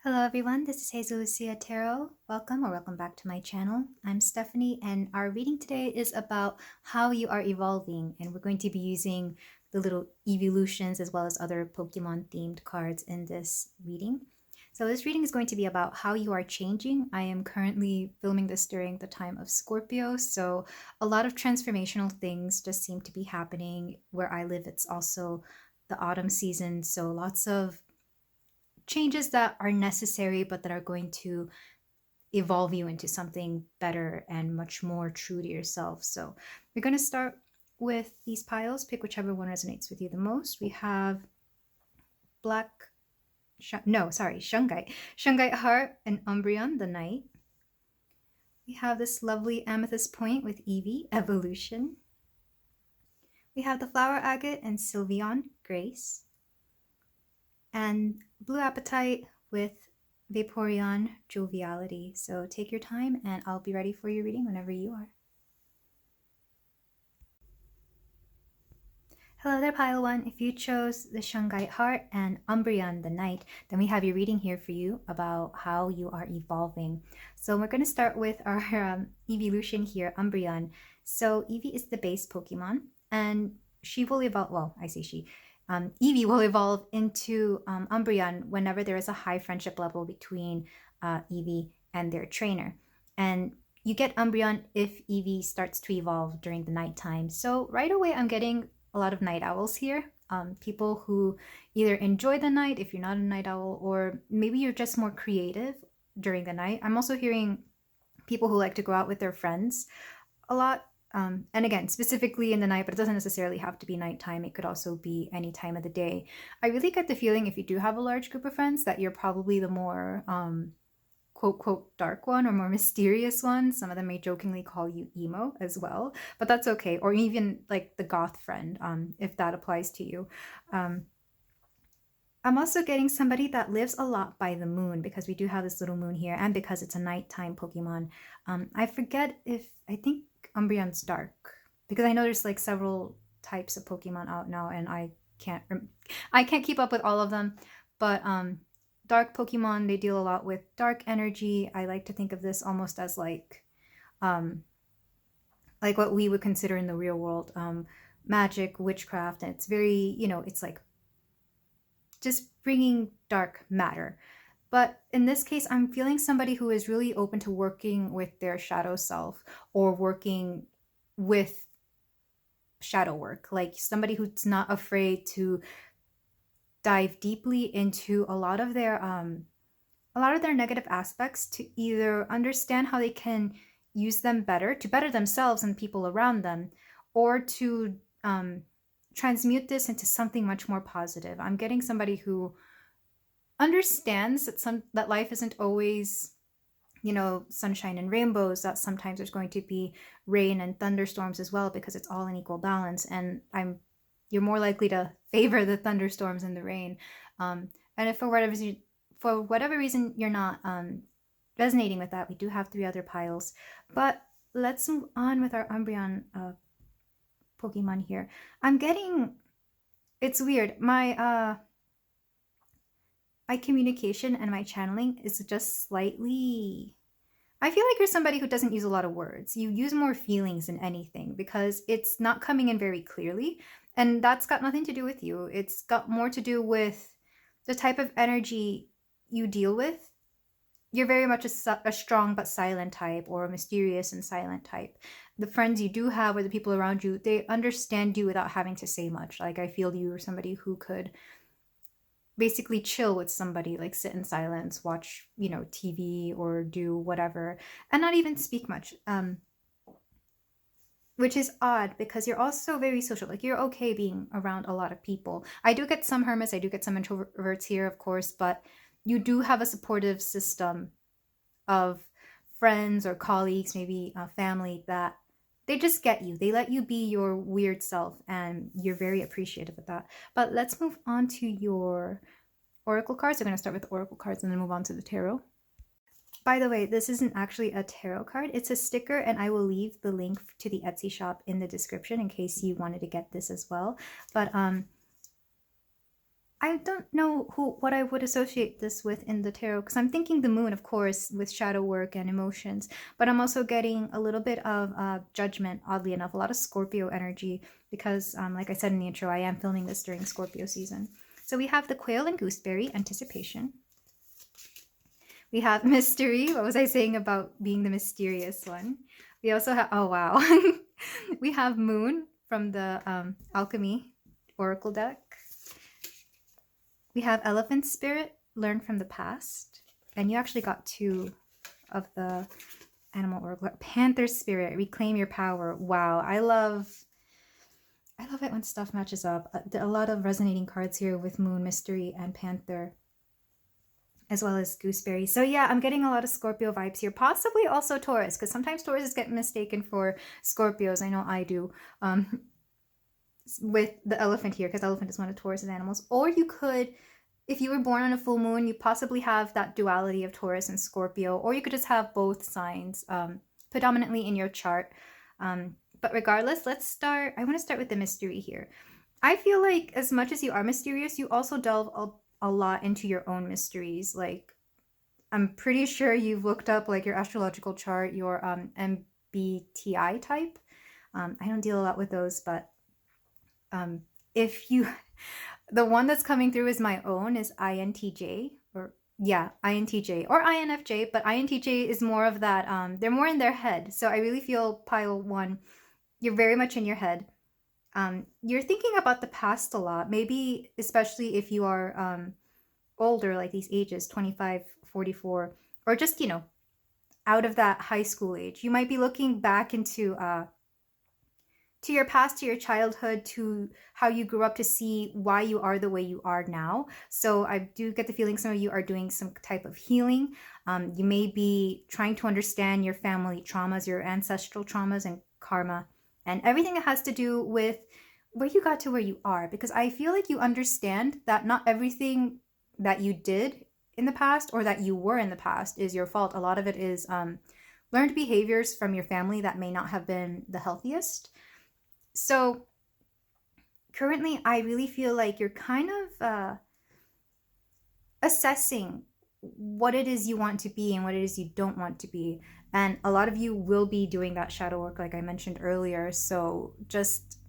Hello everyone, this is Hazel Lucia Tarot. Welcome back to my channel. I'm Stephanie and our reading today is about how you are evolving, and we're going to be using the little evolutions as well as other Pokemon themed cards in this reading. So this reading is going to be about how you are changing. I am currently filming this during the time of Scorpio, so a lot of transformational things just seem to be happening. Where I live, it's also the autumn season, so lots of changes that are necessary but that are going to evolve you into something better and much more true to yourself. So we're going to start with these piles. Pick whichever one resonates with you the most. We have shungite heart, and Umbreon, the knight. We have this lovely amethyst point with Eevee, evolution. We have the flower agate and Sylveon, grace. And blue apatite with Vaporeon, joviality. So take your time and I'll be ready for your reading whenever you are. Hello there, pile one. If you chose the shungite heart and Umbreon, the knight, then we have your reading here for you about how you are evolving. So we're going to start with our evolution here, Umbreon. So Eevee is the base Pokemon, and she will evolve. Well, I say she. Eevee will evolve into Umbreon whenever there is a high friendship level between Eevee and their trainer. And you get Umbreon if Eevee starts to evolve during the nighttime. So right away, I'm getting a lot of night owls here. People who either enjoy the night, if you're not a night owl, or maybe you're just more creative during the night. I'm also hearing people who like to go out with their friends a lot. And again, specifically in the night, but it doesn't necessarily have to be nighttime. It could also be any time of the day. I really get the feeling if you do have a large group of friends that you're probably the more quote, quote, dark one or more mysterious one. Some of them may jokingly call you emo as well, but that's okay. Or even like the goth friend, if that applies to you. I'm also getting somebody that lives a lot by the moon, because we do have this little moon here, and because it's a nighttime Pokemon. I forget if, I think Umbreon's dark, because I know there's like several types of Pokemon out now, and I can't keep up with all of them. But dark Pokemon, they deal a lot with dark energy. I like to think of this almost as like what we would consider in the real world magic, witchcraft, and it's very, it's like just bringing dark matter. But in this case, I'm feeling somebody who is really open to working with their shadow self, or working with shadow work, like somebody who's not afraid to dive deeply into a lot of their negative aspects, to either understand how they can use them better to better themselves and people around them, or to transmute this into something much more positive. I'm getting somebody who understands that life isn't always, sunshine and rainbows, that sometimes there's going to be rain and thunderstorms as well, because it's all in equal balance. And you're more likely to favor the thunderstorms and the rain. And if for whatever reason you're not resonating with that, we do have 3 other piles. But let's move on with our Umbreon Pokemon here. I'm getting, it's weird, my communication and my channeling is just slightly, I feel like you're somebody who doesn't use a lot of words. You use more feelings than anything, because it's not coming in very clearly, and that's got nothing to do with you. It's got more to do with the type of energy you deal with. You're very much a strong but silent type, or a mysterious and silent type. The friends you do have, or the people around you, they understand you without having to say much. Like, I feel you are somebody who could basically chill with somebody, like sit in silence, watch, TV, or do whatever, and not even speak much. Which is odd, because you're also very social. Like, you're okay being around a lot of people. I do get some hermits, I do get some introverts here, of course, but you do have a supportive system of friends or colleagues, maybe family, that they just get you. They let you be your weird self, and you're very appreciative of that. But let's move on to your oracle cards. We're going to start with the oracle cards and then move on to the tarot. By the way, this isn't actually a tarot card. It's a sticker, and I will leave the link to the Etsy shop in the description in case you wanted to get this as well. But I don't know what I would associate this with in the tarot, because I'm thinking the moon, of course, with shadow work and emotions, but I'm also getting a little bit of judgment, oddly enough, a lot of Scorpio energy, because like I said in the intro, I am filming this during Scorpio season. So we have the quail and gooseberry, anticipation. We have mystery. What was I saying about being the mysterious one? We also have, oh wow, we have moon from the alchemy oracle deck. We have elephant spirit, learn from the past. And you actually got 2 of the animal oracle. Panther spirit, reclaim your power. Wow, I love it when stuff matches up. A lot of resonating cards here with moon, mystery, and panther, as well as gooseberry. So yeah, I'm getting a lot of Scorpio vibes here. Possibly also Taurus, because sometimes Tauruses get mistaken for Scorpios. I know I do. With the elephant here, because elephant is one of Taurus's animals. Or you could, if you were born on a full moon, you possibly have that duality of Taurus and Scorpio, or you could just have both signs predominantly in your chart. But regardless, let's start. I want to start with the mystery here. I feel like as much as you are mysterious, you also delve a lot into your own mysteries. Like, I'm pretty sure you've looked up like your astrological chart, your MBTI type. I don't deal a lot with those, but if you, the one that's coming through is my own, is INTJ, or yeah, INTJ or INFJ, but INTJ is more of that, they're more in their head. So I really feel pile 1, you're very much in your head. You're thinking about the past a lot, maybe especially if you are older, like these ages, 25, 44, or just, you know, out of that high school age. You might be looking back into to your past, to your childhood, to how you grew up, to see why you are the way you are now. So I do get the feeling some of you are doing some type of healing. You may be trying to understand your family traumas, your ancestral traumas and karma, and everything that has to do with where you got to where you are. Because I feel like you understand that not everything that you did in the past or that you were in the past is your fault. A lot of it is learned behaviors from your family that may not have been the healthiest. So currently, I really feel like you're kind of assessing what it is you want to be and what it is you don't want to be. And a lot of you will be doing that shadow work, like I mentioned earlier. So just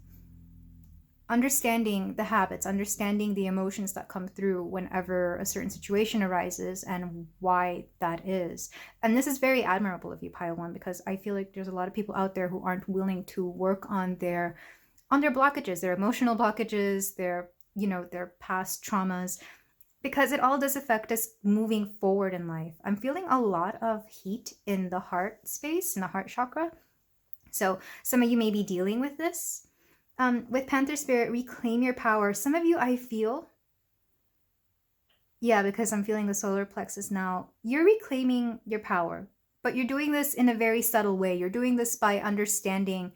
understanding the habits, understanding the emotions that come through whenever a certain situation arises and why that is. And this is very admirable of you, Pile 1, because I feel like there's a lot of people out there who aren't willing to work on their blockages, their emotional blockages, their, you know, their past traumas, because it all does affect us moving forward in life. I'm feeling a lot of heat in the heart space, in the heart chakra. So some of you may be dealing with this. With Panther Spirit, reclaim your power. Some of you, I feel, yeah, because I'm feeling the solar plexus now, you're reclaiming your power, but you're doing this in a very subtle way. You're doing this by understanding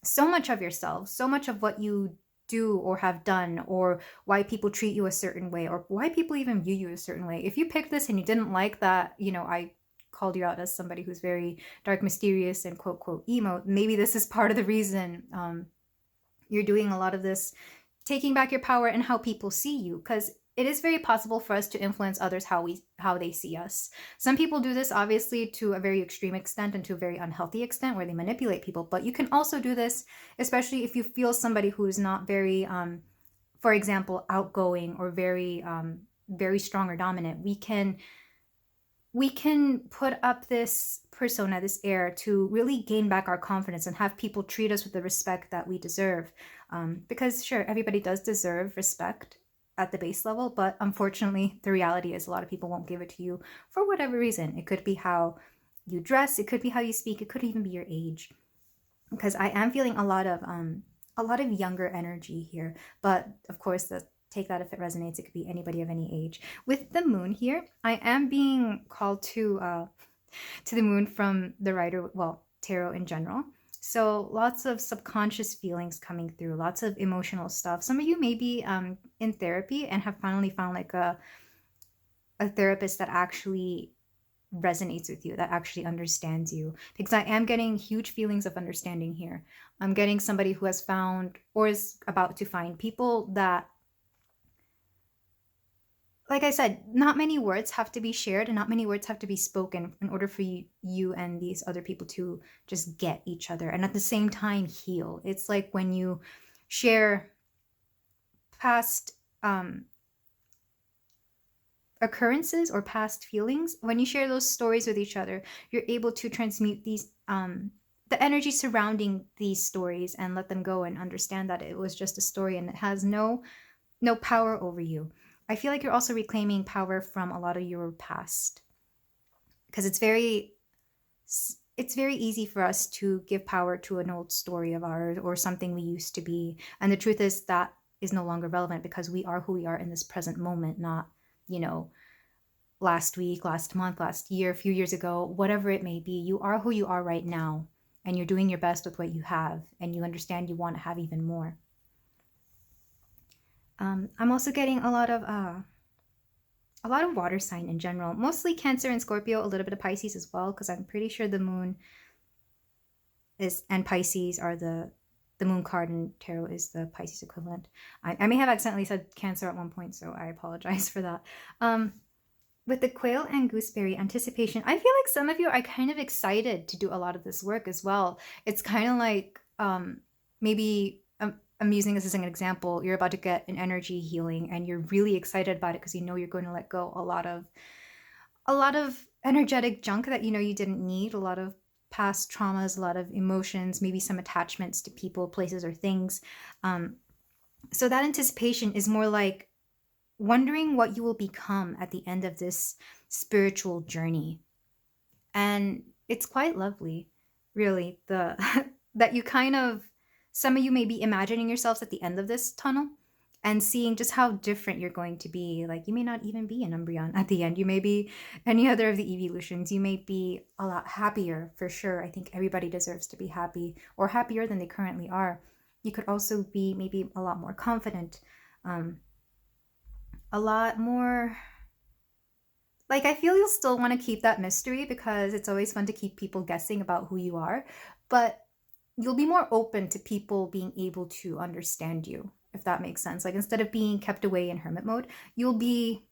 so much of yourself, so much of what you do or have done, or why people treat you a certain way, or why people even view you a certain way. If you picked this and you didn't like that, you know, I called you out as somebody who's very dark, mysterious, and quote, quote, emo, maybe this is part of the reason you're doing a lot of this, taking back your power and how people see you, because it is very possible for us to influence others how they see us. Some people do this obviously to a very extreme extent and to a very unhealthy extent where they manipulate people, but you can also do this, especially if you feel somebody who is not very, for example, outgoing or very, very strong or dominant. We can put up this persona, this air, to really gain back our confidence and have people treat us with the respect that we deserve. Because sure, everybody does deserve respect at the base level, but unfortunately, the reality is a lot of people won't give it to you for whatever reason. It could be how you dress, it could be how you speak, it could even be your age. Because I am feeling a lot of younger energy here, but of course take that if it resonates. It could be anybody of any age. With the moon here, I am being called to the moon from the writer, well, tarot in general. So lots of subconscious feelings coming through, lots of emotional stuff. Some of you may be in therapy and have finally found like a therapist that actually resonates with you, that actually understands you, because I am getting huge feelings of understanding here. I'm getting somebody who has found or is about to find people that like I said, not many words have to be shared and not many words have to be spoken in order for you and these other people to just get each other and at the same time heal. It's like when you share past occurrences or past feelings, when you share those stories with each other, you're able to transmute these the energy surrounding these stories and let them go and understand that it was just a story and it has no power over you. I feel like you're also reclaiming power from a lot of your past because it's very easy for us to give power to an old story of ours or something we used to be. And the truth is that is no longer relevant because we are who we are in this present moment, not, you know, last week, last month, last year, a few years ago, whatever it may be. You are who you are right now and you're doing your best with what you have and you understand you want to have even more. I'm also getting a lot of water sign in general, mostly Cancer and Scorpio, a little bit of Pisces as well, because I'm pretty sure the moon is and Pisces are the moon card and tarot is the Pisces equivalent. I may have accidentally said Cancer at one point, so I apologize for that. With the quail and gooseberry anticipation, I feel like some of you are kind of excited to do a lot of this work as well. It's kind of like maybe I'm using this as an example. You're about to get an energy healing and you're really excited about it because you know you're going to let go a lot of energetic junk that you know you didn't need, a lot of past traumas, a lot of emotions, maybe some attachments to people, places, or things. So that anticipation is more like wondering what you will become at the end of this spiritual journey. And it's quite lovely, really, the that you kind of some of you may be imagining yourselves at the end of this tunnel and seeing just how different you're going to be. Like you may not even be an Umbreon at the end. You may be any other of the EEVEELUTIONS. You may be a lot happier for sure. I think everybody deserves to be happy or happier than they currently are. You could also be maybe a lot more confident, a lot more like I feel you'll still want to keep that mystery because it's always fun to keep people guessing about who you are, but you'll be more open to people being able to understand you, if that makes sense. Like instead of being kept away in hermit mode, you'll be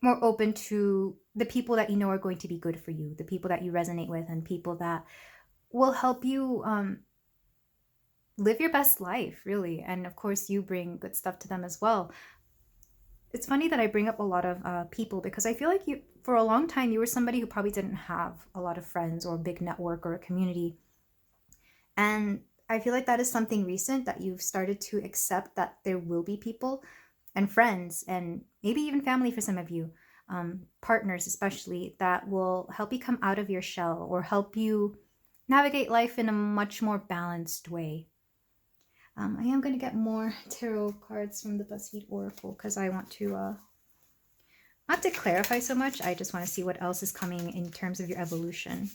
more open to the people that you know are going to be good for you, the people that you resonate with, and people that will help you live your best life, really. And of course, you bring good stuff to them as well. It's funny that I bring up a lot of people because I feel like you, for a long time, you were somebody who probably didn't have a lot of friends or a big network or a community. And I feel like that is something recent that you've started to accept that there will be people and friends and maybe even family for some of you, partners especially, that will help you come out of your shell or help you navigate life in a much more balanced way. I am going to get more tarot cards from the BuzzFeed Oracle because I want to not to clarify so much. I just want to see what else is coming in terms of your evolution.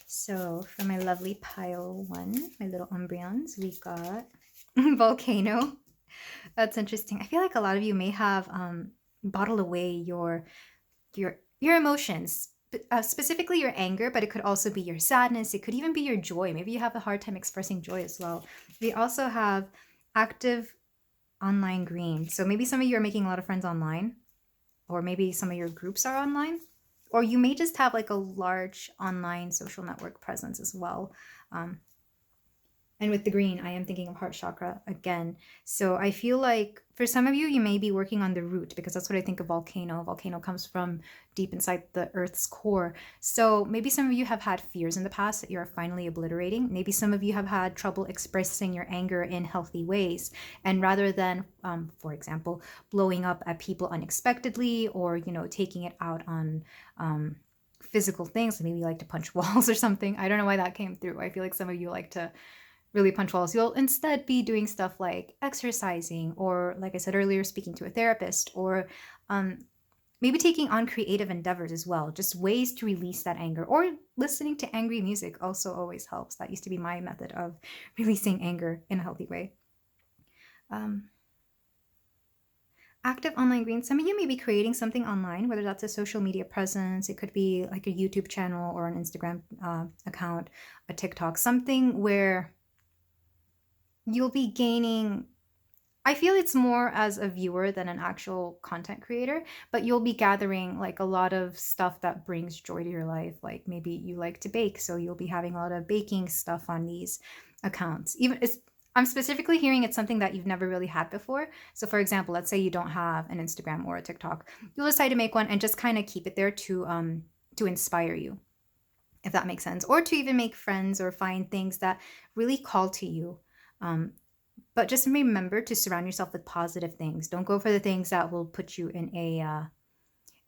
So for my lovely pile one, my little Umbreons, we got Volcano. That's interesting. I feel like a lot of you may have bottled away your emotions, specifically your anger, but it could also be your sadness. It could even be your joy. Maybe you have a hard time expressing joy as well. We also have active online green. So maybe some of you are making a lot of friends online, or maybe some of your groups are online. Or you may just have like a large online social network presence as well. And with the green, I am thinking of heart chakra again. So I feel like for some of you, you may be working on the root because that's what I think of volcano. Volcano comes from deep inside the earth's core. So maybe some of you have had fears in the past that you're finally obliterating. Maybe some of you have had trouble expressing your anger in healthy ways. And rather than, for example, blowing up at people unexpectedly or, you know, taking it out on physical things, maybe you like to punch walls or something. I don't know why that came through. I feel like some of you like to really punch walls. You'll instead be doing stuff like exercising or, like I said earlier, speaking to a therapist or maybe taking on creative endeavors as well, just ways to release that anger, or listening to angry music also always helps. That used to be my method of releasing anger in a healthy way. Active online green. Some of you may be creating something online, whether that's a social media presence. It could be like a YouTube channel or an Instagram account, a TikTok, something where you'll be gaining, I feel it's more as a viewer than an actual content creator, but you'll be gathering like a lot of stuff that brings joy to your life. Like maybe you like to bake, so you'll be having a lot of baking stuff on these accounts. Even I'm specifically hearing it's something that you've never really had before. So for example, let's say you don't have an Instagram or a TikTok. You'll decide to make one and just kind of keep it there to inspire you, if that makes sense, or to even make friends or find things that really call to you. But just remember to surround yourself with positive things. Don't go for the things that will put you in a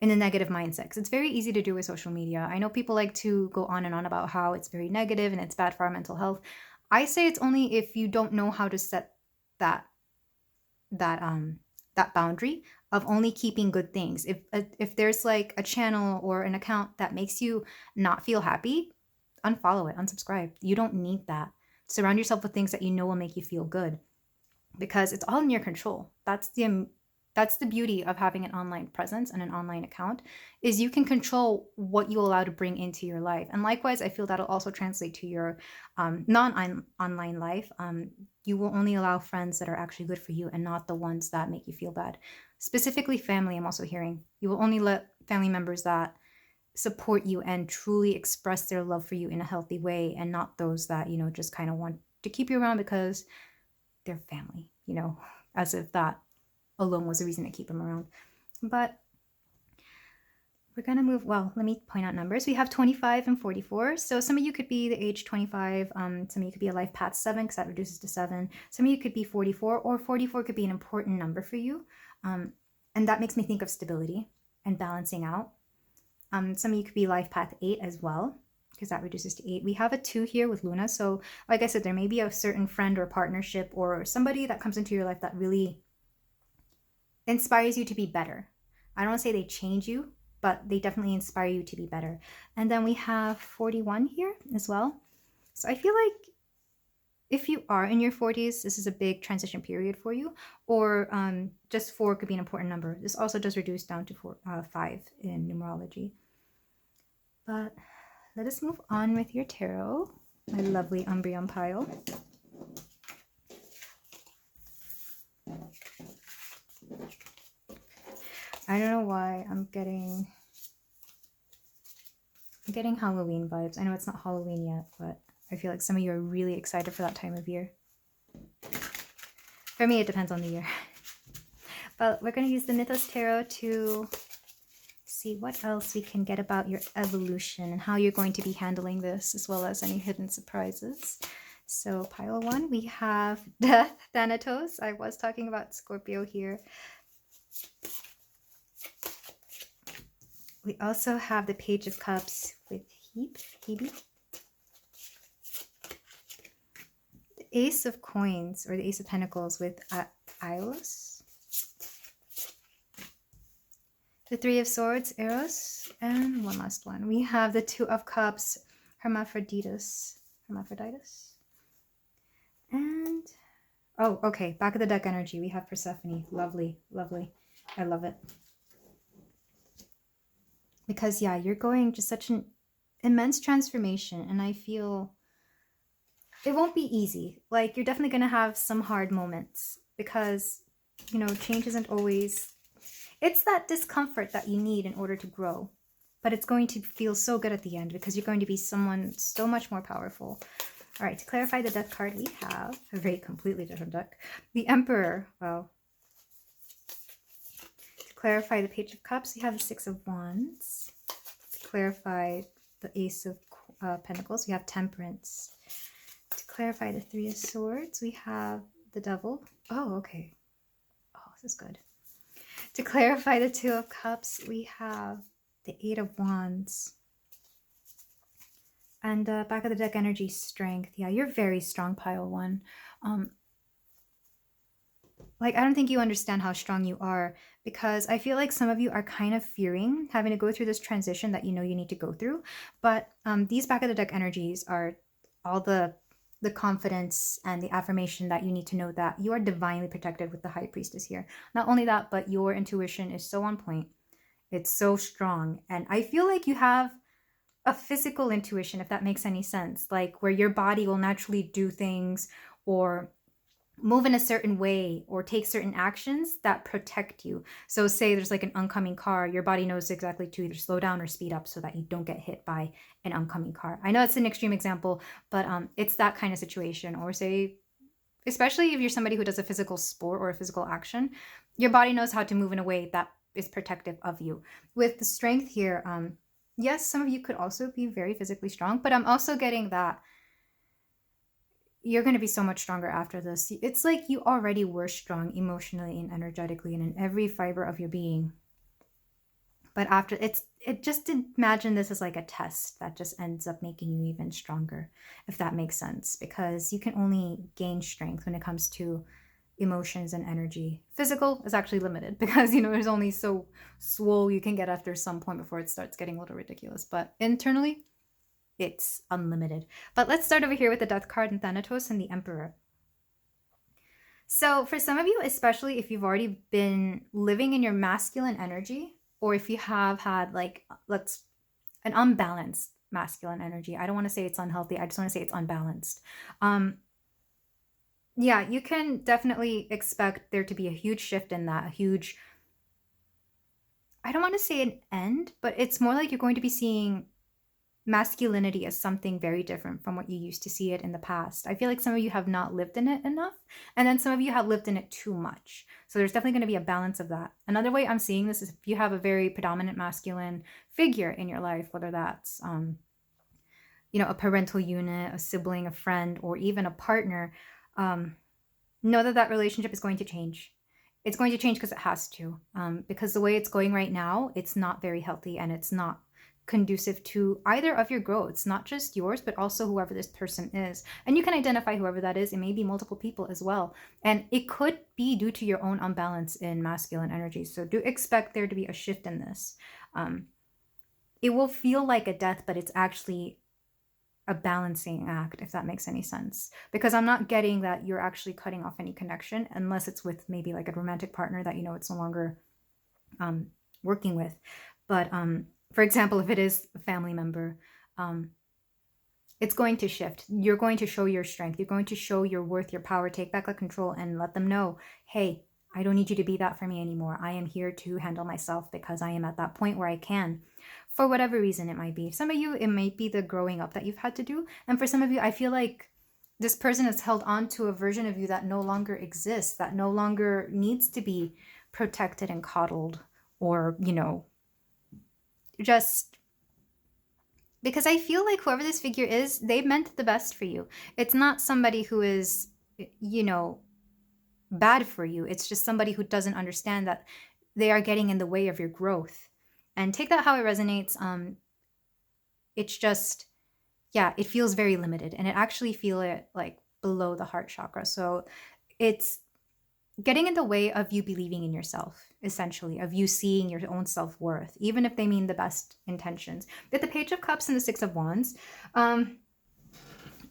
negative mindset, because it's very easy to do with social media. I know people like to go on and on about how it's very negative and it's bad for our mental health. I say it's only if you don't know how to set that that boundary of only keeping good things. If there's like a channel or an account that makes you not feel happy, unfollow it, unsubscribe. You don't need that. Surround yourself with things that you know will make you feel good, because it's all in your control. That's the beauty of having an online presence and an online account, is you can control what you allow to bring into your life. And likewise, I feel that'll also translate to your non-online life. You will only allow friends that are actually good for you and not the ones that make you feel bad. Specifically family, I'm also hearing. You will only let family members that support you and truly express their love for you in a healthy way, and not those that, just kind of want to keep you around because they're family, as if that alone was the reason to keep them around. But we're going to move. Well, let me point out numbers. We have 25 and 44. So some of you could be the age 25. Some of you could be a life path 7, because that reduces to 7. Some of you could be 44, or 44 could be an important number for you. And that makes me think of stability and balancing out. Some of you could be life path 8 as well, because that reduces to 8. We have a 2 here with Luna. So like I said, there may be a certain friend or partnership or somebody that comes into your life that really inspires you to be better. I don't want to say they change you, but they definitely inspire you to be better. And then we have 41 here as well. So I feel like if you are in your 40s, this is a big transition period for you, or just 4 could be an important number. This also does reduce down to 5 in numerology. But let us move on with your tarot, my lovely Umbreon pile. I don't know why I'm getting Halloween vibes. I know it's not Halloween yet, but I feel like some of you are really excited for that time of year. For me, it depends on the year. But we're going to use the Mythos Tarot to see what else we can get about your evolution and how you're going to be handling this, as well as any hidden surprises. So pile 1, we have Death, Thanatos. I was talking about Scorpio here. We also have the Page of Cups with Hebe. The Ace of Coins, or the Ace of Pentacles with Ailos. The Three of Swords, Eros. And one last one. We have the Two of Cups, Hermaphroditus. And, oh, okay, back of the deck energy, we have Persephone. Lovely, lovely. I love it. Because, yeah, you're going just such an immense transformation, and I feel it won't be easy. Like, you're definitely going to have some hard moments, because, change isn't always... It's that discomfort that you need in order to grow. But it's going to feel so good at the end, because you're going to be someone so much more powerful. All right, to clarify the deck card, we have a very completely different deck. The Emperor. Well, to clarify the Page of Cups, we have the Six of Wands. To clarify the Ace of Pentacles, we have Temperance. To clarify the Three of Swords, we have the Devil. Oh, okay. Oh, this is good. To clarify the Two of Cups, we have the Eight of Wands. And back of the deck energy, Strength. Yeah, you're very strong, pile 1. Like, I don't think you understand how strong you are, because I feel like some of you are kind of fearing having to go through this transition that you need to go through. But these back of the deck energies are all the confidence and the affirmation that you need to know that you are divinely protected with the High Priestess here. Not only that, but your intuition is so on point. It's so strong. And I feel like you have a physical intuition, if that makes any sense, like where your body will naturally do things, or move in a certain way or take certain actions that protect you. So say there's like an oncoming car, your body knows exactly to either slow down or speed up so that you don't get hit by an oncoming car. I know it's an extreme example, but it's that kind of situation. Or say, especially if you're somebody who does a physical sport or a physical action, your body knows how to move in a way that is protective of you. With the strength here, yes, some of you could also be very physically strong, but I'm also getting that you're going to be so much stronger after this. It's like you already were strong emotionally and energetically and in every fiber of your being. But after just imagine this as like a test that just ends up making you even stronger, if that makes sense, because you can only gain strength when it comes to emotions and energy. Physical is actually limited because, there's only so swole you can get after some point before it starts getting a little ridiculous. But internally, it's unlimited. But let's start over here with the Death card and Thanatos and the Emperor. So for some of you, especially if you've already been living in your masculine energy, or if you have had like, an unbalanced masculine energy. I don't want to say it's unhealthy. I just want to say it's unbalanced. Yeah, you can definitely expect there to be a huge shift in that, I don't want to say an end, but it's more like you're going to be seeing masculinity as something very different from what you used to see it in the past. I feel like some of you have not lived in it enough, and then some of you have lived in it too much. So there's definitely going to be a balance of that. Another way I'm seeing this is if you have a very predominant masculine figure in your life, whether that's a parental unit, a sibling, a friend, or even a partner, know that relationship is going to change. It's going to change because it has to, because the way it's going right now, it's not very healthy, and it's not conducive to either of your growths, not just yours, but also whoever this person is. And you can identify whoever that is. It may be multiple people as well. And it could be due to your own unbalance in masculine energy. So do expect there to be a shift in this. It will feel like a death, but it's actually a balancing act, if that makes any sense. Because I'm not getting that you're actually cutting off any connection, unless it's with maybe like a romantic partner that it's no longer working with. But for example, if it is a family member, it's going to shift. You're going to show your strength. You're going to show your worth, your power, take back that control, and let them know, hey, I don't need you to be that for me anymore. I am here to handle myself because I am at that point where I can, for whatever reason it might be. Some of you, it might be the growing up that you've had to do. And for some of you, I feel like this person has held on to a version of you that no longer exists, that no longer needs to be protected and coddled, or, just because I feel like whoever this figure is, they meant the best for you. It's not somebody who is, bad for you. It's just somebody who doesn't understand that they are getting in the way of your growth. And take that how it resonates. It's just, yeah, it feels very limited, and it actually feel it like below the heart chakra. So it's getting in the way of you believing in yourself, essentially, of you seeing your own self-worth, even if they mean the best intentions. With the Page of Cups and the Six of Wands,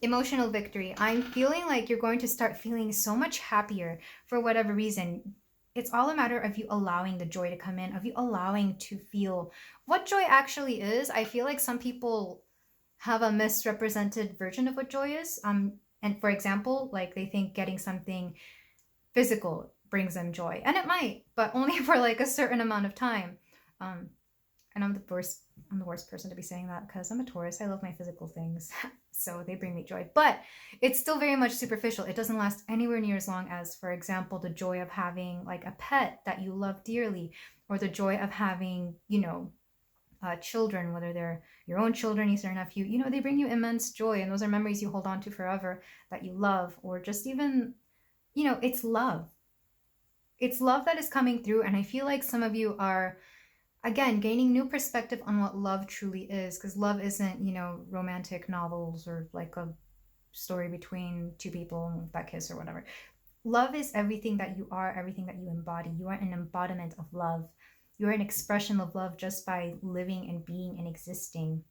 emotional victory. I'm feeling like you're going to start feeling so much happier for whatever reason. It's all a matter of you allowing the joy to come in, of you allowing to feel what joy actually is. I feel like some people have a misrepresented version of what joy is. And for example, like they think getting something physical brings them joy, and it might, but only for like a certain amount of time. And I'm the worst person to be saying that, because I'm a Taurus. I love my physical things, so they bring me joy, but it's still very much superficial. It doesn't last anywhere near as long as, for example, the joy of having like a pet that you love dearly, or the joy of having, children, whether they're your own children, niece or nephew. They bring you immense joy, and those are memories you hold on to forever that you love, or just even, it's love. It's love that is coming through, and I feel like some of you are, again, gaining new perspective on what love truly is, because love isn't, romantic novels or like a story between two people that kiss or whatever. Love is everything that you are, everything that you embody. You are an embodiment of love. You are an expression of love just by living and being and existing.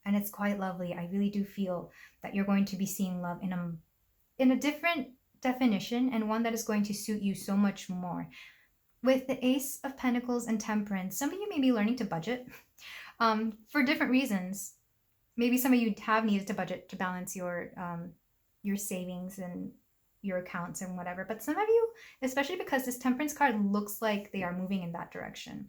And it's quite lovely. I really do feel that you're going to be seeing love in a different definition, and one that is going to suit you so much more. With the Ace of Pentacles and Temperance, some of you may be learning to budget for different reasons. Maybe some of you have needed to budget to balance your savings and your accounts and whatever. But some of you, especially because this Temperance card looks like they are moving in that direction.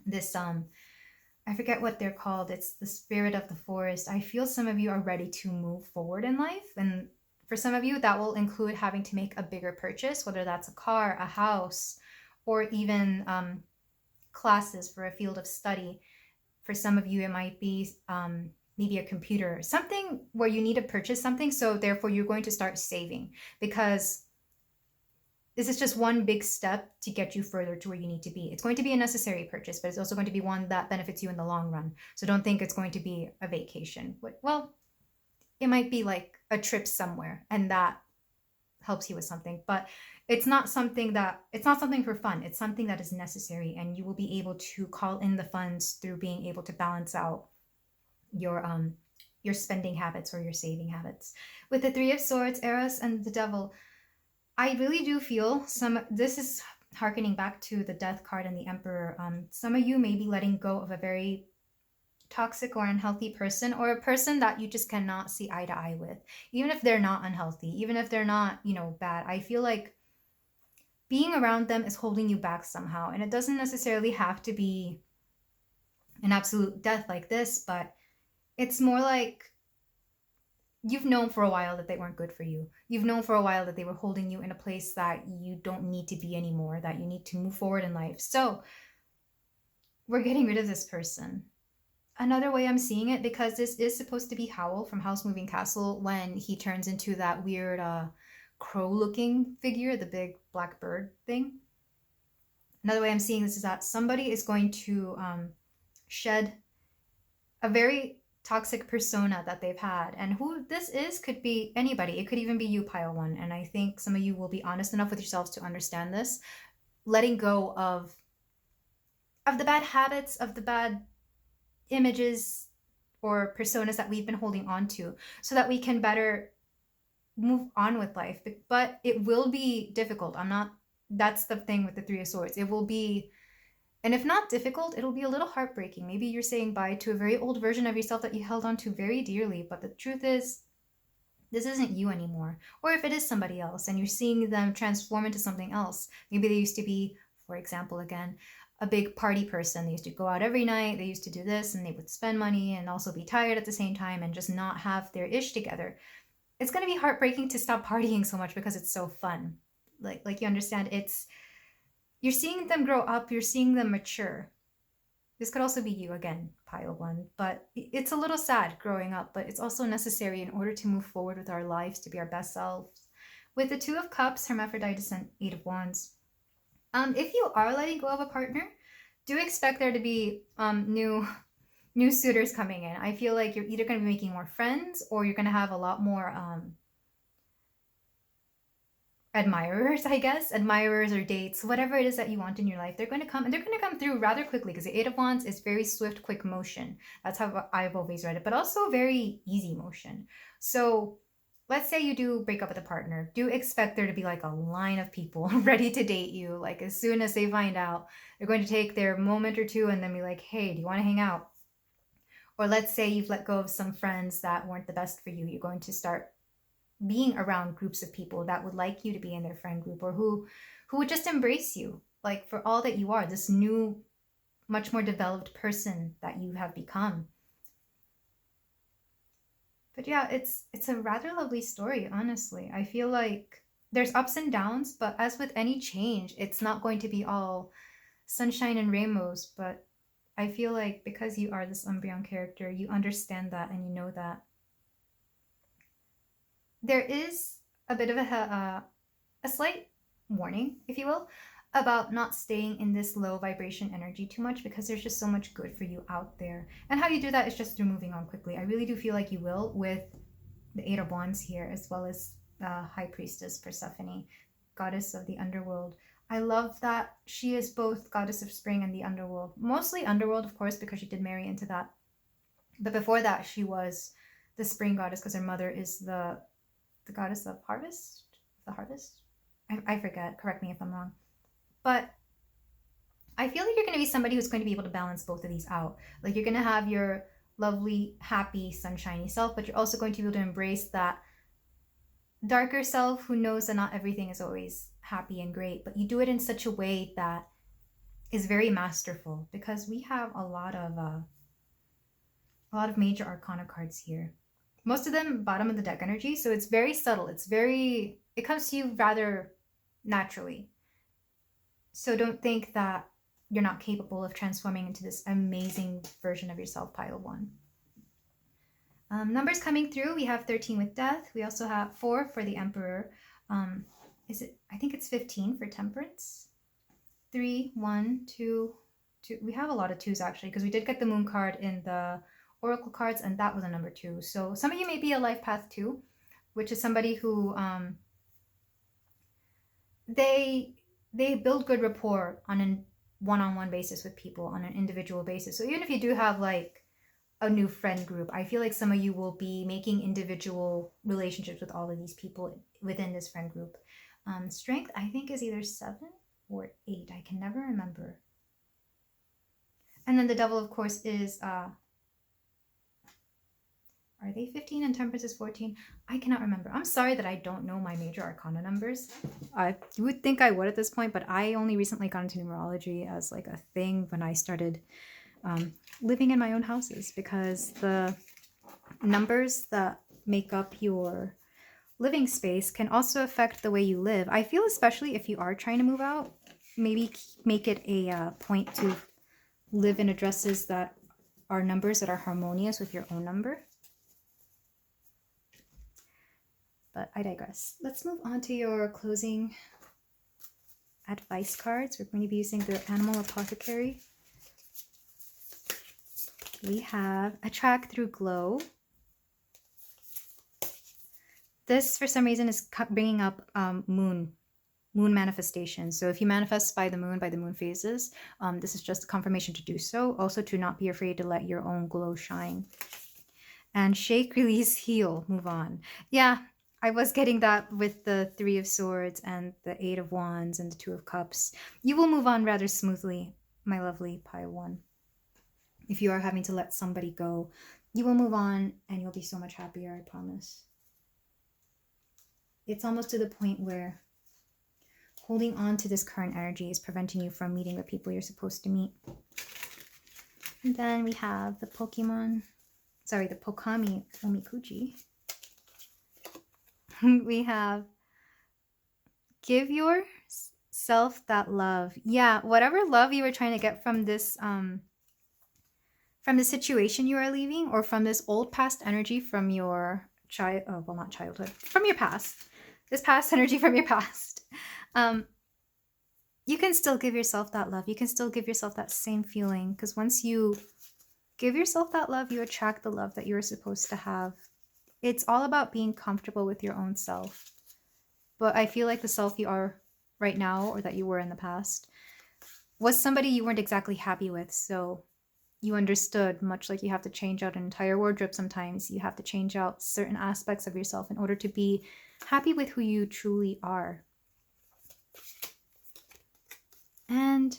This I forget what they're called. It's the spirit of the forest. I feel some of you are ready to move forward in life. And for some of you, that will include having to make a bigger purchase, whether that's a car, a house, or even classes for a field of study. For some of you, it might be maybe a computer, something where you need to purchase something. So therefore, you're going to start saving, because this is just one big step to get you further to where you need to be. It's going to be a necessary purchase, but it's also going to be one that benefits you in the long run. So don't think it's going to be a vacation. Well, it might be like a trip somewhere, and that helps you with something, but it's not something for fun. It's something that is necessary, and you will be able to call in the funds through being able to balance out your spending habits or your saving habits. With the Three of Swords, Eros, and the Devil, I really do feel this is harkening back to the Death card and the Emperor. Some of you may be letting go of a very toxic or unhealthy person, or a person that you just cannot see eye to eye with, even if they're not unhealthy, even if they're not, bad. I feel like being around them is holding you back somehow, and it doesn't necessarily have to be an absolute death like this, but it's more like you've known for a while that they weren't good for you. You've known for a while that they were holding you in a place that you don't need to be anymore, that you need to move forward in life. So we're getting rid of this person. Another way I'm seeing it, because this is supposed to be Howl from House Moving Castle when he turns into that weird crow-looking figure, the big black bird thing. Another way I'm seeing this is that somebody is going to shed a very toxic persona that they've had, and who this is could be anybody. It could even be you, pile one. And I think some of you will be honest enough with yourselves to understand this, letting go of the bad habits, of the bad images or personas that we've been holding on to, so that we can better move on with life. But it will be difficult. That's the thing with the Three of Swords. It will be, and if not difficult, it'll be a little heartbreaking. Maybe you're saying bye to a very old version of yourself that you held on to very dearly, but the truth is, this isn't you anymore. Or if it is somebody else and you're seeing them transform into something else, maybe they used to be, for example, again, a big party person. They used to go out every night, they used to do this, and they would spend money and also be tired at the same time and just not have their ish together. It's going to be heartbreaking to stop partying so much because it's so fun. Like you understand, you're seeing them grow up, you're seeing them mature. This could also be you again, pile one, but it's a little sad growing up, but it's also necessary in order to move forward with our lives, to be our best selves. With the Two of Cups, Hermaphroditus, and Eight of Wands, if you are letting go of a partner, do expect there to be new suitors coming in. I feel like you're either going to be making more friends, or you're going to have a lot more admirers, I guess. Admirers or dates, whatever it is that you want in your life. They're going to come, and they're going to come through rather quickly, because the Eight of Wands is very swift, quick motion. That's how I've always read it, but also very easy motion. So let's say you do break up with a partner, do expect there to be like a line of people ready to date you. Like as soon as they find out, they're going to take their moment or two and then be like, hey, do you want to hang out? Or let's say you've let go of some friends that weren't the best for you. You're going to start being around groups of people that would like you to be in their friend group, or who would just embrace you, like for all that you are, this new, much more developed person that you have become. But yeah, it's a rather lovely story, honestly. I feel like there's ups and downs, but as with any change, it's not going to be all sunshine and rainbows. But I feel like because you are this Umbreon character, you understand that, and you know that there is a bit of a slight warning, if you will, about not staying in this low vibration energy too much, because there's just so much good for you out there. And how you do that is just through moving on quickly. I really do feel like you will, with the Eight of Wands here, as well as High Priestess Persephone, goddess of the underworld. I love that she is both goddess of spring and the underworld. Mostly underworld, of course, because she did marry into that. But before that, she was the spring goddess, because her mother is the goddess of harvest? The harvest? I forget. Correct me if I'm wrong. But I feel like you're going to be somebody who's going to be able to balance both of these out. Like you're going to have your lovely, happy, sunshiny self, but you're also going to be able to embrace that darker self who knows that not everything is always happy and great, but you do it in such a way that is very masterful, because we have a lot of major arcana cards here. Most of them bottom of the deck energy, so it's very subtle. It comes to you rather naturally. So don't think that you're not capable of transforming into this amazing version of yourself, pile one. Numbers coming through, we have 13 with death. We also have 4 for the Emperor. I think it's 15 for temperance. 3, 1, 2, 2. We have a lot of 2s actually, because we did get the moon card in the oracle cards, and that was a number 2. So some of you may be a life path 2, which is somebody who they build good rapport on a one-on-one basis with people, on an individual basis. So even if you do have like a new friend group, I feel like some of you will be making individual relationships with all of these people within this friend group. Strength, I think, is either 7 or 8. I can never remember. And then the devil, of course, is are they 15 and temperance is 14? I cannot remember. I'm sorry that I don't know my major arcana numbers. You would think I would at this point, but I only recently got into numerology as like a thing when I started living in my own houses, because the numbers that make up your living space can also affect the way you live. I feel especially if you are trying to move out, maybe make it a point to live in addresses that are numbers that are harmonious with your own number. But I digress. Let's move on to your closing advice cards. We're going to be using the Animal Apothecary. We have Attract Through Glow. This, for some reason, is bringing up moon manifestation. So if you manifest by the moon phases, this is just a confirmation to do so. Also to not be afraid to let your own glow shine. And Shake, Release, Heal, move on. Yeah, I was getting that with the 3 of Swords and the 8 of Wands and the 2 of Cups. You will move on rather smoothly, my lovely pile one. If you are having to let somebody go, you will move on and you'll be so much happier, I promise. It's almost to the point where holding on to this current energy is preventing you from meeting the people you're supposed to meet. And then we have the Pokami Omikuji. We have give yourself that love. Yeah, whatever love you were trying to get from this from the situation you are leaving, or from this old past energy from your not childhood, from your past. This past energy from your past. You can still give yourself that love. You can still give yourself that same feeling, because once you give yourself that love, you attract the love that you're supposed to have. It's all about being comfortable with your own self. But I feel like the self you are right now, or that you were in the past, was somebody you weren't exactly happy with. So you understood, much like you have to change out an entire wardrobe sometimes, you have to change out certain aspects of yourself in order to be happy with who you truly are. And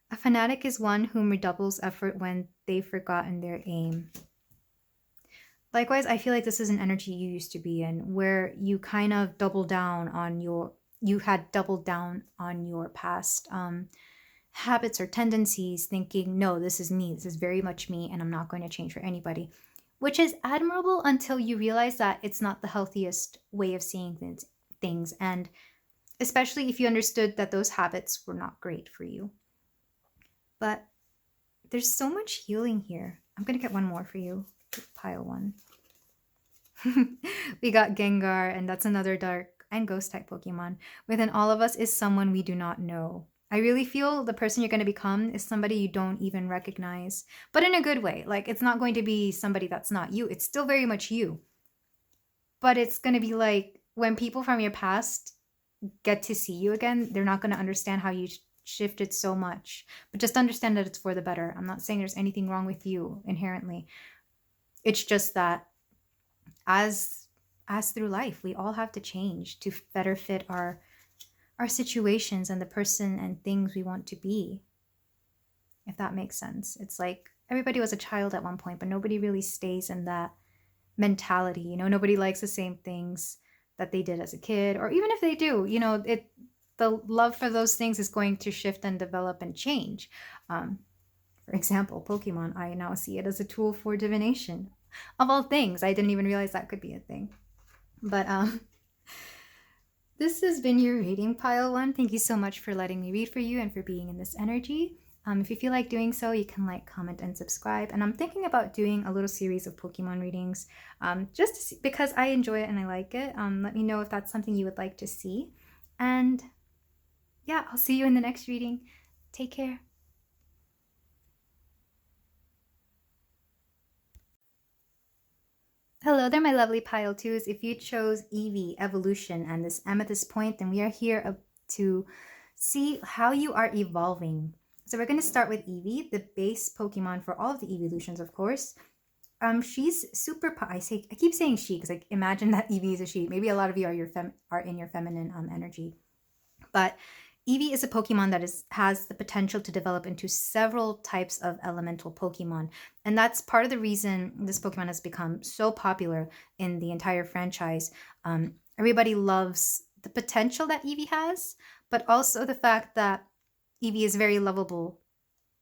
a fanatic is one whom redoubles effort when they've forgotten their aim. Likewise, I feel like this is an energy you used to be in, where you kind of doubled down on your past habits or tendencies, thinking, no, this is me, this is very much me, and I'm not going to change for anybody. Which is admirable until you realize that it's not the healthiest way of seeing things, and especially if you understood that those habits were not great for you. But there's so much healing here. I'm going to get one more for you. Pile one. We got Gengar, and that's another dark and ghost type Pokemon. Within all of us is someone we do not know. I really feel the person you're going to become is somebody you don't even recognize, but in a good way. Like, it's not going to be somebody that's not you. It's still very much you. But it's going to be like when people from your past get to see you again, they're not going to understand how you shifted so much. But just understand that it's for the better. I'm not saying there's anything wrong with you inherently. It's just that as through life, we all have to change to better fit our situations and the person and things we want to be, if that makes sense. It's like everybody was a child at one point, but nobody really stays in that mentality. You know, nobody likes the same things that they did as a kid, or even if they do, the love for those things is going to shift and develop and change. For example, Pokemon, I now see it as a tool for divination. Of all things, I didn't even realize that could be a thing. But this has been your reading, Pile 1. Thank you so much for letting me read for you and for being in this energy. If you feel like doing so, you can like, comment, and subscribe. And I'm thinking about doing a little series of Pokemon readings just to see, because I enjoy it and I like it. Let me know if that's something you would like to see. And yeah, I'll see you in the next reading. Take care. Hello there, my lovely Pile 2s. If you chose Eevee, Evolution, and this Amethyst point, then we are here to see how you are evolving. So we're going to start with Eevee, the base Pokemon for all of the EEVEELUTIONs, of course. She's super. I keep saying she because I imagine that Eevee is a she. Maybe a lot of you are in your feminine energy, but Eevee is a Pokemon that has the potential to develop into several types of elemental Pokemon. And that's part of the reason this Pokemon has become so popular in the entire franchise. Everybody loves the potential that Eevee has, but also the fact that Eevee is very lovable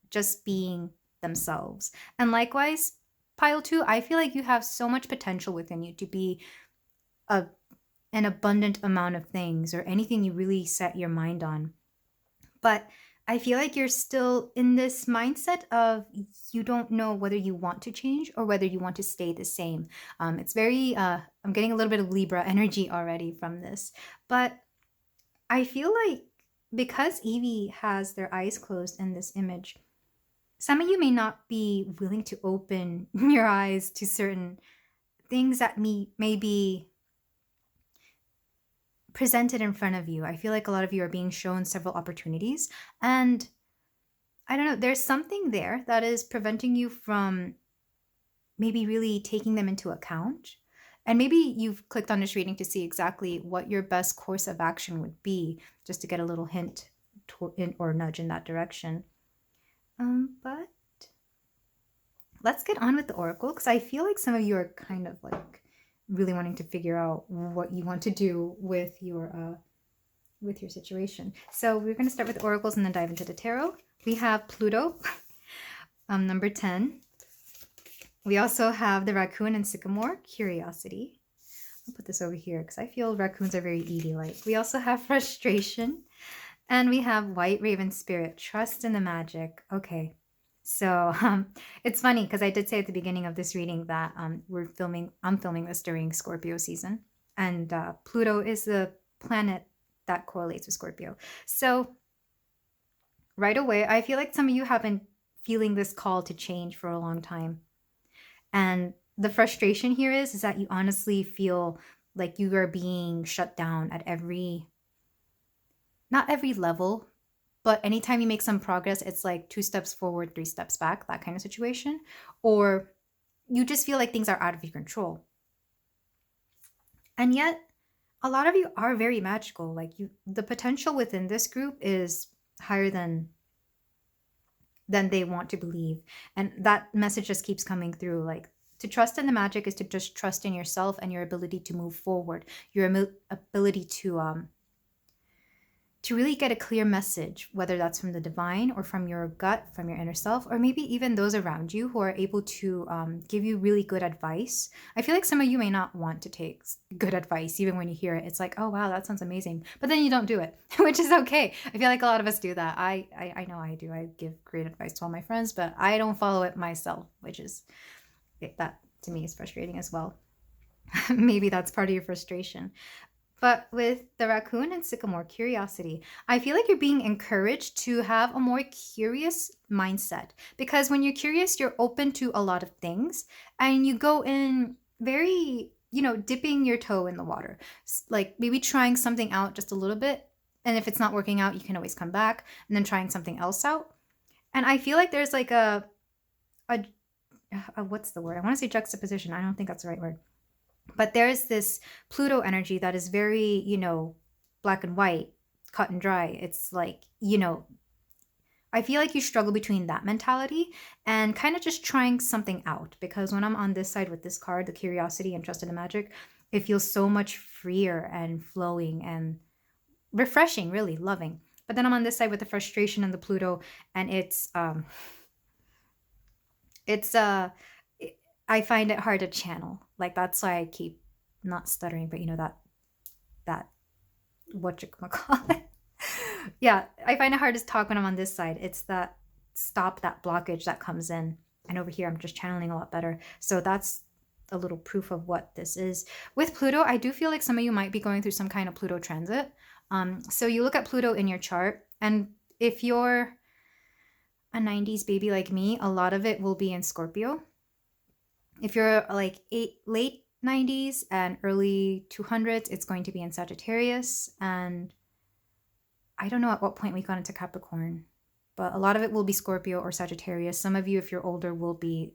just being themselves. And likewise, Pile 2, I feel like you have so much potential within you to be an abundant amount of things or anything you really set your mind on. But I feel like you're still in this mindset of you don't know whether you want to change or whether you want to stay the same. It's very, I'm getting a little bit of Libra energy already from this. But I feel like because Eevee has their eyes closed in this image, some of you may not be willing to open your eyes to certain things that may be presented in front of you. I feel like a lot of you are being shown several opportunities, and I don't know, there's something there that is preventing you from maybe really taking them into account. And maybe you've clicked on this reading to see exactly what your best course of action would be, just to get a little hint or nudge in that direction. But let's get on with the oracle, because I feel like some of you are kind of like really wanting to figure out what you want to do with your situation. So we're going to start with oracles and then dive into the tarot. We have Pluto, number 10. We also have the raccoon and sycamore, curiosity. I'll put this over here because I feel raccoons are very Eevee-like. We also have frustration, and we have white raven spirit, trust in the magic. Okay. So it's funny because I did say at the beginning of this reading that I'm filming this during Scorpio season, and Pluto is the planet that correlates with Scorpio. So right away, I feel like some of you have been feeling this call to change for a long time. And the frustration here is that you honestly feel like you are being shut down at not every level, but anytime you make some progress, it's like 2 steps forward, 3 steps back, that kind of situation. Or you just feel like things are out of your control. And yet, a lot of you are very magical. Like the potential within this group is higher than they want to believe. And that message just keeps coming through. Like, to trust in the magic is to just trust in yourself and your ability to move forward, your ability to really get a clear message, whether that's from the divine or from your gut, from your inner self, or maybe even those around you who are able to give you really good advice. I feel like some of you may not want to take good advice. Even when you hear it, it's like, oh, wow, that sounds amazing. But then you don't do it, which is okay. I feel like a lot of us do that. I know I do. I give great advice to all my friends, but I don't follow it myself, which is, that to me is frustrating as well. Maybe that's part of your frustration. But with the raccoon and sycamore, curiosity, I feel like you're being encouraged to have a more curious mindset, because when you're curious, you're open to a lot of things, and you go in very, dipping your toe in the water, like maybe trying something out just a little bit. And if it's not working out, you can always come back and then trying something else out. And I feel like there's like a what's the word? I want to say juxtaposition. I don't think that's the right word. But there's this Pluto energy that is very, black and white, cut and dry. It's like, I feel like you struggle between that mentality and kind of just trying something out. Because when I'm on this side with this card, the curiosity and trust in the magic, it feels so much freer and flowing and refreshing, really loving. But then I'm on this side with the frustration and the Pluto, and it's I find it hard to channel. Like that's why I keep not stuttering, but you know that what you call it. Yeah, I find it hard to talk when I'm on this side. It's that stop that blockage that comes in. And over here I'm just channeling a lot better. So that's a little proof of what this is. With Pluto, I do feel like some of you might be going through some kind of Pluto transit. So you look at Pluto in your chart, and if you're a 90s baby like me, a lot of it will be in Scorpio. If you're like late 90s and early 200s, it's going to be in Sagittarius. And I don't know at what point we got into Capricorn, but a lot of it will be Scorpio or Sagittarius. Some of you, if you're older, will be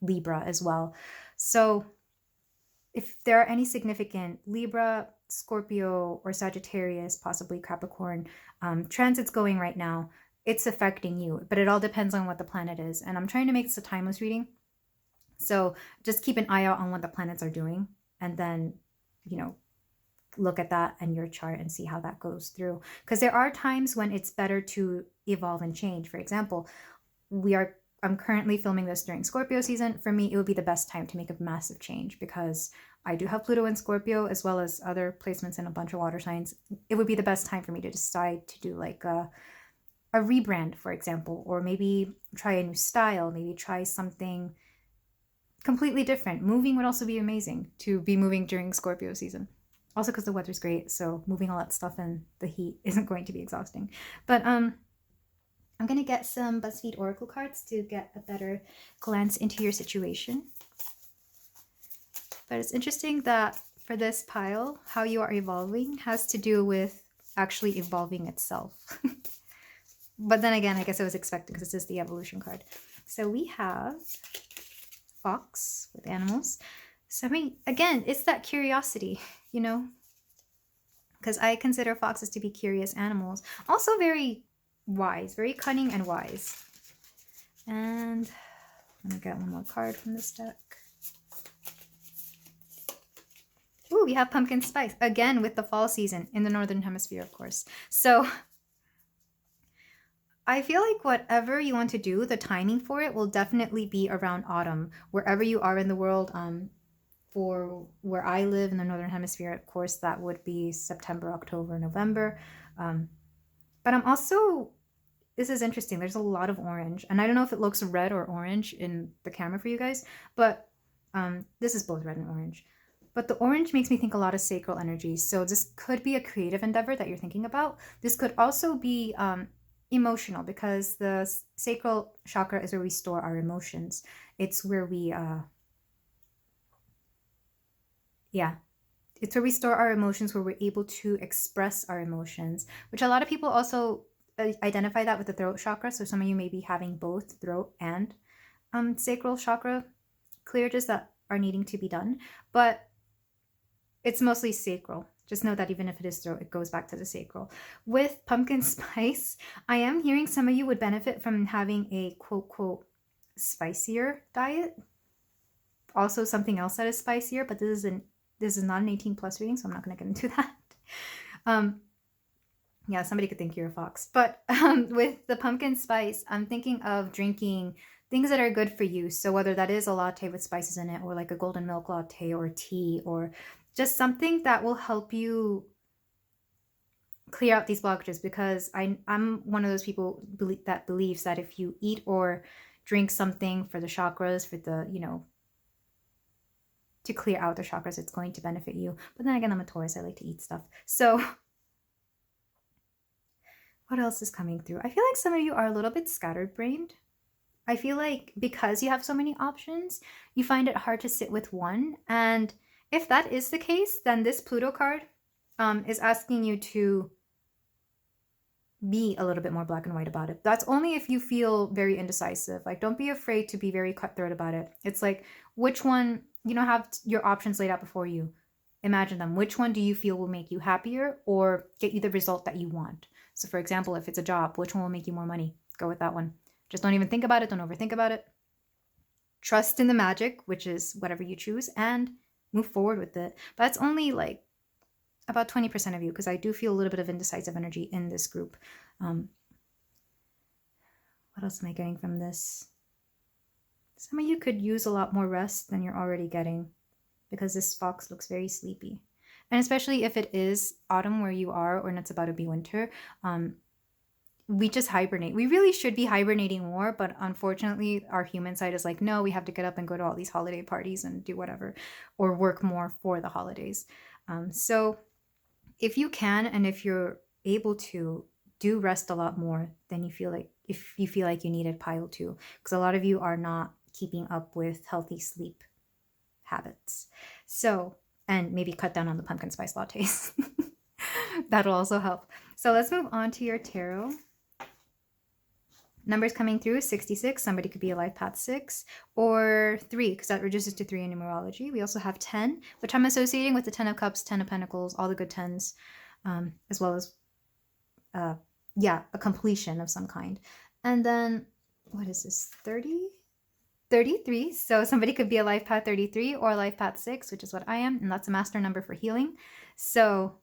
Libra as well. So if there are any significant Libra, Scorpio, or Sagittarius, possibly Capricorn, transits going right now, it's affecting you, but it all depends on what the planet is. And I'm trying to make this a timeless reading. So just keep an eye out on what the planets are doing, and then, you know, look at that and your chart and see how that goes through. Because there are times when it's better to evolve and change. For example, I'm currently filming this during Scorpio season. For me, it would be the best time to make a massive change because I do have Pluto in Scorpio as well as other placements in a bunch of water signs. It would be the best time for me to decide to do like a rebrand, for example, or maybe try a new style, maybe try something completely different. Moving would also be amazing to be moving during Scorpio season. Also because the weather's great, so moving all that stuff in the heat isn't going to be exhausting. But I'm going to get some BuzzFeed Oracle cards to get a better glance into your situation. But it's interesting that for this pile, how you are evolving has to do with actually evolving itself. But then again, I guess I was expecting because this is the evolution card. So we have fox with animals. So I mean, again, it's that curiosity, you know, because I consider foxes to be curious animals. Also very wise, very cunning and wise. And I'm going to get one more card from this deck. Ooh, we have pumpkin spice. Again, with the fall season in the Northern Hemisphere, of course. So I feel like whatever you want to do, the timing for it will definitely be around autumn. Wherever you are in the world, for where I live in the Northern Hemisphere, of course, that would be September, October, November. But I'm also, this is interesting, there's a lot of orange. And I don't know if it looks red or orange in the camera for you guys, but this is both red and orange. But the orange makes me think a lot of sacral energy. So this could be a creative endeavor that you're thinking about. This could also be emotional, because the sacral chakra is where we store our emotions. It's where we it's where we store our emotions, where we're able to express our emotions, which a lot of people also identify that with the throat chakra. So some of you may be having both throat and sacral chakra clearages that are needing to be done, but it's mostly sacral. Just know that even if it is throat, it goes back to the sacral. With pumpkin spice, I am hearing some of you would benefit from having a quote spicier diet. Also something else that is spicier, but this is not an 18+ reading, so I'm not going to get into that. Yeah, somebody could think you're a fox. But with the pumpkin spice, I'm thinking of drinking things that are good for you. So whether that is a latte with spices in it, or like a golden milk latte or tea, or just something that will help you clear out these blockages, because I'm one of those people that believes that if you eat or drink something for the chakras, for the, you know, to clear out the chakras, it's going to benefit you. But then again, I'm a Taurus, I like to eat stuff. So what else is coming through? I feel like some of you are a little bit scattered-brained. I feel like because you have so many options, you find it hard to sit with one. And if that is the case, then this Pluto card is asking you to be a little bit more black and white about it. That's only if you feel very indecisive. Like, don't be afraid to be very cutthroat about it. It's like, which one, you know, have your options laid out before you. Imagine them. Which one do you feel will make you happier or get you the result that you want? So for example, if it's a job, which one will make you more money? Go with that one. Just don't even think about it. Don't overthink about it. Trust in the magic, which is whatever you choose, and move forward with it. But that's only like about 20% of you, because I do feel a little bit of indecisive energy in this group. What else am I getting from this? Some of you could use a lot more rest than you're already getting, because this fox looks very sleepy. And especially if it is autumn where you are, or it's about to be winter, we just hibernate. We really should be hibernating more, but unfortunately our human side is like, no, we have to get up and go to all these holiday parties and do whatever, or work more for the holidays. So if you can, and if you're able to, do rest a lot more than you feel like, if you feel like you need it, pile too, because a lot of you are not keeping up with healthy sleep habits. So, and maybe cut down on the pumpkin spice lattes. That'll also help. So let's move on to your tarot. Numbers coming through, 66. Somebody could be a life path 6, or 3, because that reduces to 3 in numerology. We also have 10, which I'm associating with the 10 of Cups, 10 of Pentacles, all the good 10s, as well as, yeah, a completion of some kind. And then, what is this, 30? 33. So somebody could be a life path 33 or a life path 6, which is what I am, and that's a master number for healing. So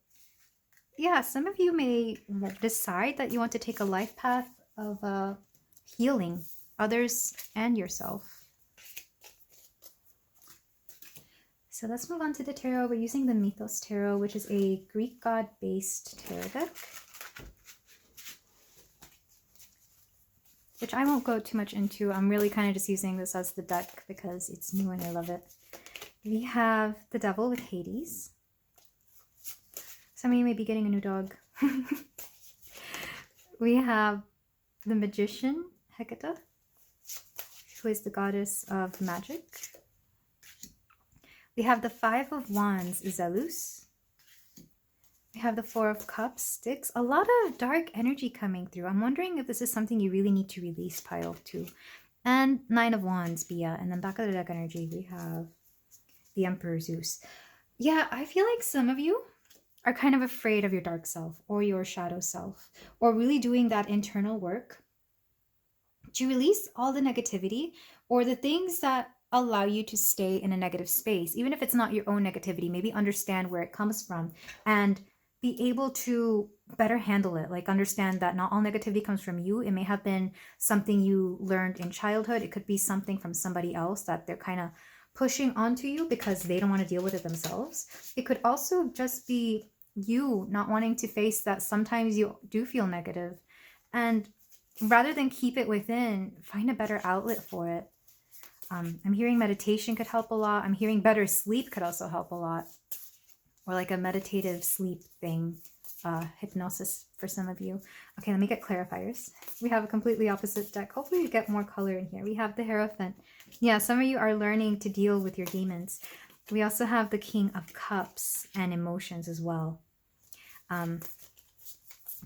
yeah, some of you may decide that you want to take a life path of healing others and yourself. So let's move on to the tarot. We're using the Mythos Tarot, which is a Greek god-based tarot deck, which I won't go too much into. I'm really kind of just using this as the deck because it's new and I love it. We have the Devil with Hades. Some of you may be getting a new dog. We have the Magician, Hecate, who is the goddess of magic. We have the Five of Wands, Zelus. We have the Four of Cups, Styx. A lot of dark energy coming through. I'm wondering if this is something you really need to release, pile too. And Nine of Wands, Bia. And then back of the deck energy, we have the Emperor Zeus. Yeah, I feel like some of you are kind of afraid of your dark self or your shadow self, or really doing that internal work to release all the negativity or the things that allow you to stay in a negative space, even if it's not your own negativity. Maybe understand where it comes from and be able to better handle it. Like, understand that not all negativity comes from you. It may have been something you learned in childhood. It could be something from somebody else that they're kind of pushing onto you because they don't want to deal with it themselves. It could also just be you not wanting to face that sometimes you do feel negative, and rather than keep it within, find a better outlet for it. I'm hearing meditation could help a lot. I'm hearing better sleep could also help a lot, or like a meditative sleep thing, hypnosis for some of you. Okay, let me get clarifiers. We have a completely opposite deck. Hopefully we get more color in here. We have the Hierophant. Yeah, some of you are learning to deal with your demons. We also have the King of Cups and emotions as well.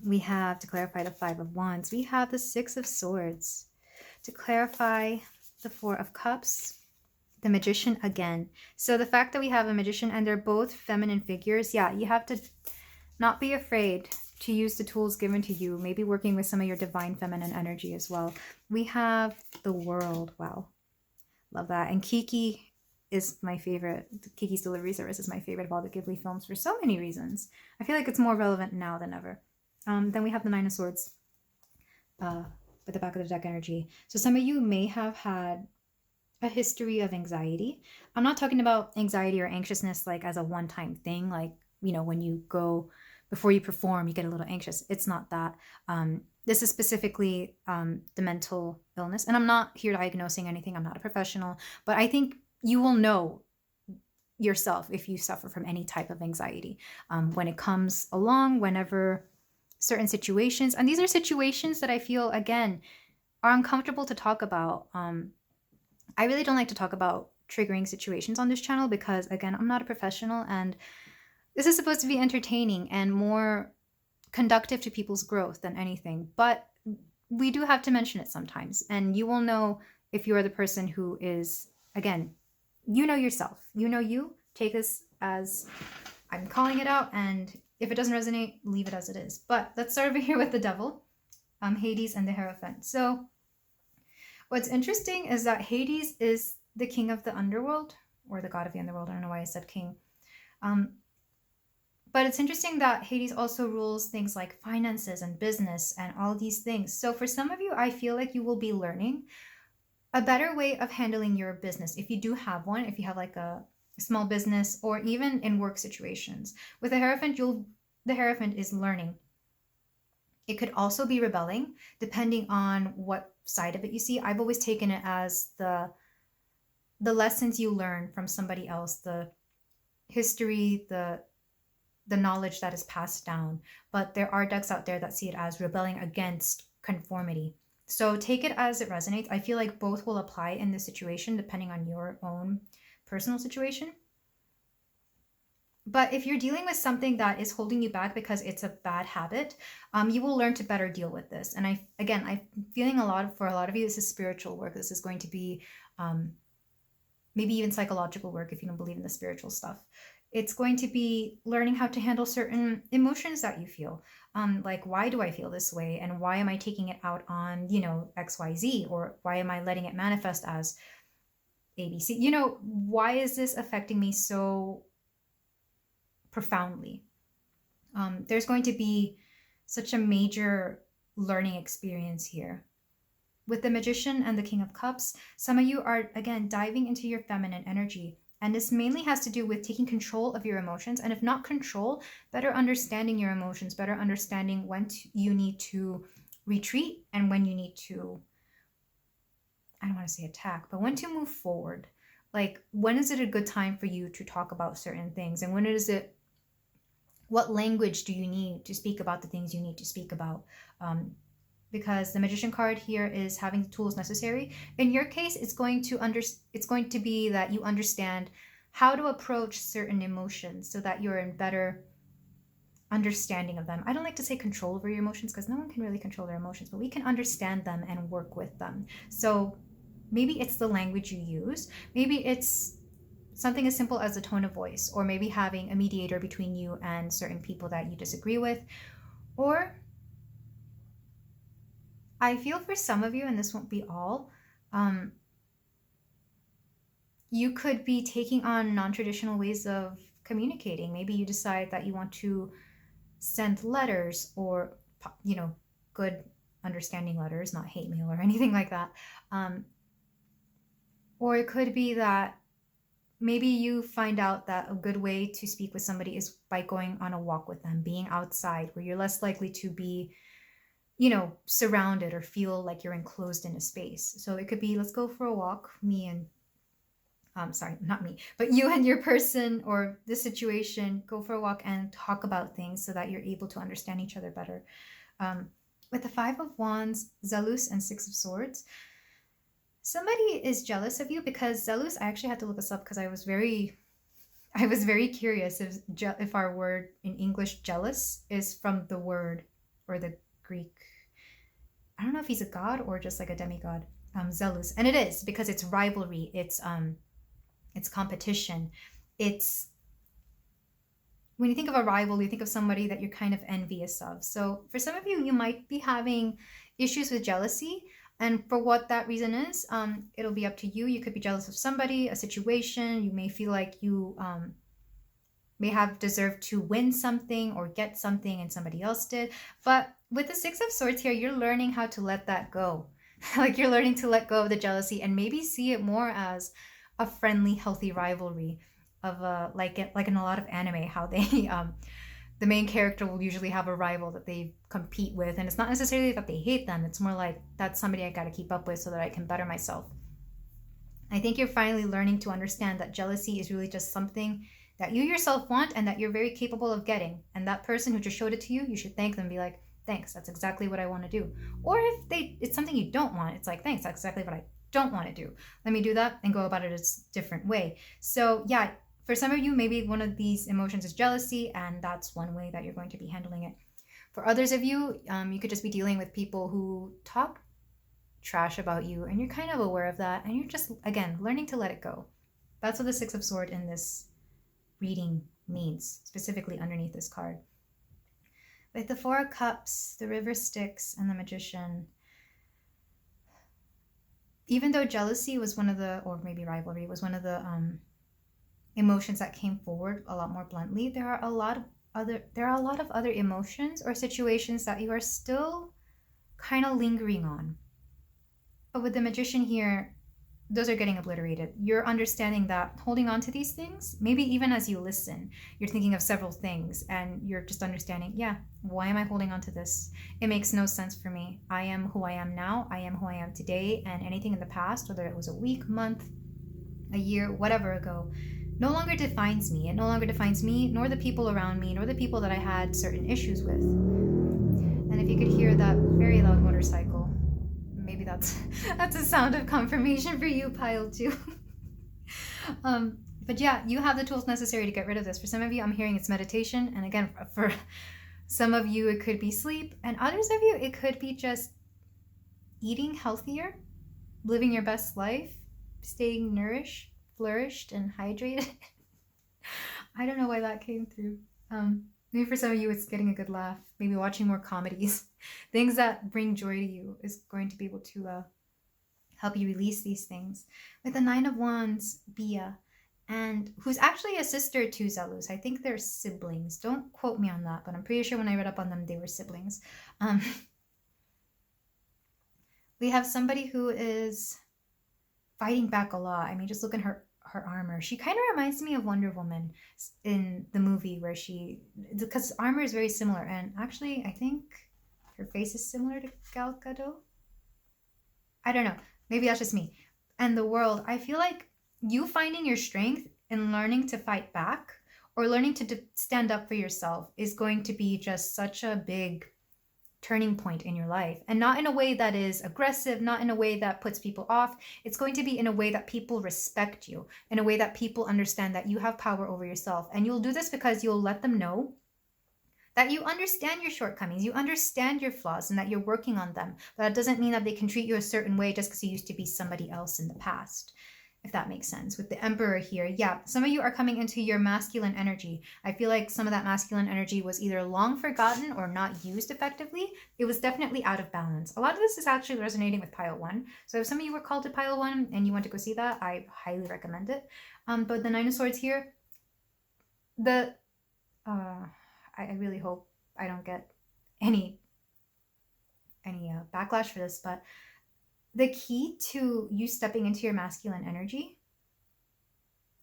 We have, to clarify, the Five of Wands. We have the Six of Swords. To clarify, the Four of Cups, the Magician again. So the fact that we have a Magician and they're both feminine figures, yeah, you have to not be afraid to use the tools given to you, maybe working with some of your divine feminine energy as well. We have the World. Wow, love that. And Kiki is my favorite. Kiki's Delivery Service is my favorite of all the Ghibli films for so many reasons. I feel like it's more relevant now than ever. Then we have the Nine of Swords with the back of the deck energy. So some of you may have had a history of anxiety. I'm not talking about anxiety or anxiousness like as a one-time thing, like, you know, when you go, before you perform, you get a little anxious. It's not that. This is specifically the mental illness. And I'm not here diagnosing anything. I'm not a professional. But I think you will know yourself if you suffer from any type of anxiety when it comes along, whenever certain situations. And these are situations that I feel, again, are uncomfortable to talk about. I really don't like to talk about triggering situations on this channel because, again, I'm not a professional, and this is supposed to be entertaining and more conductive to people's growth than anything. But we do have to mention it sometimes, and you will know if you are the person who is, again, you know yourself. You know you. Take this as I'm calling it out, and if it doesn't resonate, leave it as it is. But let's start over here with the Devil, Hades, and the Hierophant. So what's interesting is that Hades is the king of the underworld, or the god of the underworld. I don't know why I said king. But it's interesting that Hades also rules things like finances and business and all these things. So for some of you, I feel like you will be learning a better way of handling your business. If you do have one, if you have like a small business, or even in work situations. With the Hierophant, the Hierophant is learning. It could also be rebelling, depending on what side of it you see. I've always taken it as the lessons you learn from somebody else, the history, the knowledge that is passed down. But there are decks out there that see it as rebelling against conformity. So take it as it resonates. I feel like both will apply in this situation depending on your own personal situation. But if you're dealing with something that is holding you back because it's a bad habit, you will learn to better deal with this. And I'm feeling for a lot of you, this is spiritual work. This is going to be maybe even psychological work if you don't believe in the spiritual stuff. It's going to be learning how to handle certain emotions that you feel. Like, why do I feel this way? And why am I taking it out on, XYZ? Or why am I letting it manifest as ABC? Why is this affecting me so profoundly? There's going to be such a major learning experience here. With the Magician and the King of Cups, some of you are, again, diving into your feminine energy. And this mainly has to do with taking control of your emotions. And if not control, better understanding your emotions, better understanding when you need to retreat and when you need to, I don't want to say attack, but when to move forward. Like, when is it a good time for you to talk about certain things? And what language do you need to speak about the things you need to speak about? Because the Magician card here is having the tools necessary. In your case, it's going to be that you understand how to approach certain emotions so that you're in better understanding of them. I don't like to say control over your emotions because no one can really control their emotions, but we can understand them and work with them. So maybe it's the language you use. Maybe it's something as simple as the tone of voice, or maybe having a mediator between you and certain people that you disagree with. Or I feel for some of you, and this won't be all, you could be taking on non-traditional ways of communicating. Maybe you decide that you want to send letters, or, good understanding letters, not hate mail or anything like that. Or it could be that maybe you find out that a good way to speak with somebody is by going on a walk with them, being outside, where you're less likely to be surrounded or feel like you're enclosed in a space. So it could be, let's go for a walk, not me, but you and your person or the situation, go for a walk and talk about things so that you're able to understand each other better. With the Five of Wands, Zelus, and Six of Swords, somebody is jealous of you because Zelus, I actually had to look this up because I was very curious if our word in English, jealous, is from the word or the Greek. I don't know if he's a god or just like a demigod. Zelus, and it is because it's rivalry. It's competition. It's, when you think of a rival, you think of somebody that you're kind of envious of. So for some of you, you might be having issues with jealousy. And for what that reason is, it'll be up to you. You could be jealous of somebody, a situation. You may feel like you may have deserved to win something or get something and somebody else did. But with the Six of Swords here, you're learning how to let that go. Like, you're learning to let go of the jealousy and maybe see it more as a friendly, healthy rivalry of like in a lot of anime, how they the main character will usually have a rival that they compete with, and it's not necessarily that they hate them. It's more like, that's somebody I got to keep up with so that I can better myself. I think you're finally learning to understand that jealousy is really just something that you yourself want and that you're very capable of getting. And that person who just showed it to you, you should thank them and be like, thanks, that's exactly what I want to do. Or if it's something you don't want, it's like, thanks, that's exactly what I don't want to do. Let me do that and go about it a different way. So yeah, for some of you, maybe one of these emotions is jealousy, and that's one way that you're going to be handling it. For others of you, you could just be dealing with people who talk trash about you, and you're kind of aware of that, and you're just, again, learning to let it go. That's what the Six of Swords in this reading means, specifically underneath this card. With the Four of Cups, the River Styx, and the Magician, even though jealousy was one of the, or maybe rivalry was one of the emotions that came forward a lot more bluntly. There are a lot of other emotions or situations that you are still kind of lingering on. But with the Magician here, those are getting obliterated. You're understanding that holding on to these things, maybe even as you listen, you're thinking of several things and you're just understanding, yeah, why am I holding on to this? It makes no sense for me. I am who I am now. I am who I am today. And anything in the past, whether it was a week, month, a year, whatever ago, no longer defines me. It no longer defines me, nor the people around me, nor the people that I had certain issues with. And if you could hear that very loud motorcycle, maybe that's a sound of confirmation for you, pile 2. But yeah, you have the tools necessary to get rid of this. For some of you, I'm hearing it's meditation. And again, for some of you, it could be sleep. And others of you, it could be just eating healthier, living your best life, staying nourished, flourished, and hydrated. I don't know why that came through. Maybe for some of you, it's getting a good laugh. Maybe watching more comedies. Things that bring joy to you is going to be able to help you release these things. With the 9 of Wands, Bia, and who's actually a sister to Zelus. I think they're siblings. Don't quote me on that, but I'm pretty sure when I read up on them, they were siblings. We have somebody who is fighting back a lot. I mean, just look at her armor. She kind of reminds me of Wonder Woman in the movie where because armor is very similar. And actually, I think her face is similar to Gal Gadot. I don't know. Maybe that's just me. And the world, I feel like you finding your strength and learning to fight back or learning to stand up for yourself is going to be just such a big turning point in your life, and not in a way that is aggressive, not in a way that puts people off. It's going to be in a way that people respect you, in a way that people understand that you have power over yourself. And you'll do this because you'll let them know that you understand your shortcomings, you understand your flaws, and that you're working on them. But that doesn't mean that they can treat you a certain way just because you used to be somebody else in the past, if that makes sense. With the Emperor here, yeah, some of you are coming into your masculine energy. I feel like some of that masculine energy was either long forgotten or not used effectively. It was definitely out of balance. A lot of this is actually resonating with pile 1. So if some of you were called to pile 1 and you want to go see that, I highly recommend it. But the 9 of Swords here, I really hope I don't get any backlash for this, but the key to you stepping into your masculine energy,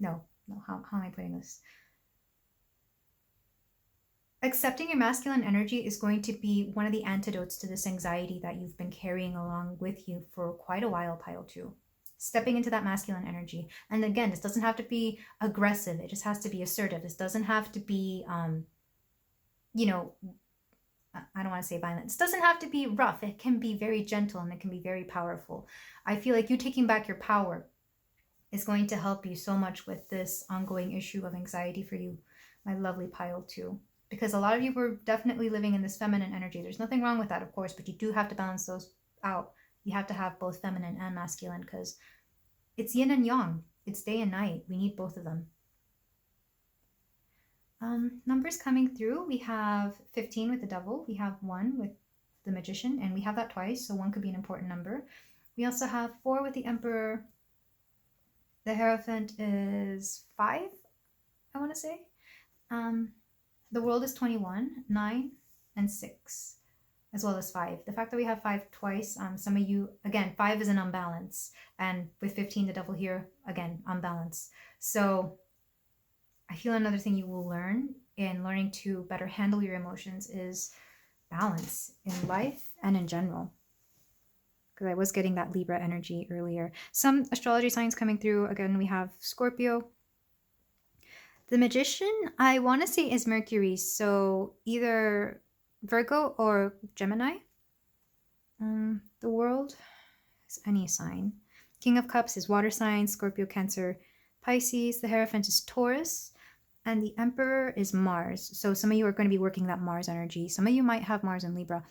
how am I putting this? Accepting your masculine energy is going to be one of the antidotes to this anxiety that you've been carrying along with you for quite a while, pile 2. Stepping into that masculine energy. And again, this doesn't have to be aggressive. It just has to be assertive. This doesn't have to be, I don't want to say violent. It doesn't have to be rough. It can be very gentle and it can be very powerful. I feel like you taking back your power is going to help you so much with this ongoing issue of anxiety for you, my lovely pile 2. Because a lot of you were definitely living in this feminine energy. There's nothing wrong with that, of course, but you do have to balance those out. You have to have both feminine and masculine because it's yin and yang. It's day and night. We need both of them. Numbers coming through, we have 15 with the Devil, we have 1 with the Magician, and we have that twice, so 1 could be an important number. We also have 4 with the Emperor. The Hierophant is 5, I want to say. The World is 21, 9, and 6, as well as 5. The fact that we have 5 twice, some of you, again, 5 is an unbalance, and with 15, the Devil here, again, unbalance. So I feel another thing you will learn in learning to better handle your emotions is balance in life and in general. Because I was getting that Libra energy earlier. Some astrology signs coming through. Again, we have Scorpio. The Magician, I want to say, is Mercury. So either Virgo or Gemini. The World is any sign. King of Cups is water sign. Scorpio, Cancer, Pisces. The Hierophant is Taurus. And the Emperor is Mars. So some of you are going to be working that Mars energy. Some of you might have Mars in Libra.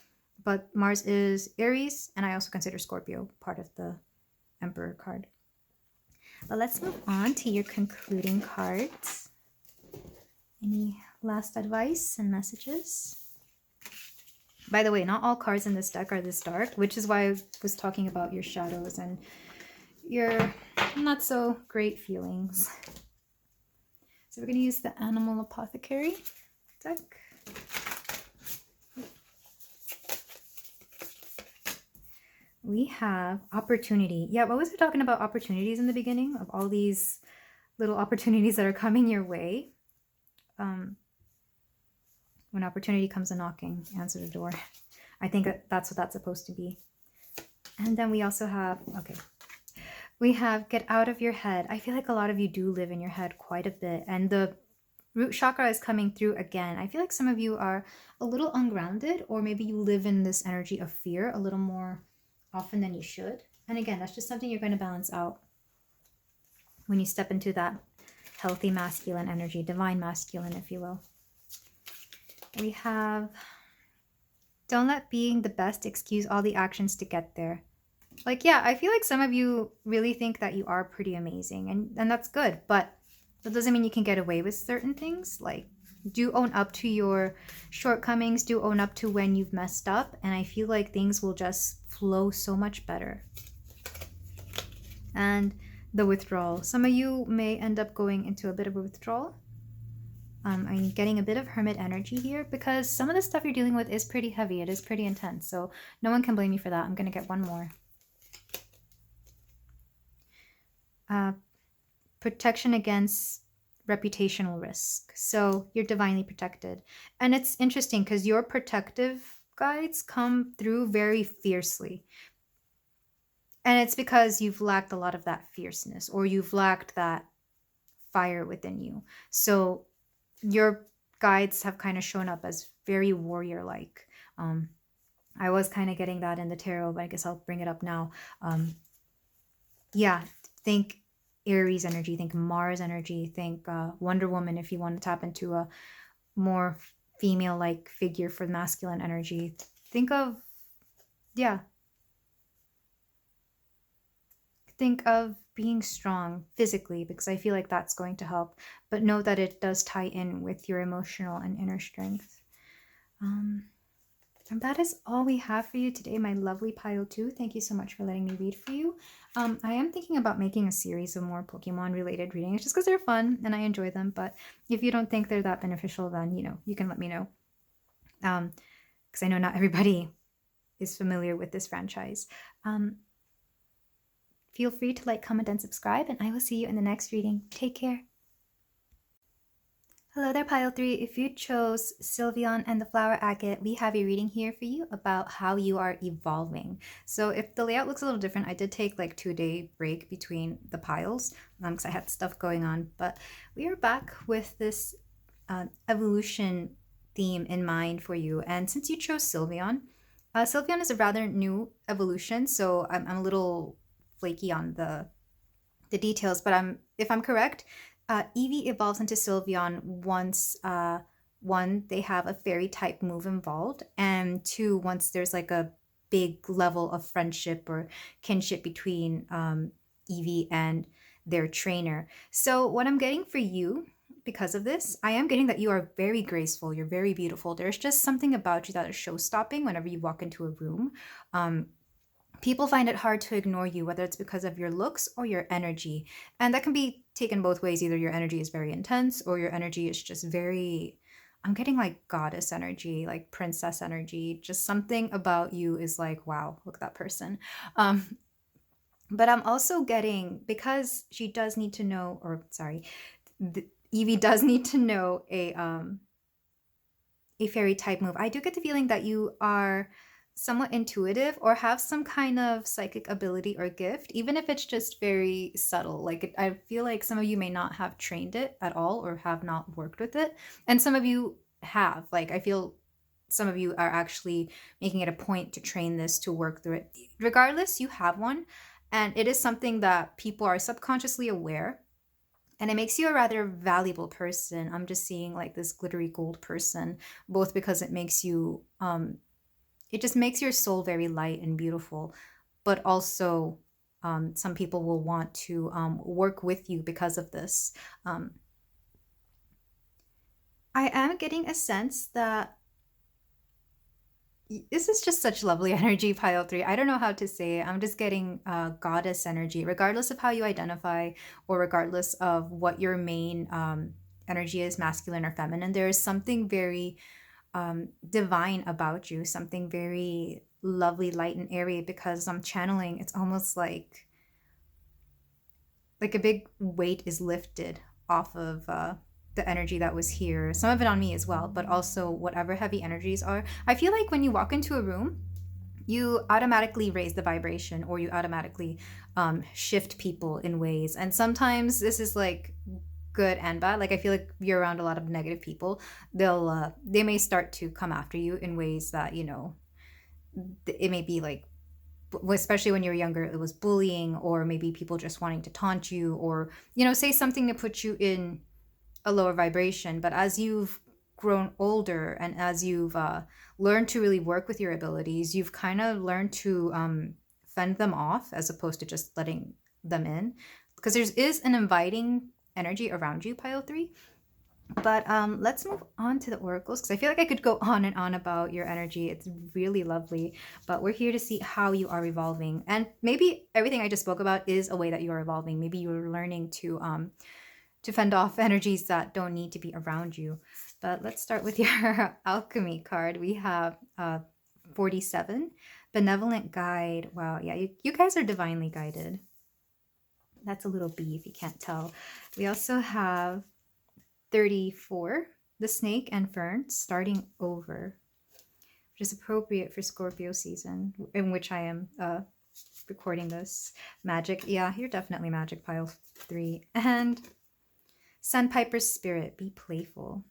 But Mars is Aries. And I also consider Scorpio part of the Emperor card. But let's move on to your concluding cards. Any last advice and messages? By the way, not all cards in this deck are this dark, which is why I was talking about your shadows and your not so great feelings. So we're going to use the Animal Apothecary deck. We have opportunity. Yeah, what was I talking about opportunities in the beginning of all these little opportunities that are coming your way? When opportunity comes a knocking, answer the door. I think that's what that's supposed to be. And then we also have, okay, we have get out of your head. I feel like a lot of you do live in your head quite a bit. And the root chakra is coming through again. I feel like some of you are a little ungrounded, or maybe you live in this energy of fear a little more often than you should. And again, that's just something you're going to balance out when you step into that healthy masculine energy, divine masculine, if you will. We have, don't let being the best excuse all the actions to get there. Like, yeah, I feel like some of you really think that you are pretty amazing, and that's good, but that doesn't mean you can get away with certain things. Like, do own up to your shortcomings, do own up to when you've messed up, and I feel like things will just flow so much better. And the withdrawal. Some of you may end up going into a bit of a withdrawal. I'm getting a bit of hermit energy here because some of the stuff you're dealing with is pretty heavy. It is pretty intense. So no one can blame you for that. I'm going to get one more. Protection against reputational risk. So you're divinely protected. And it's interesting because your protective guides come through very fiercely. And it's because you've lacked a lot of that fierceness, or you've lacked that fire within you. So your guides have kind of shown up as very warrior-like. I was kind of getting that in the tarot, but I guess I'll bring it up now. Yeah, think Aries energy, think Mars energy, think Wonder Woman if you want to tap into a more female-like figure for masculine energy. Think of, yeah. Think of being strong physically, because I feel like that's going to help, but know that it does tie in with your emotional and inner strength. And that is all we have for you today, my lovely pile 2. Thank you so much for letting me read for you. I am thinking about making a series of more Pokemon related readings just because they're fun and I enjoy them, but if you don't think they're that beneficial, then you can let me know, because I know not everybody is familiar with this franchise. Feel free to like, comment, and subscribe, and I will see you in the next reading. Take care. Hello there, Pile 3. If you chose Sylveon and the Flower Agate, we have a reading here for you about how you are evolving. So if the layout looks a little different, I did take like 2-day break between the piles because I had stuff going on, but we are back with this evolution theme in mind for you. And since you chose Sylveon, Sylveon is a rather new evolution, so I'm a little flaky on the details, but if I'm correct, Eevee evolves into Sylveon once, one, they have a fairy type move involved, and 2, once there's like a big level of friendship or kinship between Eevee and their trainer. So what I'm getting for you, because of this, I am getting that you are very graceful, you're very beautiful. There's just something about you that is show-stopping whenever you walk into a room. People find it hard to ignore you, whether it's because of your looks or your energy. And that can be taken both ways. Either your energy is very intense or your energy is just very, I'm getting like goddess energy, like princess energy. Just something about you is like, wow, look at that person. But I'm also getting, because she does need to know, or sorry, Eevee does need to know a fairy type move. I do get the feeling that you are somewhat intuitive or have some kind of psychic ability or gift, even if it's just very subtle. Like, I feel like some of you may not have trained it at all or have not worked with it, and some of you have. Like, I feel some of you are actually making it a point to train this, to work through it. Regardless, you have one, and it is something that people are subconsciously aware, and it makes you a rather valuable person. I'm just seeing like this glittery gold person, both because it makes you it just makes your soul very light and beautiful, but also some people will want to work with you because of this. I am getting a sense that this is just such lovely energy, Pile 3. I don't know how to say it. I'm just getting goddess energy, regardless of how you identify or regardless of what your main energy is masculine or feminine. There is something very divine about you, something very lovely, light, and airy, because I'm channeling, it's almost like a big weight is lifted off of the energy that was here. Some of it on me as well, but also whatever heavy energies are. I feel like when you walk into a room, you automatically raise the vibration, or you automatically shift people in ways. And sometimes this is like good and bad. Like I feel like you're around a lot of negative people, they may start to come after you in ways that, you know, it may be like, especially when you're younger, it was bullying, or maybe people just wanting to taunt you, or, you know, say something to put you in a lower vibration. But as you've grown older, and as you've learned to really work with your abilities, you've kind of learned to fend them off, as opposed to just letting them in, because there is an inviting energy around you, pile 3. But let's move on to the oracles, because I feel like I could go on and on about your energy. It's really lovely, but we're here to see how you are evolving. And maybe everything I just spoke about is a way that you are evolving. Maybe you're learning to fend off energies that don't need to be around you. But let's start with your alchemy card. We have 47, benevolent guide. Wow, yeah, you guys are divinely guided. That's a little B if you can't tell. We also have 34, the snake and fern, starting over, which is appropriate for Scorpio season, in which I am recording this. Magic, yeah, you're definitely magic, pile 3. And Sandpiper's spirit, be playful.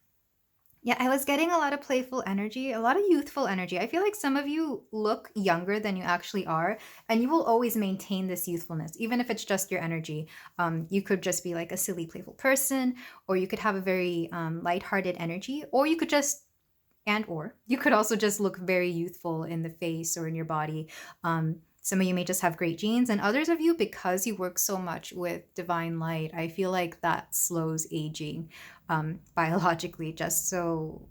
Yeah, I was getting a lot of playful energy, a lot of youthful energy. I feel like some of you look younger than you actually are, and you will always maintain this youthfulness, even if it's just your energy. You could just be like a silly, playful person, or you could have a very lighthearted energy, or you could just, or you could also just look very youthful in the face or in your body. Some of you may just have great genes, and others of you, because you work so much with divine light, I feel like that slows aging biologically, just so,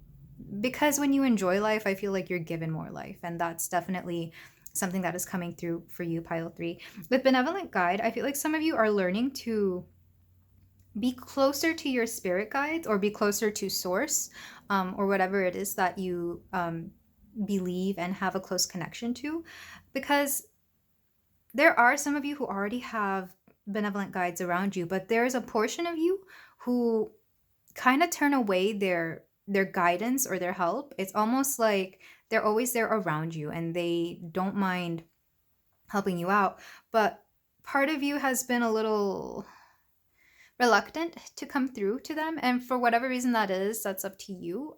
because when you enjoy life, I feel like you're given more life, and that's definitely something that is coming through for you, pile 3. With benevolent guide, I feel like some of you are learning to be closer to your spirit guides, or be closer to source, or whatever it is that you believe and have a close connection to, because there are some of you who already have benevolent guides around you, but there's a portion of you who kind of turn away their guidance or their help. It's almost like they're always there around you, and they don't mind helping you out, but part of you has been a little reluctant to come through to them, and for whatever reason that is, that's up to you.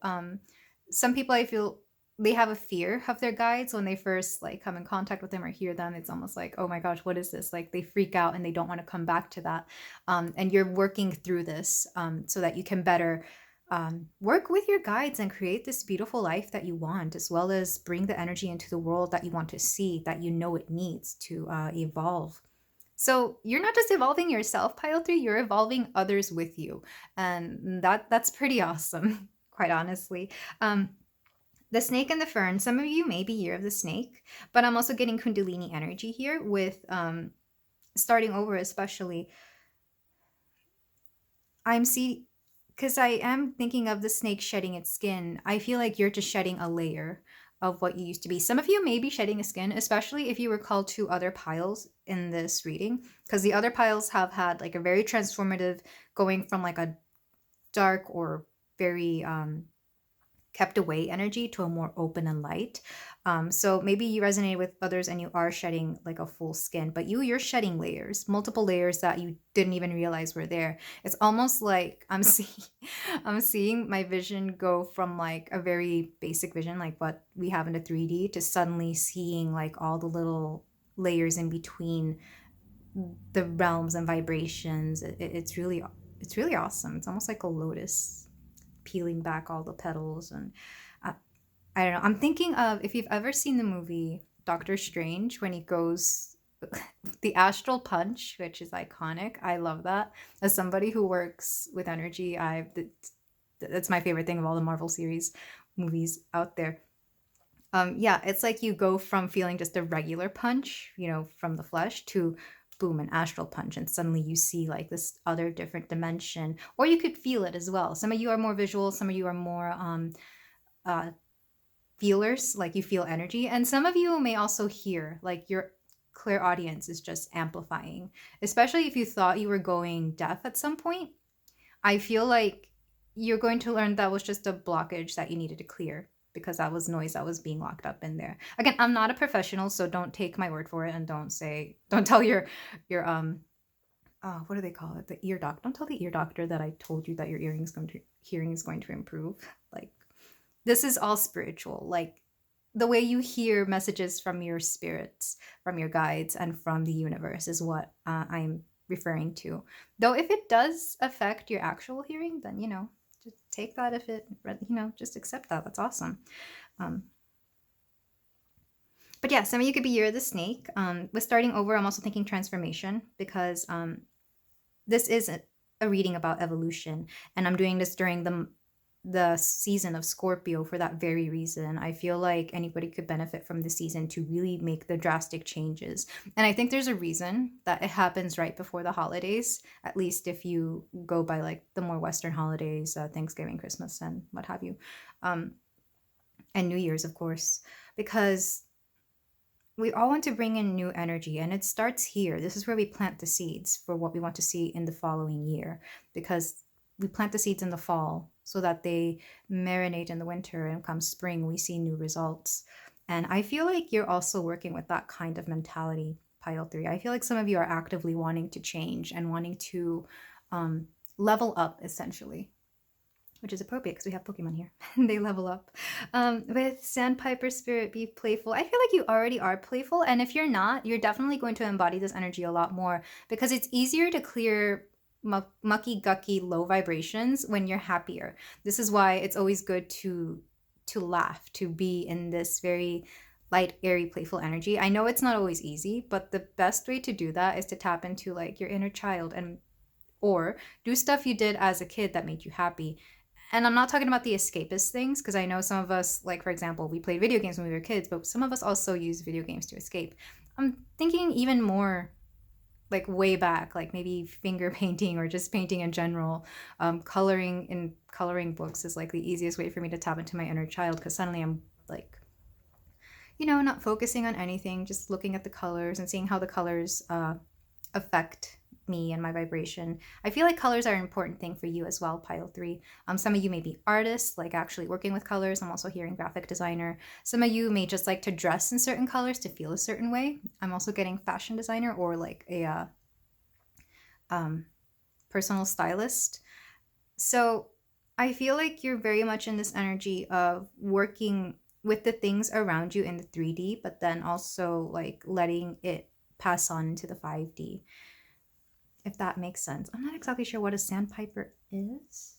Some people, I feel, they have a fear of their guides when they first like come in contact with them or hear them. It's almost like, oh my gosh, what is this? Like they freak out and they don't want to come back to that. And you're working through this so that you can better work with your guides and create this beautiful life that you want, as well as bring the energy into the world that you want to see, that you know it needs to evolve. So you're not just evolving yourself, pile 3, you're evolving others with you. And that's pretty awesome, quite honestly. The snake and the fern, some of you may be year of the snake, but I'm also getting Kundalini energy here with starting over, especially. Because I am thinking of the snake shedding its skin. I feel like you're just shedding a layer of what you used to be. Some of you may be shedding a skin, especially if you recall 2 other piles in this reading, because the other piles have had like a very transformative, going from like a dark or very kept away energy to a more open and light. So maybe you resonate with others and you are shedding like a full skin, but you're shedding layers, multiple layers that you didn't even realize were there. It's almost like I'm seeing my vision go from like a very basic vision, like what we have in the 3D, to suddenly seeing like all the little layers in between the realms and vibrations. It's really awesome. It's almost like a lotus peeling back all the petals. And I don't know, I'm thinking of, if you've ever seen the movie Doctor Strange, when he goes the astral punch, which is iconic. I love that. As somebody who works with energy, that's my favorite thing of all the Marvel series movies out there. Yeah, it's like you go from feeling just a regular punch, you know, from the flesh, to boom, an astral punch, and suddenly you see like this other different dimension, or you could feel it as well. Some of you are more visual, some of you are more uh, feelers, like you feel energy, and some of you may also hear, like your clairaudience is just amplifying, especially if you thought you were going deaf at some point. I feel like you're going to learn that was just a blockage that you needed to clear because that was noise that was being locked up in there. Again, I'm not a professional, so don't take my word for it, and don't tell your what do they call it? The ear doc. Don't tell the ear doctor that I told you that your hearing is going to improve. Like, this is all spiritual. Like, the way you hear messages from your spirits, from your guides, and from the universe is what I'm referring to. Though if it does affect your actual hearing, then, just take that. If it, just accept that. That's awesome. But yeah, some of you could be Year of the Snake. With starting over, I'm also thinking transformation, because this is a reading about evolution, and I'm doing this during the season of Scorpio for that very reason. I feel like anybody could benefit from the season to really make the drastic changes. And I think there's a reason that it happens right before the holidays, at least if you go by like the more Western holidays, Thanksgiving, Christmas, and what have you. And New Year's, of course, because we all want to bring in new energy, and it starts here. This is where we plant the seeds for what we want to see in the following year, because we plant the seeds in the fall so that they marinate in the winter, and come spring, we see new results. And I feel like you're also working with that kind of mentality, Pile 3. I feel like some of you are actively wanting to change and wanting to level up, essentially, which is appropriate because we have Pokemon here. They level up. With Sandpiper Spirit, be playful. I feel like you already are playful, and if you're not, you're definitely going to embody this energy a lot more, because it's easier to clear mucky, gucky, low vibrations when you're happier. This is why it's always good to laugh, to be in this very light, airy, playful energy. I know it's not always easy, but the best way to do that is to tap into like your inner child, and or do stuff you did as a kid that made you happy. And I'm not talking about the escapist things, because I know some of us, like, for example, we played video games when we were kids, but some of us also use video games to escape. I'm thinking even more like way back, like maybe finger painting or just painting in general. Coloring books is like the easiest way for me to tap into my inner child, because suddenly I'm like, not focusing on anything, just looking at the colors and seeing how the colors affect me and my vibration. I feel like colors are an important thing for you as well, Pile 3. Some of you may be artists, like actually working with colors. I'm also hearing graphic designer. Some of you may just like to dress in certain colors to feel a certain way. I'm also getting fashion designer, or like a personal stylist. So I feel like you're very much in this energy of working with the things around you in the 3D, but then also like letting it pass on into the 5D. If that makes sense. I'm not exactly sure what a sandpiper is.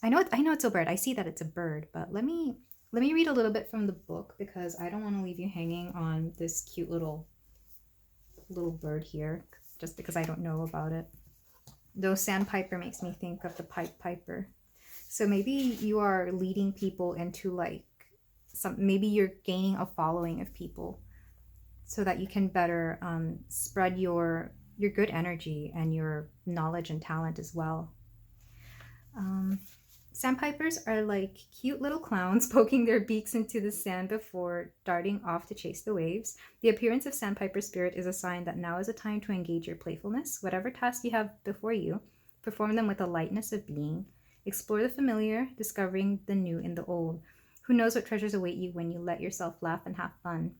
I know it's a bird. I see that it's a bird, but let me read a little bit from the book, because I don't want to leave you hanging on this cute little bird here just because I don't know about it. Though sandpiper makes me think of the Pied Piper. So maybe you are leading people into like maybe you're gaining a following of people, so that you can better spread your good energy and your knowledge and talent as well. Sandpipers are like cute little clowns poking their beaks into the sand before darting off to chase the waves. The appearance of Sandpiper Spirit is a sign that now is a time to engage your playfulness. Whatever tasks you have before you, perform them with a lightness of being. Explore the familiar, discovering the new in the old. Who knows what treasures await you when you let yourself laugh and have fun.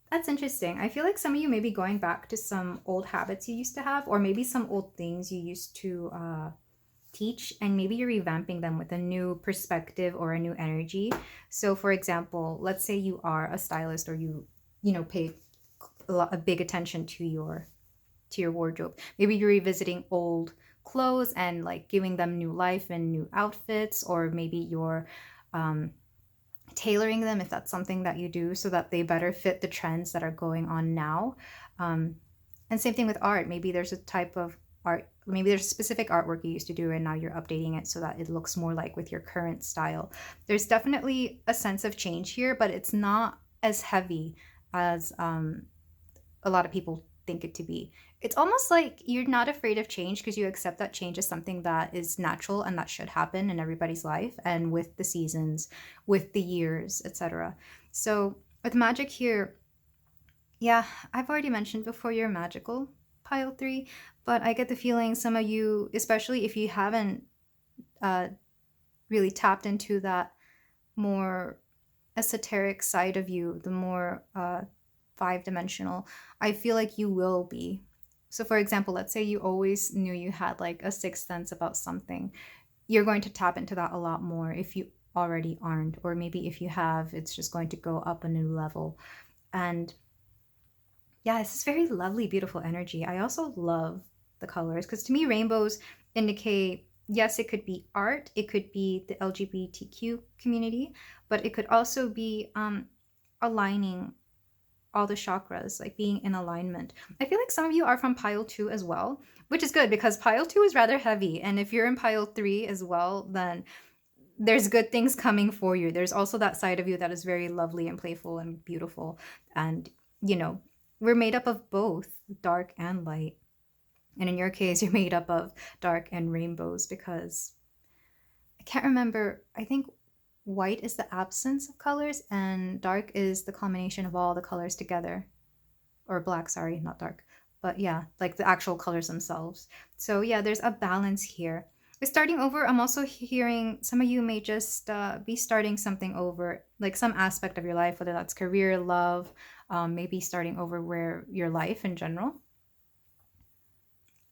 That's interesting. I feel like some of you may be going back to some old habits you used to have, or maybe some old things you used to teach, and maybe you're revamping them with a new perspective or a new energy. So for example, let's say you are a stylist, or you pay a big attention to your wardrobe. Maybe you're revisiting old clothes and like giving them new life and new outfits, or maybe you're tailoring them, if that's something that you do, so that they better fit the trends that are going on now. And same thing with art. Maybe there's a type of art, maybe there's a specific artwork you used to do, and now you're updating it so that it looks more like with your current style. There's definitely a sense of change here, but it's not as heavy as a lot of people think it to be. It's almost like you're not afraid of change because you accept that change is something that is natural and that should happen in everybody's life and with the seasons, with the years, etc. So with magic here, yeah, I've already mentioned before you're magical, pile three, but I get the feeling some of you, especially if you haven't uh, really tapped into that more esoteric side of you, the more five-dimensional, I feel like you will be. So for example, let's say you always knew you had like a sixth sense about something. You're going to tap into that a lot more if you already aren't, or maybe if you have, it's just going to go up a new level. And yeah, it's this very lovely, beautiful energy. I also love the colors because to me, rainbows indicate, yes, it could be art, it could be the LGBTQ community, but it could also be aligning all the chakras, like being in alignment. I feel like some of you are from pile two as well, which is good because pile two is rather heavy. And if you're in pile three as well, then there's good things coming for you. There's also that side of you that is very lovely and playful and beautiful. And, you know, we're made up of both dark and light. And in your case, you're made up of dark and rainbows because I can't remember. I think white is the absence of colors and dark is the combination of all the colors together. Or black, sorry, not dark. But yeah, like the actual colors themselves. So yeah, there's a balance here. With starting over, I'm also hearing some of you may just be starting something over, like some aspect of your life, whether that's career, love, maybe starting over where your life in general.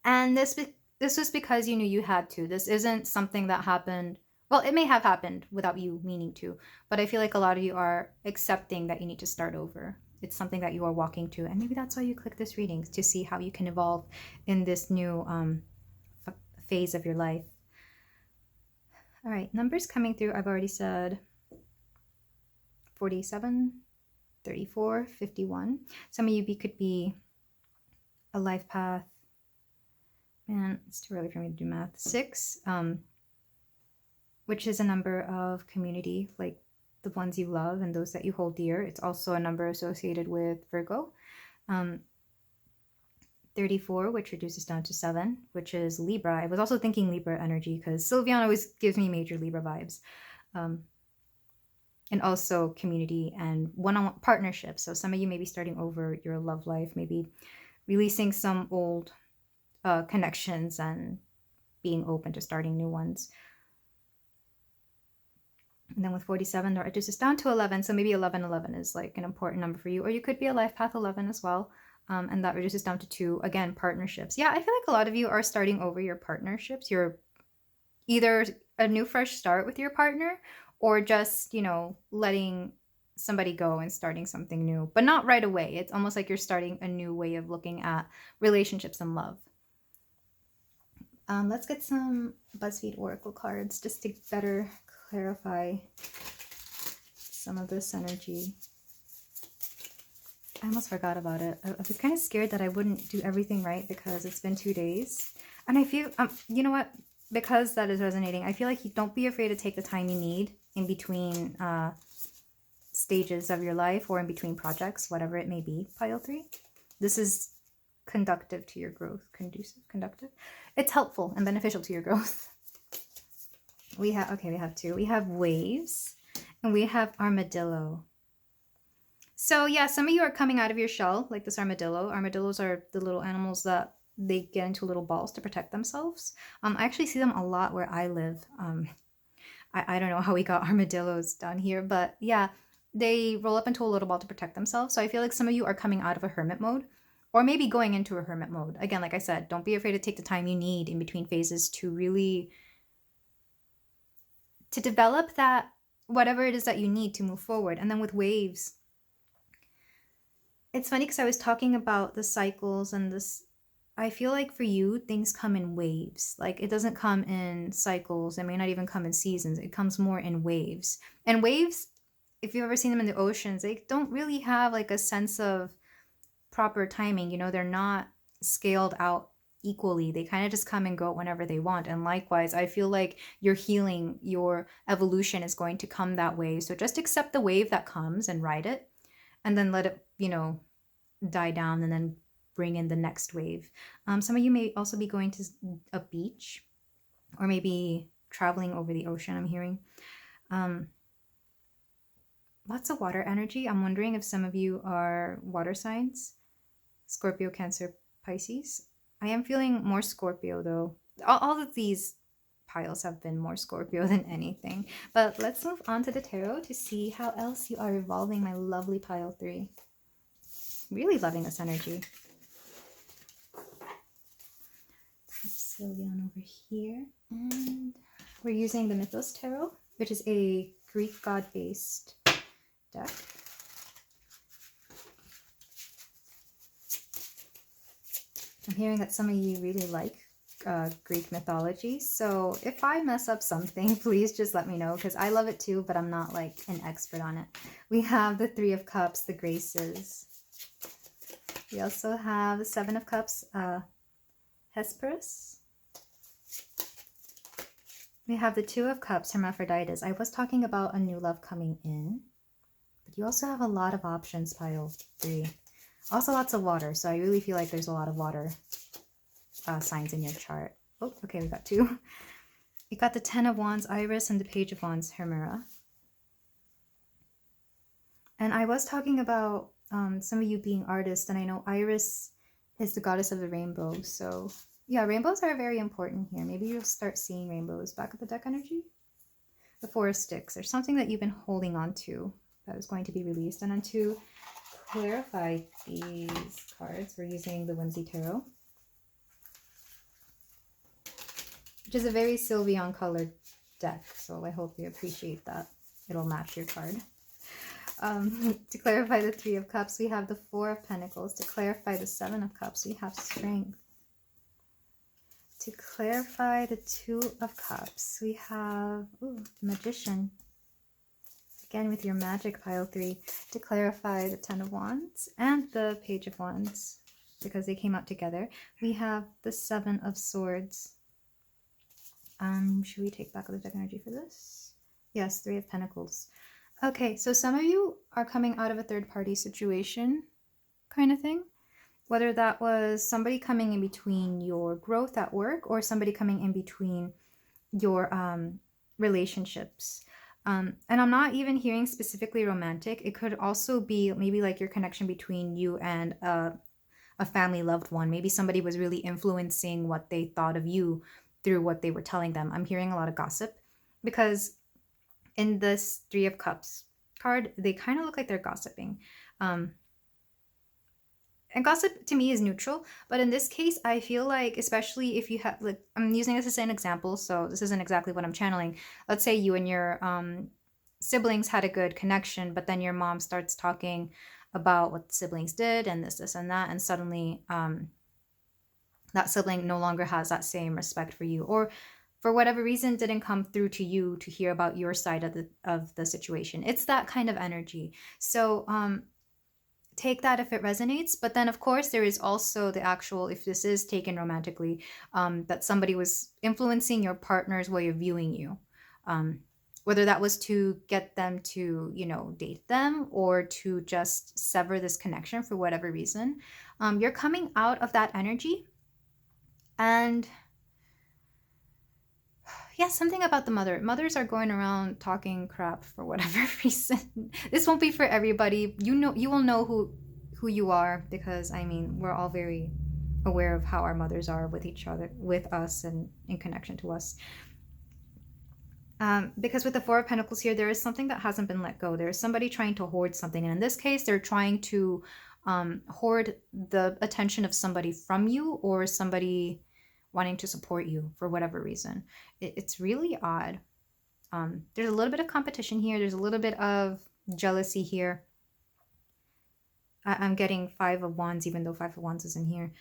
And this was because you knew you had to. This isn't something that happened. Well, it may have happened without you meaning to, but I feel like a lot of you are accepting that you need to start over. It's something that you are walking to, and maybe that's why you click this reading, to see how you can evolve in this new phase of your life. All right, numbers coming through. I've already said 47, 34, 51. Some of you could be a life path. Man, it's too early for me to do math. 6, which is a number of community, like the ones you love and those that you hold dear. It's also a number associated with Virgo. 34, which reduces down to 7, which is Libra. I was also thinking Libra energy because Sylveon always gives me major Libra vibes. And also community and one-on-one partnerships. So some of you may be starting over your love life, maybe releasing some old connections and being open to starting new ones. And then with 47, it reduces down to 11. So maybe 11 is like an important number for you. Or you could be a life path 11 as well. And that reduces down to 2. Again, partnerships. Yeah, I feel like a lot of you are starting over your partnerships. You're either a new fresh start with your partner or just, you know, letting somebody go and starting something new. But not right away. It's almost like you're starting a new way of looking at relationships and love. Let's get some BuzzFeed Oracle cards just to better clarify some of this energy. I almost forgot about it. I was kind of scared that I wouldn't do everything right because it's been 2 days. And I feel, you know what? Because that is resonating, I feel like you don't be afraid to take the time you need in between stages of your life or in between projects, whatever it may be, pile 3. This is conductive to your growth. Conductive. It's helpful and beneficial to your growth. We have 2. We have waves and we have armadillo. So yeah, some of you are coming out of your shell, like this armadillo. Armadillos are the little animals that they get into little balls to protect themselves. I actually see them a lot where I live. I don't know how we got armadillos down here, but yeah, they roll up into a little ball to protect themselves. So I feel like some of you are coming out of a hermit mode or maybe going into a hermit mode. Again, like I said, don't be afraid to take the time you need in between phases to really to develop that whatever it is that you need to move forward. And then with waves, it's funny because I was talking about the cycles and this. I feel like for you, things come in waves. Like it doesn't come in cycles. It may not even come in seasons. It comes more in waves. And waves, if you've ever seen them in the oceans, they don't really have like a sense of proper timing. You know, they're not scaled out equally. They kind of just come and go whenever they want. And likewise, I feel like your healing, your evolution is going to come that way. So just accept the wave that comes and ride it. and then let it, you know, die down and then bring in the next wave. Some of you may also be going to a beach or maybe traveling over the ocean, I'm hearing. Lots of water energy. I'm wondering if some of you are water signs, Scorpio, Cancer, Pisces. I am feeling more Scorpio though. All of these piles have been more Scorpio than anything. But let's move on to the tarot to see how else you are evolving, my lovely pile 3. Really loving this energy. Sylveon over here. And we're using the Mythos Tarot, which is a Greek god-based deck. I'm hearing that some of you really like Greek mythology, so if I mess up something, please just let me know, because I love it too, but I'm not like an expert on it. We have the 3 of Cups, the Graces. We also have the 7 of Cups, Hesperus. We have the 2 of Cups, Hermaphroditus. I was talking about a new love coming in, but you also have a lot of options, pile 3. Also lots of water, so I really feel like there's a lot of water signs in your chart. Oh, okay, we got 2. You got the 10 of Wands, Iris, and the Page of Wands, Hemera. And I was talking about some of you being artists, and I know Iris is the goddess of the rainbow, so yeah, rainbows are very important here. Maybe you'll start seeing rainbows. Back of the deck energy. The 4 of Sticks. There's something that you've been holding on to that is going to be released. And then to clarify these cards, we're using the Whimsy Tarot, which is a very Sylveon colored deck, so I hope you appreciate that. It'll match your card. To clarify the 3 of Cups, we have the 4 of Pentacles. To clarify the 7 of Cups, we have Strength. To clarify the 2 of Cups, we have the Magician. Again, with your magic, pile 3. To clarify the 10 of Wands and the Page of Wands, because they came out together, we have the 7 of Swords. Should we take back of the deck energy for this? Yes, 3 of Pentacles. Okay, so some of you are coming out of a third-party situation kind of thing. Whether that was somebody coming in between your growth at work or somebody coming in between your relationships. And I'm not even hearing specifically romantic. It could also be maybe like your connection between you and a family loved one. Maybe somebody was really influencing what they thought of you through what they were telling them. I'm hearing a lot of gossip because in this 3 of Cups card, they kind of look like they're gossiping. And gossip to me is neutral, but in this case, I feel like, especially if you have, like, I'm using this as an example, so this isn't exactly what I'm channeling. Let's say you and your siblings had a good connection, but then your mom starts talking about what the siblings did and this, and that, and suddenly that sibling no longer has that same respect for you, or for whatever reason didn't come through to you to hear about your side of the situation. It's that kind of energy. So take that if it resonates, but then of course there is also the actual, if this is taken romantically, that somebody was influencing your partner's way of viewing you, whether that was to get them to, you know, date them or to just sever this connection for whatever reason. You're coming out of that energy, and yeah, something about the mothers are going around talking crap for whatever reason. This won't be for everybody. You will know who you are, because I mean, we're all very aware of how our mothers are with each other, with us, and in connection to us. Because with the 4 of Pentacles here, there is something that hasn't been let go. There is somebody trying to hoard something, and in this case, they're trying to hoard the attention of somebody from you, or somebody wanting to support you for whatever reason. It's really odd. There's a little bit of competition here. There's a little bit of jealousy here. I'm getting 5 of Wands, even though 5 of Wands isn't here.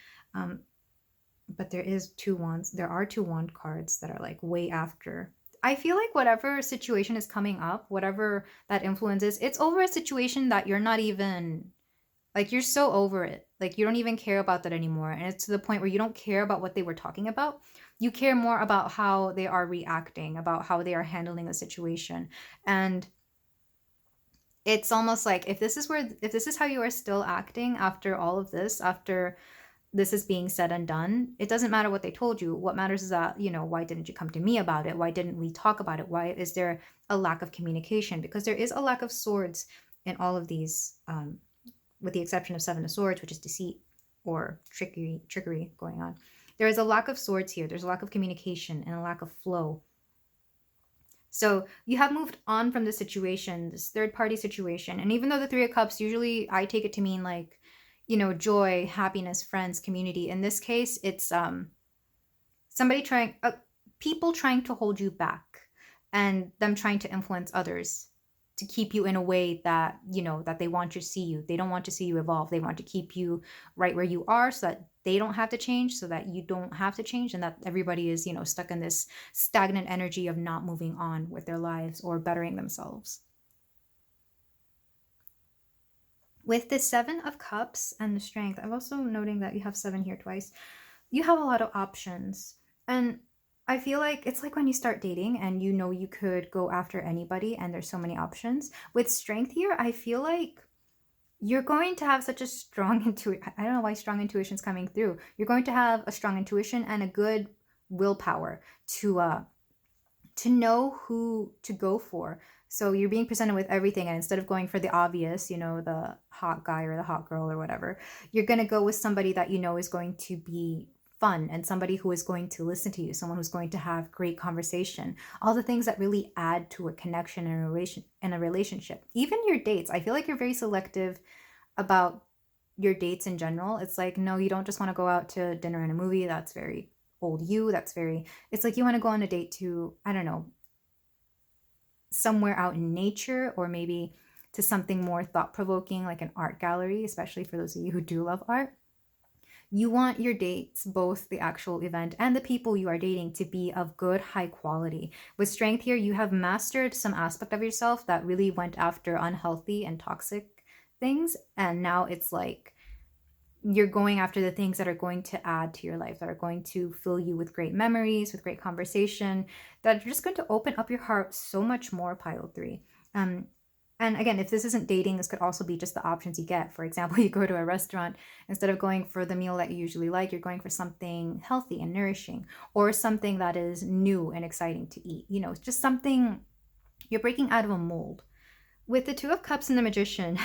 But there is 2 Wands. There are 2 Wand cards that are like way after. I feel like whatever situation is coming up, whatever that influence is, it's over a situation that you're not even, like, you're so over it. Like, you don't even care about that anymore. And it's to the point where you don't care about what they were talking about. You care more about how they are reacting, about how they are handling the situation. And It's almost like if this is how you are still acting after all of this, after this is being said and done, it doesn't matter what they told you. What matters is that, why didn't you come to me about it? Why didn't we talk about it? Why is there a lack of communication? Because there is a lack of swords in all of these, with the exception of Seven of Swords, which is deceit or trickery going on. There is a lack of swords here. There's a lack of communication and a lack of flow. So you have moved on from this situation, this third-party situation. And even though the Three of Cups, usually I take it to mean like, joy, happiness, friends, community. In this case, it's people trying to hold you back and them trying to influence others to keep you in a way that, that they want to see you. They don't want to see you evolve. They want to keep you right where you are so that they don't have to change, so that you don't have to change, and that everybody is, stuck in this stagnant energy of not moving on with their lives or bettering themselves. With the Seven of Cups and the Strength, I'm also noting that you have 7 here twice. You have a lot of options. And I feel like it's like when you start dating and you could go after anybody and there's so many options. With Strength here, I feel like you're going to have such a strong intuition. I don't know why strong intuition is coming through. You're going to have a strong intuition and a good willpower to know who to go for. So you're being presented with everything, and instead of going for the obvious, the hot guy or the hot girl or whatever, you're going to go with somebody that is going to be fun and somebody who is going to listen to you, someone who's going to have great conversation, all the things that really add to a connection and a relationship. Even your dates, I feel like you're very selective about your dates in general. It's like, no, you don't just want to go out to dinner and a movie. That's very old you. It's like you want to go on a date to, I don't know, somewhere out in nature, or maybe to something more thought-provoking like an art gallery, especially for those of you who do love art. You want your dates, both the actual event and the people you are dating, to be of good, high quality. With Strength here, you have mastered some aspect of yourself that really went after unhealthy and toxic things, and now it's like you're going after the things that are going to add to your life, that are going to fill you with great memories, with great conversation, that are just going to open up your heart so much more, pile 3. And again, if this isn't dating, this could also be just the options you get. For example, you go to a restaurant, instead of going for the meal that you usually like, you're going for something healthy and nourishing, or something that is new and exciting to eat. It's just something, you're breaking out of a mold. With the Two of Cups and the Magician,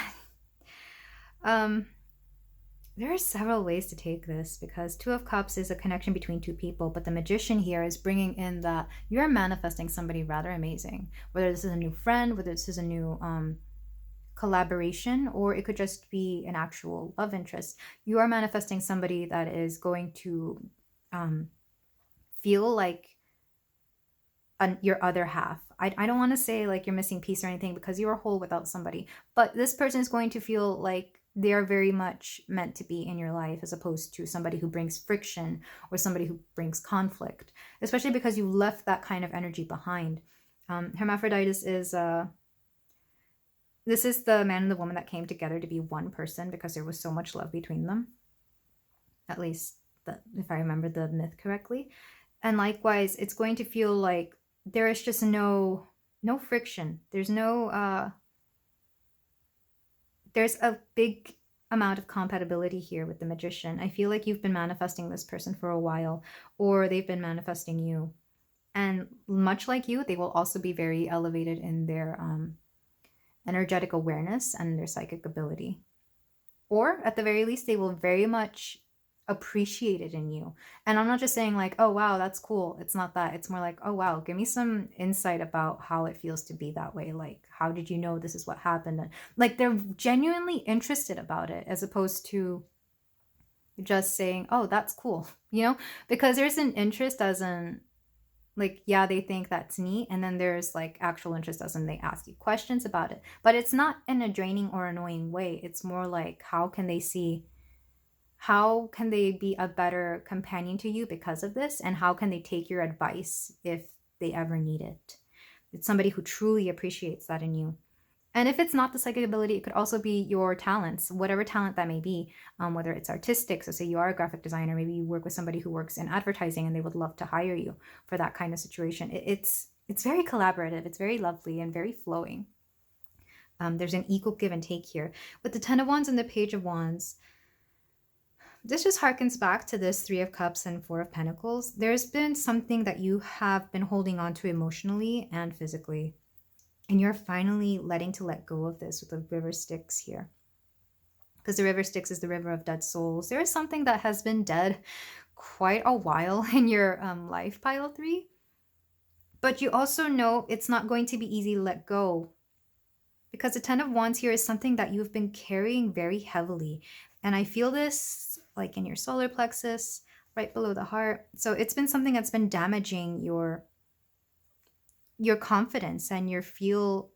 there are several ways to take this, because Two of Cups is a connection between two people, but the Magician here is bringing in that you're manifesting somebody rather amazing. Whether this is a new friend, whether this is a new collaboration, or it could just be an actual love interest. You are manifesting somebody that is going to feel like your other half. I don't want to say like you're missing piece or anything, because you're whole without somebody, but this person is going to feel like they are very much meant to be in your life, as opposed to somebody who brings friction or somebody who brings conflict, especially because you left that kind of energy behind. Hermaphroditus is this is the man and the woman that came together to be one person because there was so much love between them, at least if I remember the myth correctly. And likewise, it's going to feel like there is just no friction. There's there's a big amount of compatibility here with the Magician. I feel like you've been manifesting this person for a while, or they've been manifesting you. And much like you, they will also be very elevated in their energetic awareness and their psychic ability. Or at the very least, they will very much appreciate it in you. And I'm not just saying like, oh wow, that's cool. It's not that. It's more like, oh wow, give me some insight about how it feels to be that way. Like, how did you know this is what happened? And like, they're genuinely interested about it, as opposed to just saying, oh, that's cool, because there's an interest as in like, yeah, they think that's neat, and then there's like actual interest as in they ask you questions about it, but it's not in a draining or annoying way. It's more like, how can they be a better companion to you because of this? And how can they take your advice if they ever need it? It's somebody who truly appreciates that in you. And if it's not the psychic ability, it could also be your talents, whatever talent that may be, whether it's artistic. So say you are a graphic designer, maybe you work with somebody who works in advertising and they would love to hire you for that kind of situation. It's very collaborative. It's very lovely and very flowing. There's an equal give and take here. With the Ten of Wands and the Page of Wands, this just harkens back to this Three of Cups and Four of Pentacles. There's been something that you have been holding on to emotionally and physically, and you're finally let go of this with the River Styx here. Because the River Styx is the river of dead souls. There is something that has been dead quite a while in your life, pile 3. But you also know it's not going to be easy to let go. Because the Ten of Wands here is something that you've been carrying very heavily. And I feel this like in your solar plexus, right below the heart. So it's been something that's been damaging your confidence and your feeling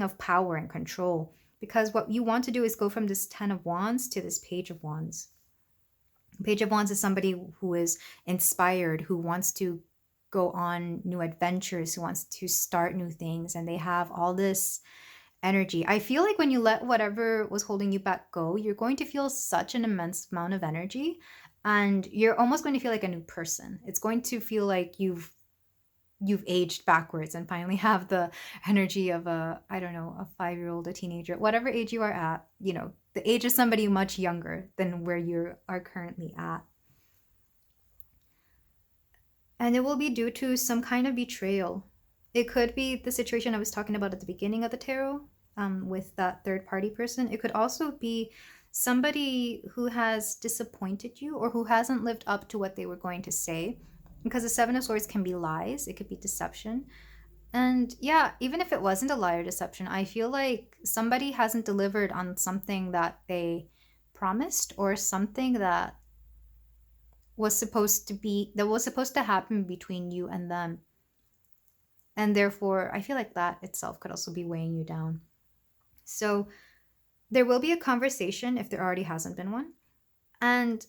of power and control. Because what you want to do is go from this Ten of Wands to this Page of Wands. Page of Wands is somebody who is inspired, who wants to go on new adventures, who wants to start new things, and they have all this energy. I feel like when you let whatever was holding you back go, you're going to feel such an immense amount of energy, and you're almost going to feel like a new person. It's going to feel like you've aged backwards and finally have the energy of a 5-year-old, a teenager, whatever age you are at, the age of somebody much younger than where you are currently at. And it will be due to some kind of betrayal. It could be the situation I was talking about at the beginning of the tarot, with that third party person. It could also be somebody who has disappointed you or who hasn't lived up to what they were going to say. Because the Seven of Swords can be lies, it could be deception. And yeah, even if it wasn't a lie or deception, I feel like somebody hasn't delivered on something that they promised, or something that was supposed to happen between you and them. And therefore, I feel like that itself could also be weighing you down. So there will be a conversation if there already hasn't been one. And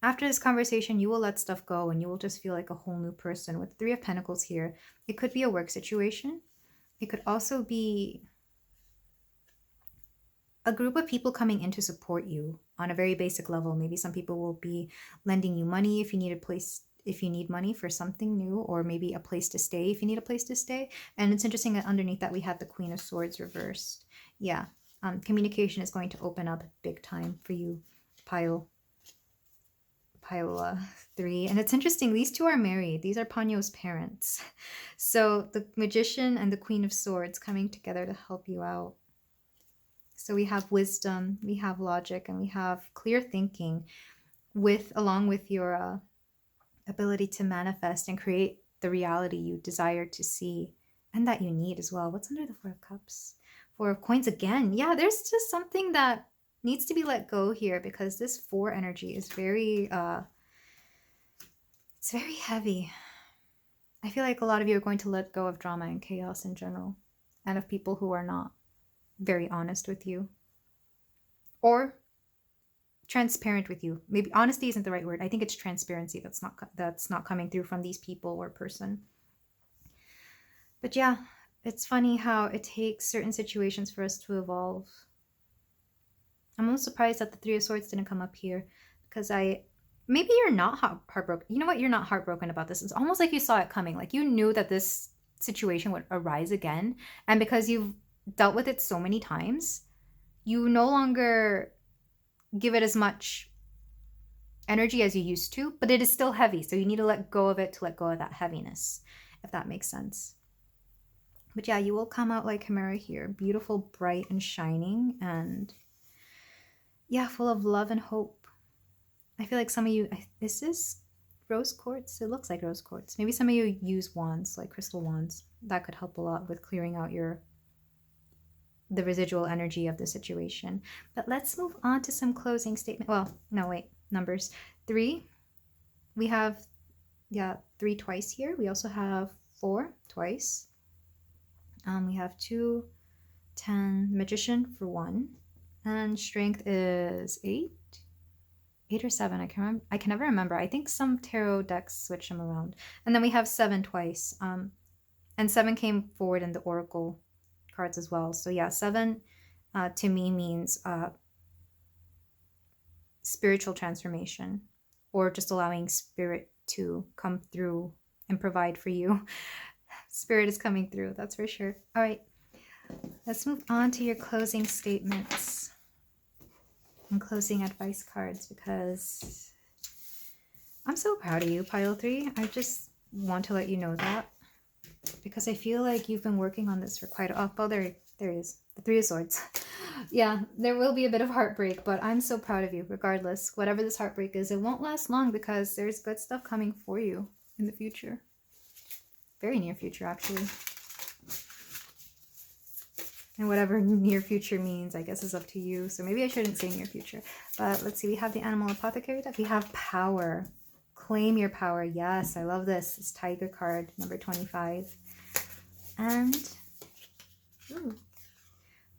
after this conversation, you will let stuff go and you will just feel like a whole new person. With Three of Pentacles here, it could be a work situation. It could also be a group of people coming in to support you on a very basic level. Maybe some people will be lending you money if you need money for something new, or maybe a place to stay if you need a place to stay. And it's interesting that underneath that we have the Queen of Swords reversed. Yeah, communication is going to open up big time for you, pile 3. And it's interesting, these two are married. These are Ponyo's parents. So the Magician and the Queen of Swords coming together to help you out. So we have wisdom, we have logic, and we have clear thinking, along with your ability to manifest and create the reality you desire to see and that you need as well. What's under the Four of Cups? Four of Coins again. Yeah, there's just something that needs to be let go here, because this 4 energy is very it's very heavy. I feel like a lot of you are going to let go of drama and chaos in general, and of people who are not very honest with you or transparent with you. Maybe honesty isn't the right word. I think it's transparency that's not coming through from these people or person. But yeah, it's funny how it takes certain situations for us to evolve. I'm a little surprised that the Three of Swords didn't come up here, because maybe you're not heartbroken. You know what? You're not heartbroken about this. It's almost like you saw it coming. Like you knew that this situation would arise again. And because you've dealt with it so many times, you no longer give it as much energy as you used to, but it is still heavy. So you need to let go of it to let go of that heaviness, if that makes sense. But yeah, you will come out like Chimera here. Beautiful, bright, and shining. And yeah, full of love and hope. I feel like some of you, is this rose quartz? It looks like rose quartz. Maybe some of you use wands, like crystal wands. That could help a lot with clearing out the residual energy of the situation. But let's move on to some closing statement. Well, no, wait, numbers. 3. We have, 3 twice here. We also have 4 twice. We have 2, 10, Magician for 1. And strength is 8. 8 or 7, I can never remember. I think some tarot decks switch them around. And then we have 7 twice. And 7 came forward in the Oracle cards as well. So yeah, 7 to me means spiritual transformation, or just allowing spirit to come through and provide for you. Spirit is coming through, that's for sure. All right, let's move on to your closing statements and closing advice cards, because I'm so proud of you, pile 3. I just want to let you know that, because I feel like you've been working on this for quite a... Oh, there he is. The 3 of Swords. Yeah, there will be a bit of heartbreak, but I'm so proud of you regardless. Whatever this heartbreak is, it won't last long because there's good stuff coming for you in the future. Very near future, actually. And whatever near future means, I guess, is up to you. So maybe I shouldn't say near future. But let's see, we have the Animal Apothecary deck. We have Power. Claim your power. Yes, I love this. This Tiger card, number 25. And... ooh,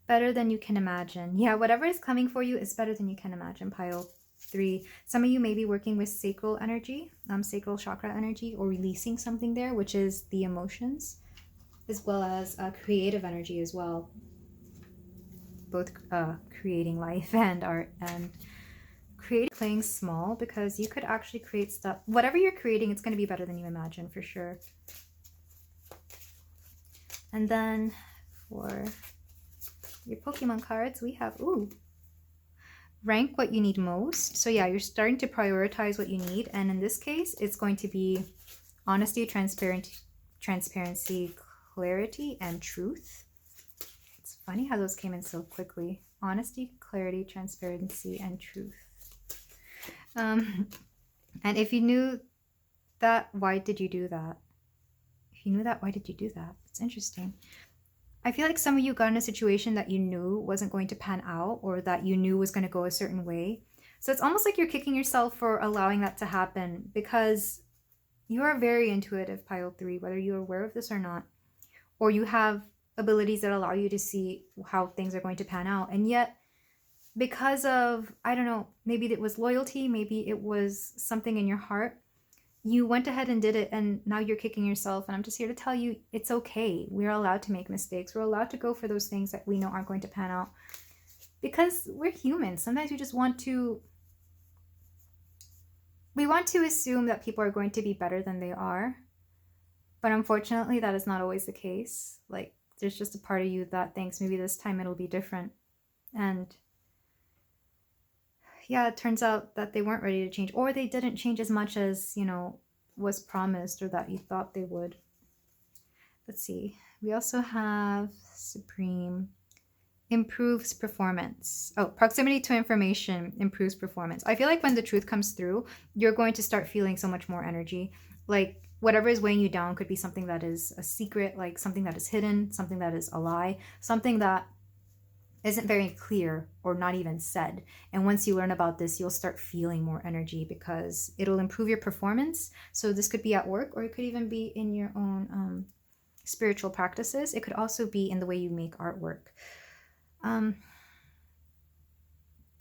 better than you can imagine. Yeah, whatever is coming for you is better than you can imagine, pile 3. Some of you may be working with sacral energy, sacral chakra energy, or releasing something there, which is the emotions, as well as creative energy as well. Both creating life and art, and playing small, because you could actually create stuff. Whatever you're creating, it's going to be better than you imagine, for sure. And then for your Pokemon cards, we have, ooh, rank what you need most. So yeah, you're starting to prioritize what you need. And in this case, it's going to be honesty, transparency, clarity, and truth. It's funny how those came in so quickly. Honesty, clarity, transparency, and truth. And if you knew that, why did you do that? If you knew that, why did you do that? It's interesting. I feel like some of you got in a situation that you knew wasn't going to pan out, or that you knew was going to go a certain way. So it's almost like you're kicking yourself for allowing that to happen, because you are very intuitive, pile 3, whether you're aware of this or not, or you have abilities that allow you to see how things are going to pan out. And yet, because of, I don't know, maybe it was loyalty, maybe it was something in your heart, you went ahead and did it, and now you're kicking yourself. And I'm just here to tell you, it's okay. We're allowed to make mistakes. We're allowed to go for those things that we know aren't going to pan out, because we're human. Sometimes we just want to, assume that people are going to be better than they are. But unfortunately, that is not always the case. Like, there's just a part of you that thinks maybe this time it'll be different. And yeah, it turns out that they weren't ready to change, or they didn't change as much as, you know, was promised, or that you thought they would. Let's see. We also have Supreme. Improves performance. Oh, proximity to information improves performance. I feel like when the truth comes through, you're going to start feeling so much more energy. Like, whatever is weighing you down could be something that is a secret, like something that is hidden, something that is a lie, something that isn't very clear or not even said. And once you learn about this, you'll start feeling more energy, because it'll improve your performance. So this could be at work, or it could even be in your own spiritual practices. It could also be in the way you make artwork. But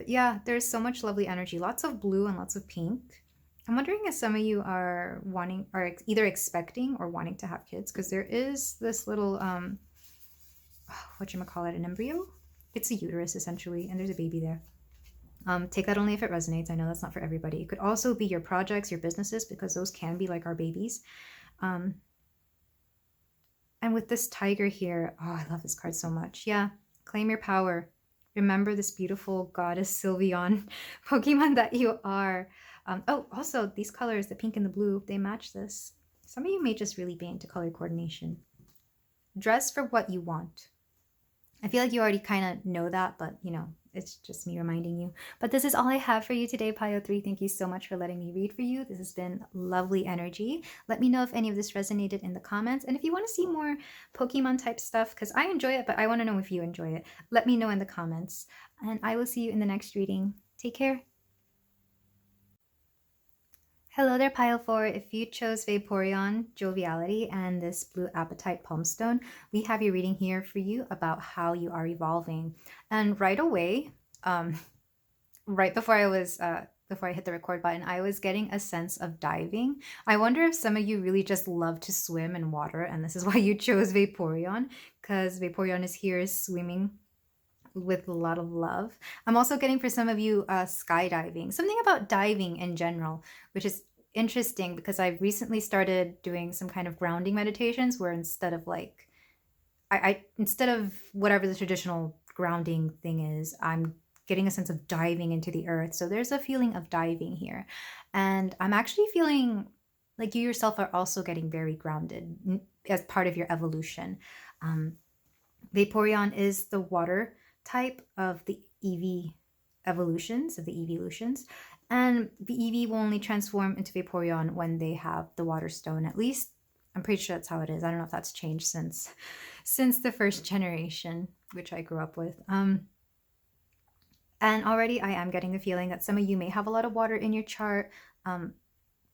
yeah, there's so much lovely energy, lots of blue and lots of pink. I'm wondering if some of you are either expecting or wanting to have kids, because there is this little whatchamacallit, an embryo. It's a uterus, essentially, and there's a baby there. Take that only if it resonates. I know that's not for everybody. It could also be your projects, your businesses, because those can be like our babies. And with this tiger here, oh, I love this card so much. Yeah, claim your power. Remember this beautiful goddess Sylveon Pokemon that you are. Oh, also, these colors, the pink and the blue, they match this. Some of you may just really be into color coordination. Dress for what you want. I feel like you already kind of know that, but, you know, it's just me reminding you. But this is all I have for you today, Pio 3. Thank you so much for letting me read for you. This has been lovely energy. Let me know if any of this resonated in the comments. And if you want to see more Pokemon type stuff, because I enjoy it, but I want to know if you enjoy it, let me know in the comments. And I will see you in the next reading. Take care. Hello there, Pile 4. If you chose Vaporeon, Joviality, and this blue apatite palmstone, we have your reading here for you about how you are evolving. And right away, right before I hit the record button, I was getting a sense of diving. I wonder if some of you really just love to swim in water, and this is why you chose Vaporeon, because Vaporeon is here swimming with a lot of love. I'm also getting for some of you skydiving, something about diving in general, which is interesting because I've recently started doing some kind of grounding meditations where instead of like, instead of whatever the traditional grounding thing is, I'm getting a sense of diving into the earth. So there's a feeling of diving here. And I'm actually feeling like you yourself are also getting very grounded as part of your evolution. Vaporeon is the water type of the Eevee evolutions, of the EEVEELUTIONs. And the Eevee will only transform into Vaporeon when they have the water stone. At least I'm pretty sure that's how it is. I don't know if that's changed since the first generation, which I grew up with. And already I am getting the feeling that some of you may have a lot of water in your chart.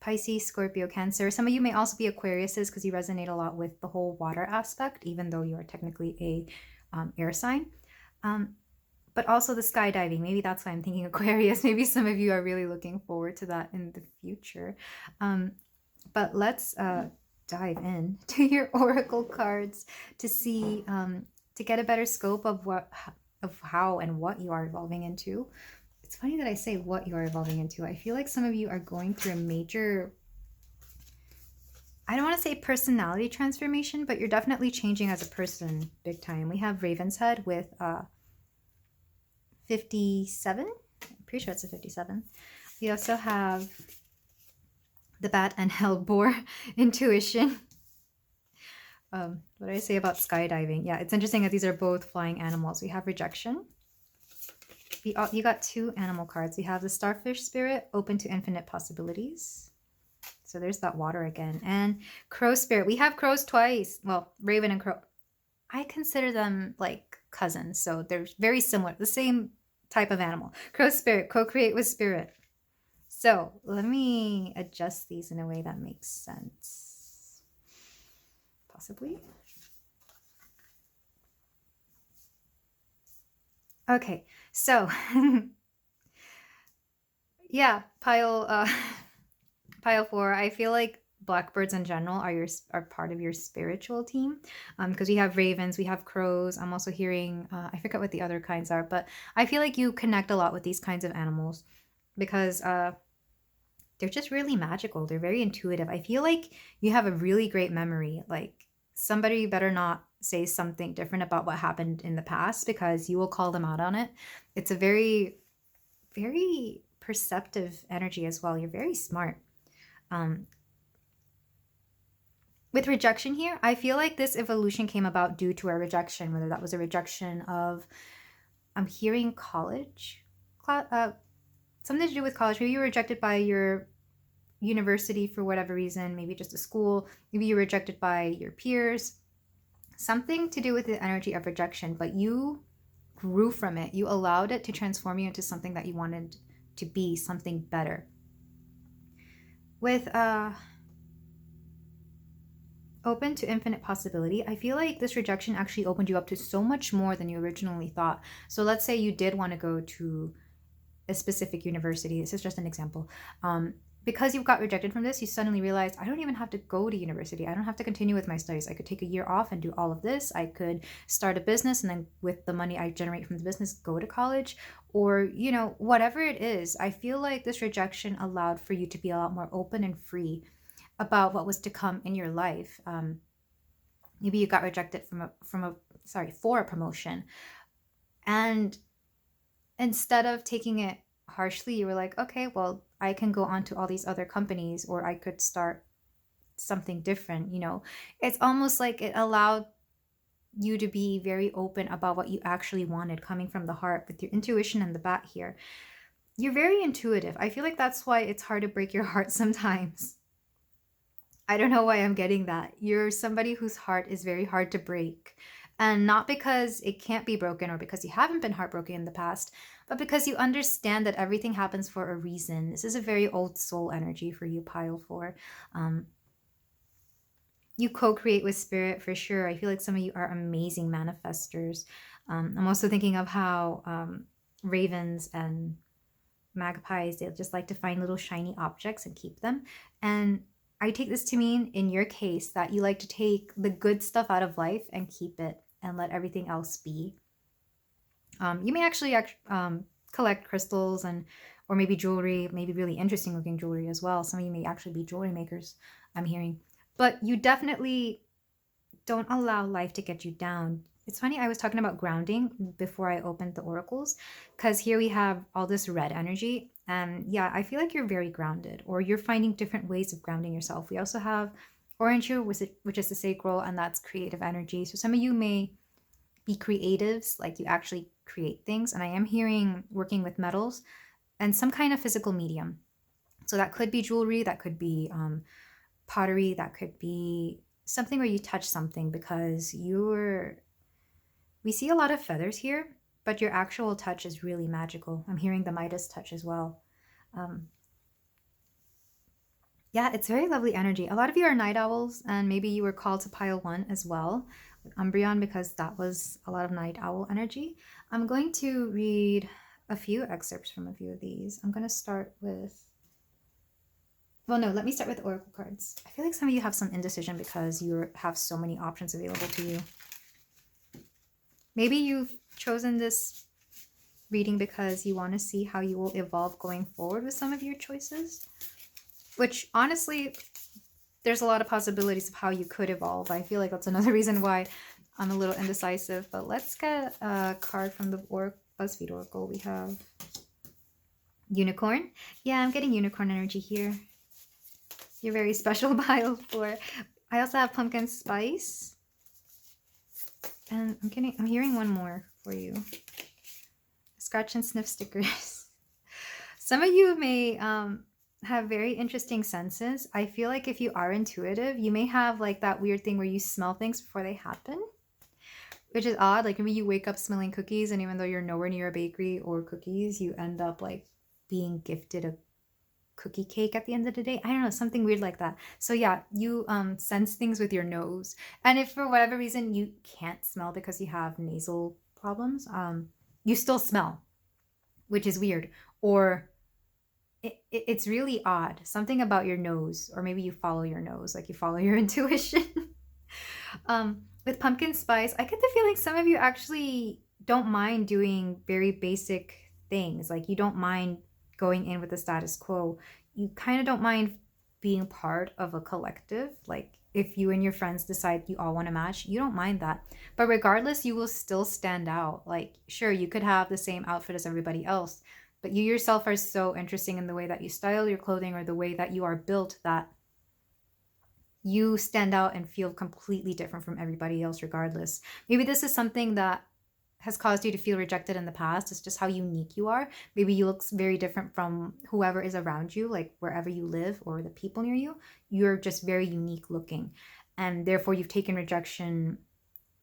Pisces, Scorpio, Cancer. Some of you may also be Aquariuses because you resonate a lot with the whole water aspect, even though you are technically a air sign. But also the skydiving. Maybe that's why I'm thinking Aquarius. Maybe some of you are really looking forward to that in the future. But let's dive in to your oracle cards to see, to get a better scope of how and what you are evolving into. It's funny that I say what you are evolving into. I feel like some of you are going through a major, I don't want to say personality transformation, but you're definitely changing as a person big time. We have Raven's Head with 57. I'm pretty sure it's a 57. We also have the Bat and Hellbore Intuition. What did I say about skydiving? Yeah, it's interesting that these are both flying animals. We have Rejection. You got 2 animal cards. We have the Starfish Spirit, open to infinite possibilities. So there's that water again. And Crow Spirit. We have crows twice. Well, Raven and Crow. I consider them like cousins. So they're very similar. The same type of animal. Crow Spirit, co-create with Spirit. So let me adjust these in a way that makes sense. Possibly. Okay, so yeah, pile 4. I feel like blackbirds in general are part of your spiritual team, because we have ravens, we have crows. I'm also hearing I forget what the other kinds are, but I feel like you connect a lot with these kinds of animals because they're just really magical. They're very intuitive. I feel like you have a really great memory. Like somebody better not say something different about what happened in the past because you will call them out on it. It's a very, very perceptive energy as well. You're very smart. With rejection here, I feel like this evolution came about due to a rejection, whether that was a rejection of, I'm hearing college, something to do with college. Maybe you were rejected by your university for whatever reason, maybe just a school, maybe you were rejected by your peers, something to do with the energy of rejection, but you grew from it. You allowed it to transform you into something that you wanted to be, something better. With open to infinite possibility, I feel like this rejection actually opened you up to so much more than you originally thought. So let's say you did want to go to a specific university. This is just an example. Because you got rejected from this, you suddenly realized, I don't even have to go to university. I don't have to continue with my studies. I could take a year off and do all of this. I could start a business and then with the money I generate from the business, go to college, or, you know, whatever it is. I feel like this rejection allowed for you to be a lot more open and free about what was to come in your life. Maybe you got rejected for a promotion. And instead of taking it harshly, you were like, okay, well, I can go on to all these other companies, or I could start something different. You know, it's almost like it allowed you to be very open about what you actually wanted, coming from the heart with your intuition and the bat here. You're very intuitive. I feel like that's why it's hard to break your heart sometimes. I don't know why I'm getting that. You're somebody whose heart is very hard to break. And not because it can't be broken or because you haven't been heartbroken in the past, but because you understand that everything happens for a reason. This is a very old soul energy for you, pile 4. You co-create with spirit for sure. I feel like some of you are amazing manifestors. I'm also thinking of how ravens and magpies, they just like to find little shiny objects and keep them. And I take this to mean, in your case, that you like to take the good stuff out of life and keep it and let everything else be. You may actually collect crystals and or maybe jewelry, maybe really interesting looking jewelry as well. Some of you may actually be jewelry makers, I'm hearing. But you definitely don't allow life to get you down. It's funny, I was talking about grounding before I opened the oracles, because here we have all this red energy. And yeah, I feel like you're very grounded, or you're finding different ways of grounding yourself. We also have orange here, which is the sacral, and that's creative energy. So some of you may be creatives, like you actually create things. And I am hearing working with metals and some kind of physical medium. So that could be jewelry, that could be pottery, that could be something where you touch something, because we see a lot of feathers here, but your actual touch is really magical. I'm hearing the Midas touch as well. Yeah, it's very lovely energy. A lot of you are night owls, and maybe you were called to pile 1 as well with Umbreon, because that was a lot of night owl energy. I'm going to read a few excerpts from a few of these. I'm going to start with, well, no, let me start with oracle cards. I feel like some of you have some indecision because you have so many options available to you. Maybe you've chosen this reading because you want to see how you will evolve going forward with some of your choices, which honestly, there's a lot of possibilities of how you could evolve. I feel like that's another reason why I'm a little indecisive. But let's get a card from the BuzzFeed Oracle. We have Unicorn. Yeah, I'm getting unicorn energy here. You're very special, pile 4. I also have Pumpkin Spice. And I'm hearing one more for you. Scratch and sniff stickers. Some of you may have very interesting senses. I feel like if you are intuitive, you may have like that weird thing where you smell things before they happen, which is odd. Like maybe you wake up smelling cookies, and even though you're nowhere near a bakery or cookies, you end up like being gifted a cookie cake at the end of the day. I don't know, something weird like that. So yeah, you sense things with your nose. And if for whatever reason you can't smell because you have nasal problems, you still smell, which is weird. Or it's really odd. Something about your nose, or maybe you follow your nose, like you follow your intuition. With pumpkin spice, I get the feeling some of you actually don't mind doing very basic things. Like you don't mind going in with the status quo. You kind of don't mind being part of a collective. Like if you and your friends decide you all want to match, you don't mind that. But regardless, you will still stand out. Like sure, you could have the same outfit as everybody else, but you yourself are so interesting in the way that you style your clothing, or the way that you are built, that you stand out and feel completely different from everybody else regardless. Maybe this is something that has caused you to feel rejected in the past. It's just how unique you are. Maybe you look very different from whoever is around you, like wherever you live or the people near you. You're just very unique looking. And therefore you've taken rejection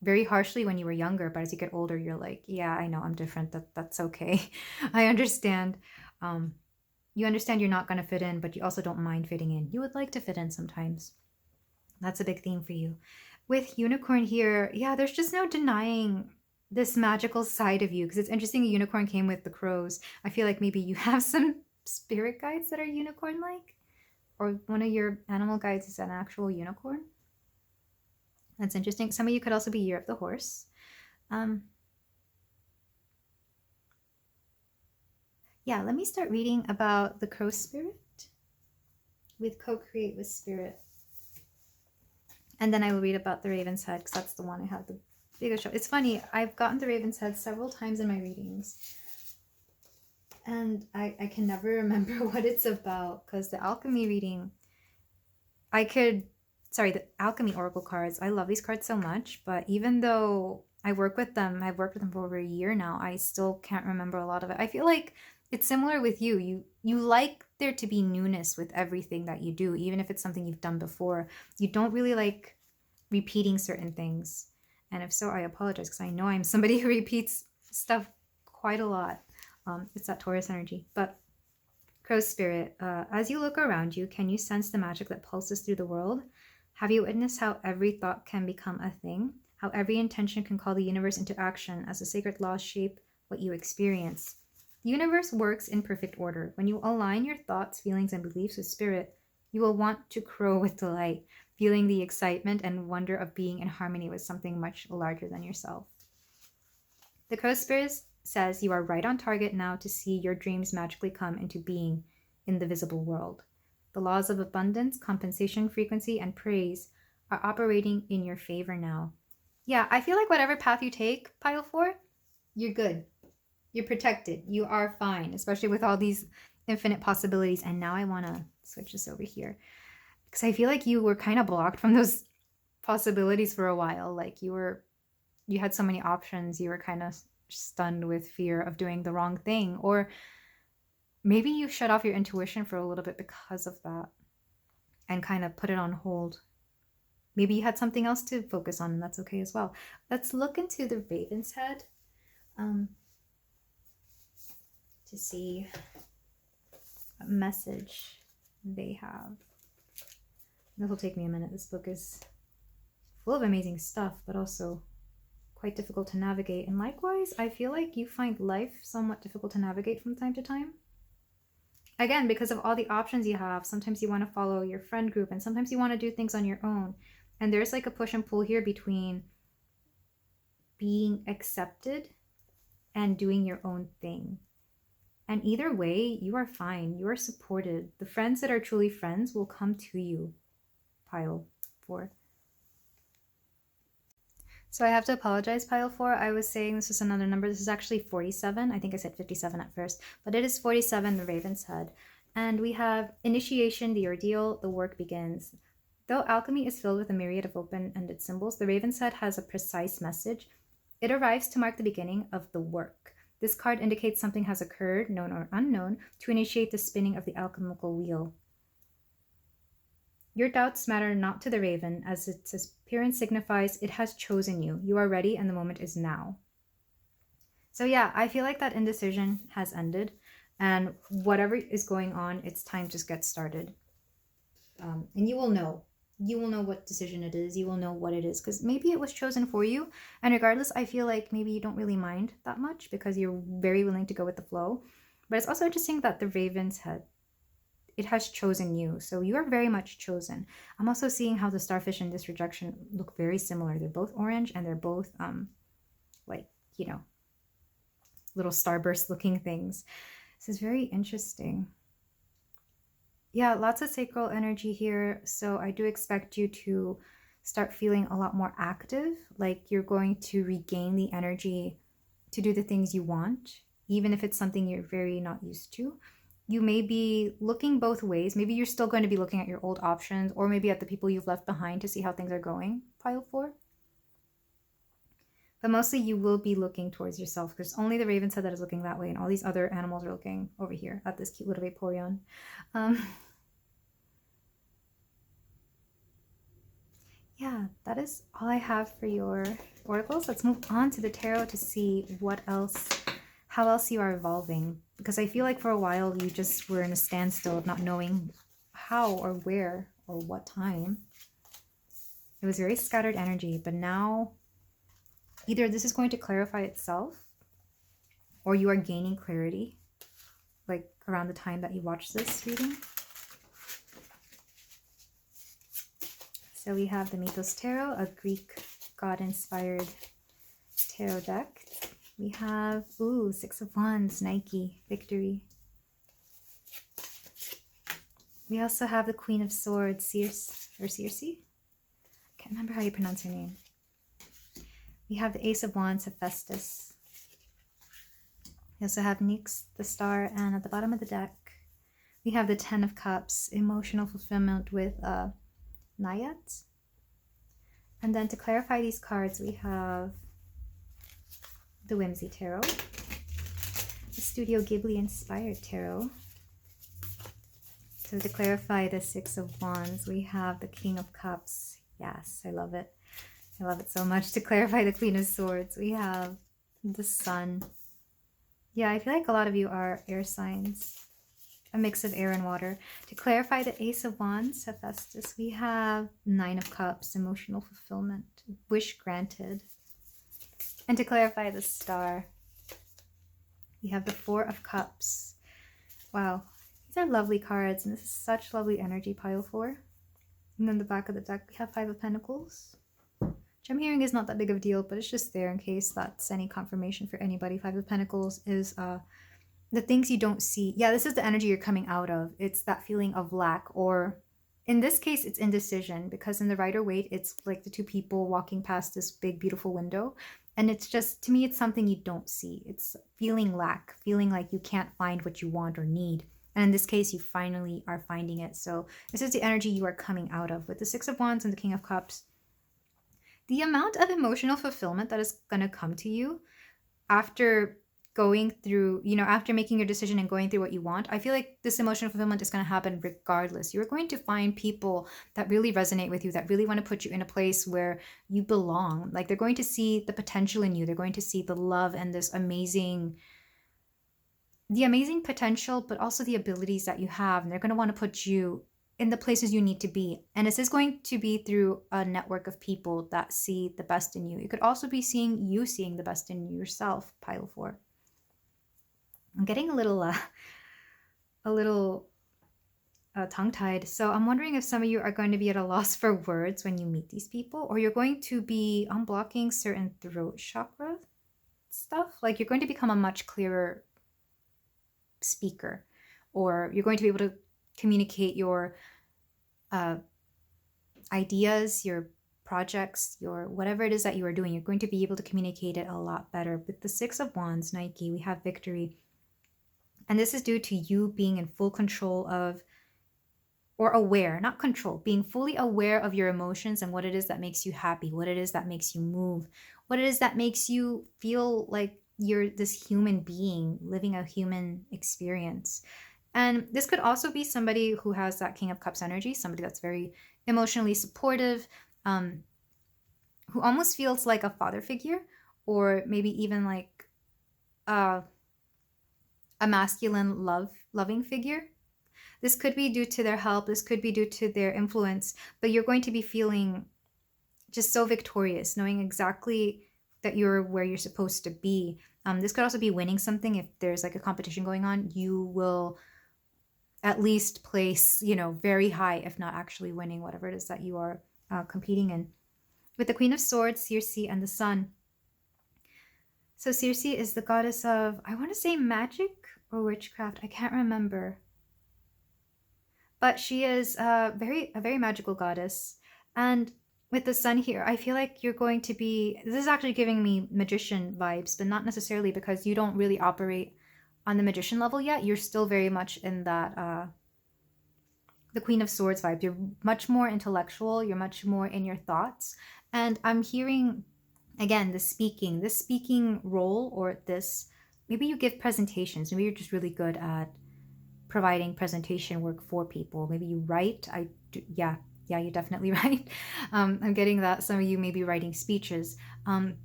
very harshly when you were younger, but as you get older, you're like, yeah, I know I'm different. That's okay. I understand. You understand you're not going to fit in, but you also don't mind fitting in. You would like to fit in sometimes. That's a big theme for you. With unicorn here, yeah, there's just no denying this magical side of you, because it's interesting a unicorn came with the crows. I feel like maybe you have some spirit guides that are unicorn-like, or one of your animal guides is an actual unicorn. That's interesting. Some of you could also be Year of the Horse. Yeah, let me start reading about the crow spirit with Co-Create with Spirit. And then I will read about the Raven's Head, because that's the one I have the biggest show. It's funny, I've gotten the Raven's Head several times in my readings, and I can never remember what it's about, because the alchemy reading, the alchemy oracle cards, I love these cards so much, but even though I've worked with them for over a year now, I still can't remember a lot of it. I feel like it's similar with you. You like there to be newness with everything that you do, even if it's something you've done before. You don't really like repeating certain things. And if so, I apologize, because I know I'm somebody who repeats stuff quite a lot. It's that Taurus energy. But Crow Spirit, as you look around you, can you sense the magic that pulses through the world? Have you witnessed how every thought can become a thing? How every intention can call the universe into action as the sacred laws shape what you experience? The universe works in perfect order. When you align your thoughts, feelings, and beliefs with spirit, you will want to crow with delight, feeling the excitement and wonder of being in harmony with something much larger than yourself. The Crow says you are right on target now to see your dreams magically come into being in the visible world. The laws of abundance, compensation, frequency, and praise are operating in your favor now. Yeah, I feel like whatever path you take, pile 4, you're good. You're protected. You are fine, especially with all these infinite possibilities. And now I want to switch this over here because I feel like you were kind of blocked from those possibilities for a while. Like you had so many options. You were kind of stunned with fear of doing the wrong thing, or maybe you shut off your intuition for a little bit because of that and kind of put it on hold. Maybe you had something else to focus on, and that's okay as well. Let's look into the Raven's head to see what message they have. This will take me a minute. This book is full of amazing stuff, but also quite difficult to navigate. And likewise, I feel like you find life somewhat difficult to navigate from time to time. Again, because of all the options you have, sometimes you want to follow your friend group and sometimes you want to do things on your own. And there's like a push and pull here between being accepted and doing your own thing. And either way, you are fine. You are supported. The friends that are truly friends will come to you, pile 4. So I have to apologize, pile 4. I was saying this is another number. This is actually 47. I think I said 57 at first, but it is 47, the Raven's head. And we have initiation, the ordeal, the work begins. Though alchemy is filled with a myriad of open-ended symbols, the Raven's head has a precise message. It arrives to mark the beginning of the work. This card indicates something has occurred, known or unknown, to initiate the spinning of the alchemical wheel. Your doubts matter not to the Raven, as its appearance signifies it has chosen you. You are ready and the moment is now. So yeah, I feel like that indecision has ended, and whatever is going on, it's time to get started. And you will know. You will know what decision it is. You will know what it is, because maybe it was chosen for you. And regardless, I feel like maybe you don't really mind that much because you're very willing to go with the flow. But it's also interesting that the Raven's head, it has chosen you. So you are very much chosen. I'm also seeing how the starfish in this rejection look very similar. They're both orange and they're both like, you know, little starburst looking things. This is very interesting. Yeah, lots of sacral energy here. So I do expect you to start feeling a lot more active, like you're going to regain the energy to do the things you want, even if it's something you're very not used to. You may be looking both ways. Maybe you're still going to be looking at your old options, or maybe at the people you've left behind to see how things are going, pile 4. But mostly you will be looking towards yourself, because only the Raven's head that is looking that way, and all these other animals are looking over here at this cute little Vaporeon. Yeah, that is all I have for your oracles. Let's move on to the tarot to see what else, how else you are evolving. Because I feel like for a while you just were in a standstill of not knowing how or where or what time. It was very scattered energy, but now either this is going to clarify itself or you are gaining clarity, like around the time that you watch this reading. So we have the Mythos Tarot, a Greek god-inspired tarot deck. We have, ooh, 6 of Wands, Nike, victory. We also have the Queen of Swords, Circe, or Circe? I can't remember how you pronounce her name. We have the Ace of Wands, Hephaestus. We also have Nyx, the Star, and at the bottom of the deck, we have the 10 of Cups, emotional fulfillment with Naiad. And then to clarify these cards, we have the Whimsy Tarot, the Studio Ghibli inspired tarot. So to clarify the 6 of Wands, we have the King of Cups. Yes, I love it. I love it so much. To clarify the Queen of Swords, we have the Sun. Yeah, I feel like a lot of you are air signs. A mix of air and water. To clarify the Ace of Wands, Hephaestus, we have 9 of Cups, emotional fulfillment, wish granted. And to clarify the Star, we have the 4 of Cups. Wow, these are lovely cards, and this is such lovely energy, pile 4. And then the back of the deck, we have 5 of Pentacles, which I'm hearing is not that big of a deal, but it's just there in case that's any confirmation for anybody. Five of Pentacles is the things you don't see. Yeah, this is the energy you're coming out of. It's that feeling of lack, or in this case, it's indecision, because in the Rider-Waite, it's like the two people walking past this big, beautiful window. And it's just, to me, it's something you don't see. It's feeling lack, feeling like you can't find what you want or need. And in this case, you finally are finding it. So this is the energy you are coming out of with the Six of Wands and the King of Cups. The amount of emotional fulfillment that is going to come to you after going through, after making your decision and going through what you want, I feel like this emotional fulfillment is going to happen regardless. You're going to find people that really resonate with you, that really want to put you in a place where you belong. Like, they're going to see the potential in you. They're going to see the love and this amazing potential, but also the abilities that you have. And they're going to want to put you in the places you need to be. And this is going to be through a network of people that see the best in you. It could also be seeing the best in yourself, pile 4. I'm getting a little tongue-tied. So I'm wondering if some of you are going to be at a loss for words when you meet these people, or you're going to be unblocking certain throat chakra stuff. Like, you're going to become a much clearer speaker, or you're going to be able to communicate your ideas, your projects, your whatever it is that you are doing. You're going to be able to communicate it a lot better. With the Six of Wands, Nike, we have victory. And this is due to you being in full control of, or aware, not control, being fully aware of your emotions and what it is that makes you happy, what it is that makes you move, what it is that makes you feel like you're this human being living a human experience. And this could also be somebody who has that King of Cups energy, somebody that's very emotionally supportive, who almost feels like a father figure, or maybe even like a masculine loving figure. This could be due to their help. This could be due to their influence, but you're going to be feeling just so victorious, knowing exactly that you're where you're supposed to be. This could also be winning something. If there's like a competition going on, you will at least place, very high, if not actually winning whatever it is that you are competing in. With the Queen of Swords, Circe, and the Sun. So Circe is the goddess of, I want to say magic or witchcraft. I can't remember. But she is a very magical goddess. And with the Sun here, I feel like you're going to be, this is actually giving me magician vibes, but not necessarily, because you don't really operate on the magician level yet. You're still very much in that, the Queen of Swords vibe. You're much more intellectual. You're much more in your thoughts. And I'm hearing, again, this speaking role, or this, maybe you give presentations. Maybe you're just really good at providing presentation work for people. Maybe you write. Yeah, you definitely write. I'm getting that some of you may be writing speeches,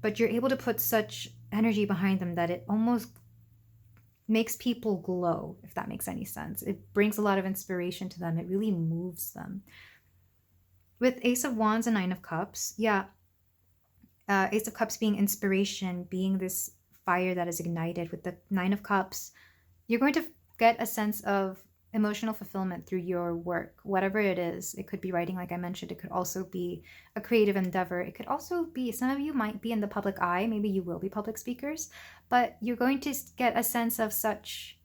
but you're able to put such energy behind them that it almost makes people glow, if that makes any sense. It brings a lot of inspiration to them. It really moves them. With Ace of Wands and Nine of Cups, Ace of Cups being inspiration, being this fire that is ignited. With the Nine of Cups, you're going to get a sense of emotional fulfillment through your work, whatever it is. It could be writing, like I mentioned. It could also be a creative endeavor. It could also be, some of you might be in the public eye. Maybe you will be public speakers, but you're going to get a sense of such,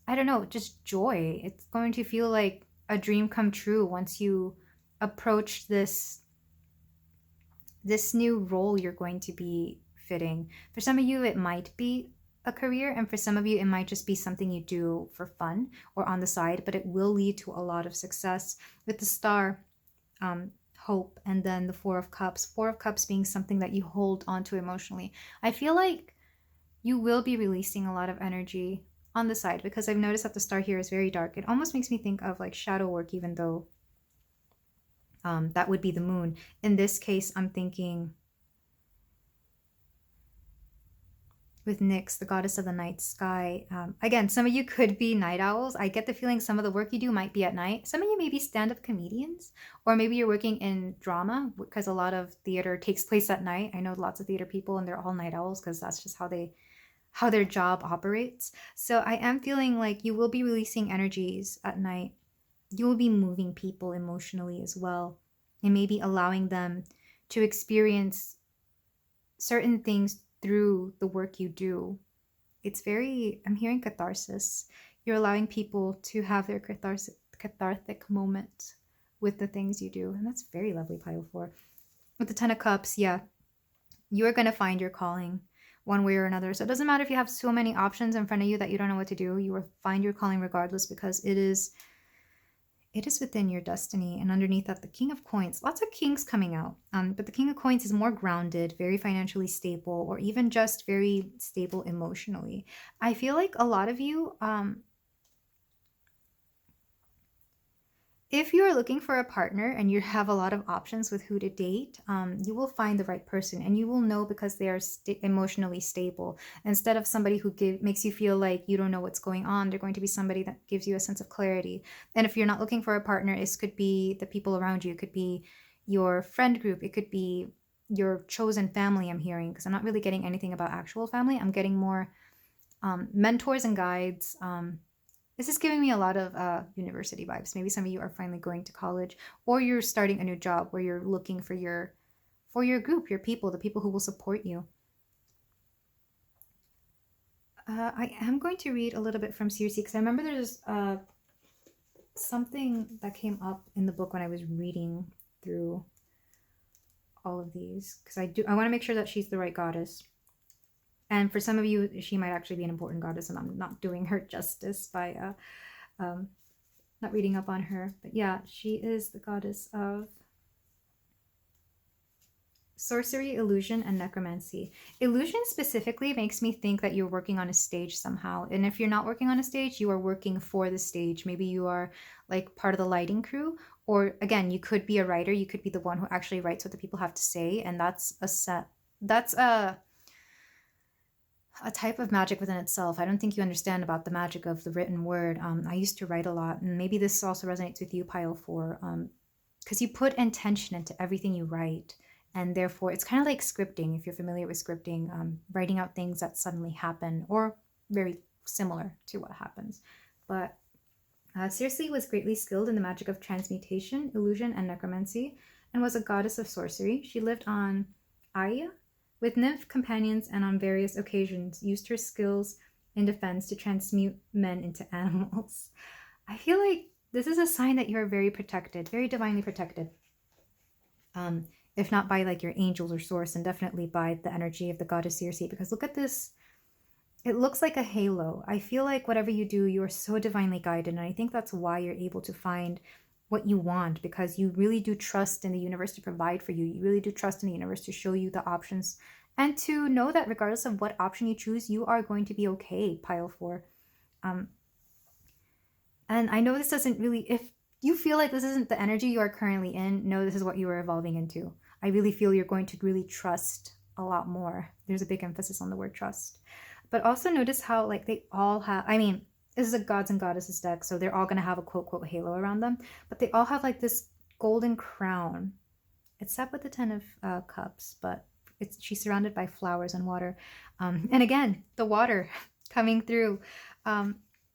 I don't know, just joy. It's going to feel like a dream come true once you approach this new role you're going to be fitting. For some of you, it might be a career, and for some of you, it might just be something you do for fun or on the side, but it will lead to a lot of success. With the Star, hope, and then the Four of Cups being something that you hold on to emotionally. I feel like you will be releasing a lot of energy on the side, because I've noticed that the Star here is very dark. It almost makes me think of like shadow work, even though that would be the moon. In this case, I'm thinking with Nyx, the goddess of the night sky. Again, some of you could be night owls. I get the feeling some of the work you do might be at night. Some of you may be stand-up comedians, or maybe you're working in drama, because a lot of theater takes place at night. I know lots of theater people, and they're all night owls because that's just how their job operates. So I am feeling like you will be releasing energies at night. You will be moving people emotionally as well, and maybe allowing them to experience certain things through the work you do. It's very, I'm hearing catharsis. You're allowing people to have their cathartic moment with the things you do. And that's very lovely, pile 4. With the 10 of Cups, yeah, you are going to find your calling one way or another. So it doesn't matter if you have so many options in front of you that you don't know what to do. You will find your calling regardless, because it is within your destiny. And underneath that, the King of Coins, lots of kings coming out. But the King of Coins is more grounded, very financially stable, or even just very stable emotionally. I feel like a lot of you, if you are looking for a partner and you have a lot of options with who to date, you will find the right person, and you will know because they are emotionally stable. Instead of somebody who makes you feel like you don't know what's going on, they're going to be somebody that gives you a sense of clarity. And if you're not looking for a partner, this could be the people around you. It could be your friend group. It could be your chosen family, I'm hearing, because I'm not really getting anything about actual family. I'm getting more mentors and guides. This is giving me a lot of university vibes. Maybe some of you are finally going to college, or you're starting a new job where you're looking for your group, your people, the people who will support you. I am going to read a little bit from Circe, because I remember there's something that came up in the book when I was reading through all of these, because I want to make sure that she's the right goddess. And for some of you, she might actually be an important goddess, and I'm not doing her justice by not reading up on her. But yeah, she is the goddess of sorcery, illusion, and necromancy. Illusion specifically makes me think that you're working on a stage somehow. And if you're not working on a stage, you are working for the stage. Maybe you are like part of the lighting crew. Or again, you could be a writer. You could be the one who actually writes what the people have to say. And that's a type of magic within itself. I don't think you understand about the magic of the written word. I used to write a lot, and maybe this also resonates with you, pile 4, because you put intention into everything you write, and therefore it's kind of like scripting. If you're familiar with scripting, writing out things that suddenly happen, or very similar to what happens. But Circe was greatly skilled in the magic of transmutation, illusion, and necromancy, and was a goddess of sorcery. She lived on Aya, with nymph companions, and on various occasions used her skills in defense to transmute men into animals. I feel like this is a sign that you're very protected, very divinely protected. If not by like your angels or source, and definitely by the energy of the goddess Circe, because look at this. It looks like a halo. I feel like whatever you do, you are so divinely guided, and I think that's why you're able to find what you want, because you really do trust in the universe to provide for you. You really do trust in the universe to show you the options, and to know that regardless of what option you choose, you are going to be okay, pile 4. And I know this doesn't really, if you feel like this isn't the energy you are currently in, no, this is what you are evolving into. I really feel you're going to really trust a lot more. There's a big emphasis on the word trust. But also notice how like they all have, I mean, this is a gods and goddesses deck, so they're all going to have a quote, quote, halo around them. But they all have like this golden crown, except with the 10 of Cups, but she's surrounded by flowers and water. And again, the water coming through,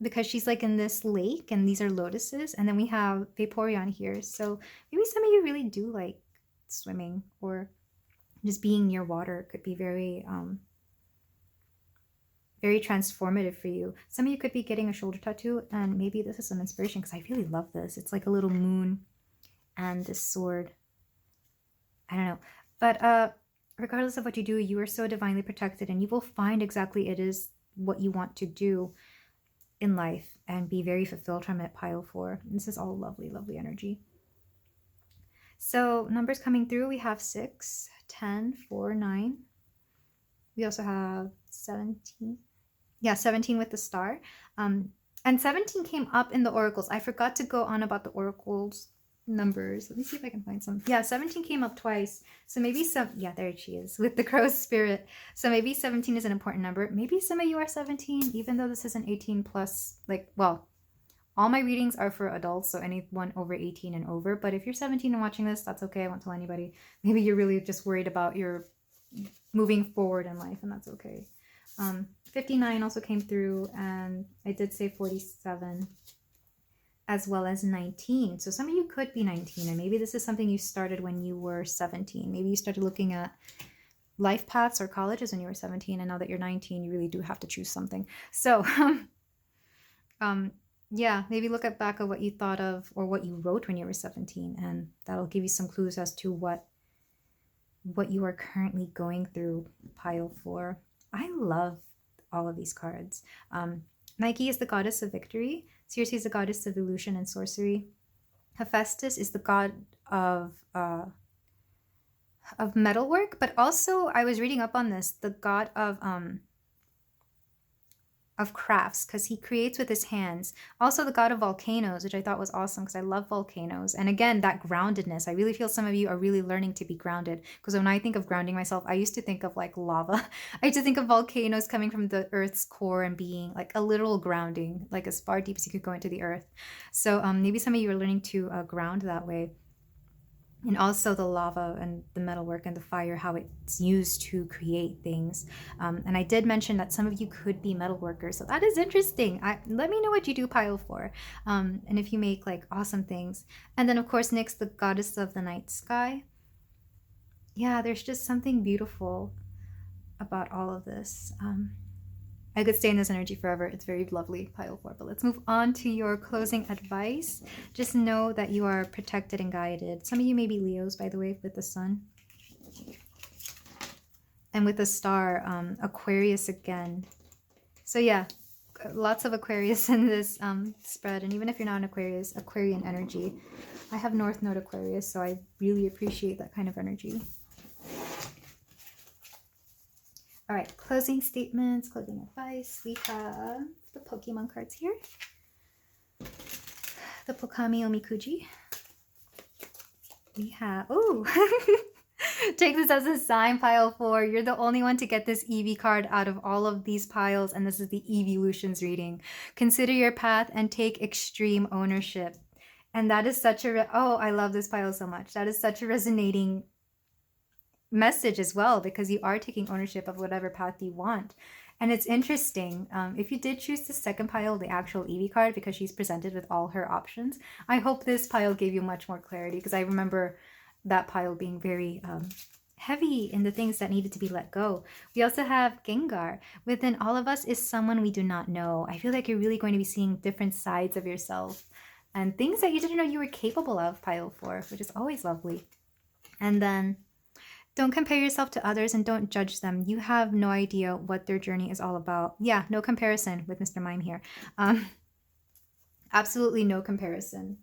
because she's like in this lake, and these are lotuses. And then we have Vaporeon here. So maybe some of you really do like swimming, or just being near water could be very very transformative for you. Some of you could be getting a shoulder tattoo, and maybe this is some inspiration, because I really love this. It's like a little moon and this sword. I don't know. But regardless of what you do, you are so divinely protected, and you will find exactly it is what you want to do in life and be very fulfilled from it, pile 4. This is all lovely, lovely energy. So numbers coming through, we have 6, 10, 4, 9. We also have 17. Yeah, 17 with the star. And 17 came up in the oracles. I forgot to go on about the oracles numbers. Let me see if I can find some. Yeah, 17 came up twice. So maybe yeah, there she is with the crow's spirit. So maybe 17 is an important number. Maybe some of you are 17, even though this is an 18 plus, like, well, all my readings are for adults, so anyone over 18 and over. But if you're 17 and watching this, that's okay. I won't tell anybody. Maybe you're really just worried about your moving forward in life, and that's okay. 59 also came through, and I did say 47. as well as 19. So some of you could be 19, and maybe this is something you started when you were 17. Maybe you started looking at life paths or colleges when you were 17, and now that you're 19, you really do have to choose something. So yeah, maybe look at back at what you thought of or what you wrote when you were 17, and that'll give you some clues as to what you are currently going through. Pile 4. I love all of these cards. Nike is the goddess of victory. Circe is the goddess of illusion and sorcery. Hephaestus is the god of metalwork, but also I was reading up on this, the god of crafts, because he creates with his hands. Also the god of volcanoes, which I thought was awesome because I love volcanoes. And again, that groundedness. I really feel some of you are really learning to be grounded, because when I think of grounding myself, I used to think of like lava. I used to think of volcanoes coming from the earth's core and being like a literal grounding, like as far deep as you could go into the earth. So maybe some of you are learning to ground that way. And also the lava and the metalwork and the fire, how it's used to create things. And I did mention that some of you could be metal workers, so that is interesting. Let me know what you do, pile 4, and if you make like awesome things. And then of course Nyx, the goddess of the night sky. Yeah, there's just something beautiful about all of this. I could stay in this energy forever. It's very lovely, pile 4. But let's move on to your closing advice. Just know that you are protected and guided. Some of you may be Leos, by the way, with the sun. And with the star, Aquarius again. So yeah, lots of Aquarius in this spread. And even if you're not an Aquarius, Aquarian energy. I have North Node Aquarius, so I really appreciate that kind of energy. All right, closing statements, closing advice. We have the Pokemon cards here. The Pokami Omikuji. We have, oh, take this as a sign, pile 4. You're the only one to get this Eevee card out of all of these piles, and this is the EEVEELUTIONS reading. Consider your path and take extreme ownership. And that is such a, oh, I love this pile so much. That is such a resonating message as well, because you are taking ownership of whatever path you want. And it's interesting, if you did choose the second pile, the actual Eevee card, because she's presented with all her options, I hope this pile gave you much more clarity, because I remember that pile being very heavy in the things that needed to be let go. We also have Gengar. Within all of us is someone we do not know. I feel like you're really going to be seeing different sides of yourself and things that you didn't know you were capable of, pile 4, which is always lovely. And then don't compare yourself to others and don't judge them. You have no idea what their journey is all about. Yeah, no comparison with Mr. Mime here. Absolutely no comparison,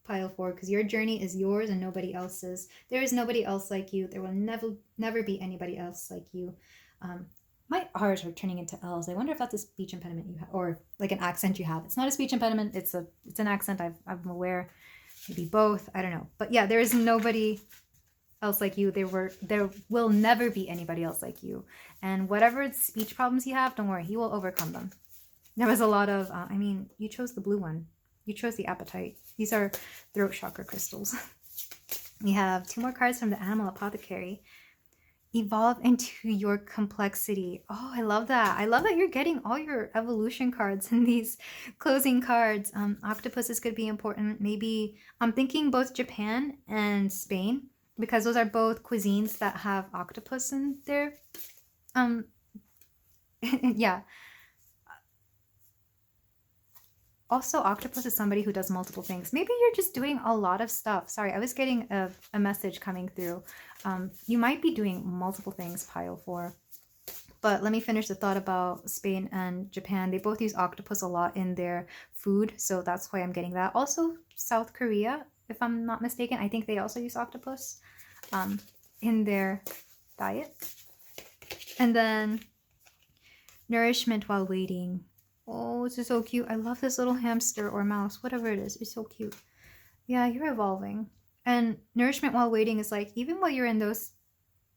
pile 4, because your journey is yours and nobody else's. There is nobody else like you. There will never be anybody else like you. My R's are turning into L's. I wonder if that's a speech impediment you have, or like an accent you have. It's not a speech impediment. It's an accent. I'm aware. Maybe both. I don't know. But yeah, there is nobody else like you. There will never be anybody else like you. And whatever speech problems you have, don't worry, you will overcome them. There was a lot of, I mean, you chose the blue one. You chose the apatite. These are throat chakra crystals. We have 2 more cards from the Animal Apothecary. Evolve into your complexity. Oh, I love that. I love that you're getting all your evolution cards in these closing cards. Octopuses could be important. Maybe I'm thinking both Japan and Spain, because those are both cuisines that have octopus in there. Yeah. Also, octopus is somebody who does multiple things. Maybe you're just doing a lot of stuff. Sorry, I was getting a message coming through. You might be doing multiple things, pile 4. But let me finish the thought about Spain and Japan. They both use octopus a lot in their food, so that's why I'm getting that. Also, South Korea, if I'm not mistaken, I think they also use octopus in their diet. And then nourishment while waiting. Oh, this is so cute. I love this little hamster or mouse, whatever it is. It's so cute. Yeah, you're evolving. And nourishment while waiting is like, even while you're in those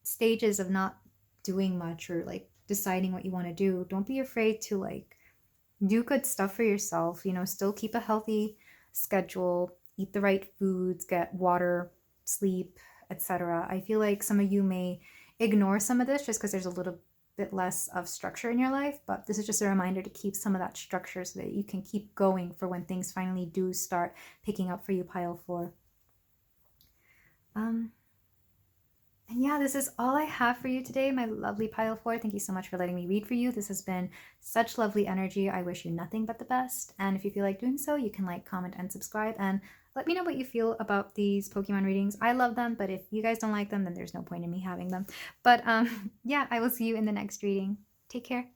stages of not doing much or like deciding what you want to do, don't be afraid to like do good stuff for yourself. You know, still keep a healthy schedule, eat the right foods, get water, sleep, etc. I feel like some of you may ignore some of this just because there's a little bit less of structure in your life, but this is just a reminder to keep some of that structure so that you can keep going for when things finally do start picking up for you, pile 4. And yeah, this is all I have for you today, my lovely pile 4. Thank you so much for letting me read for you. This has been such lovely energy. I wish you nothing but the best. And if you feel like doing so, you can like, comment, and subscribe. And let me know what you feel about these Pokemon readings. I love them, but if you guys don't like them, then there's no point in me having them. But yeah, I will see you in the next reading. Take care.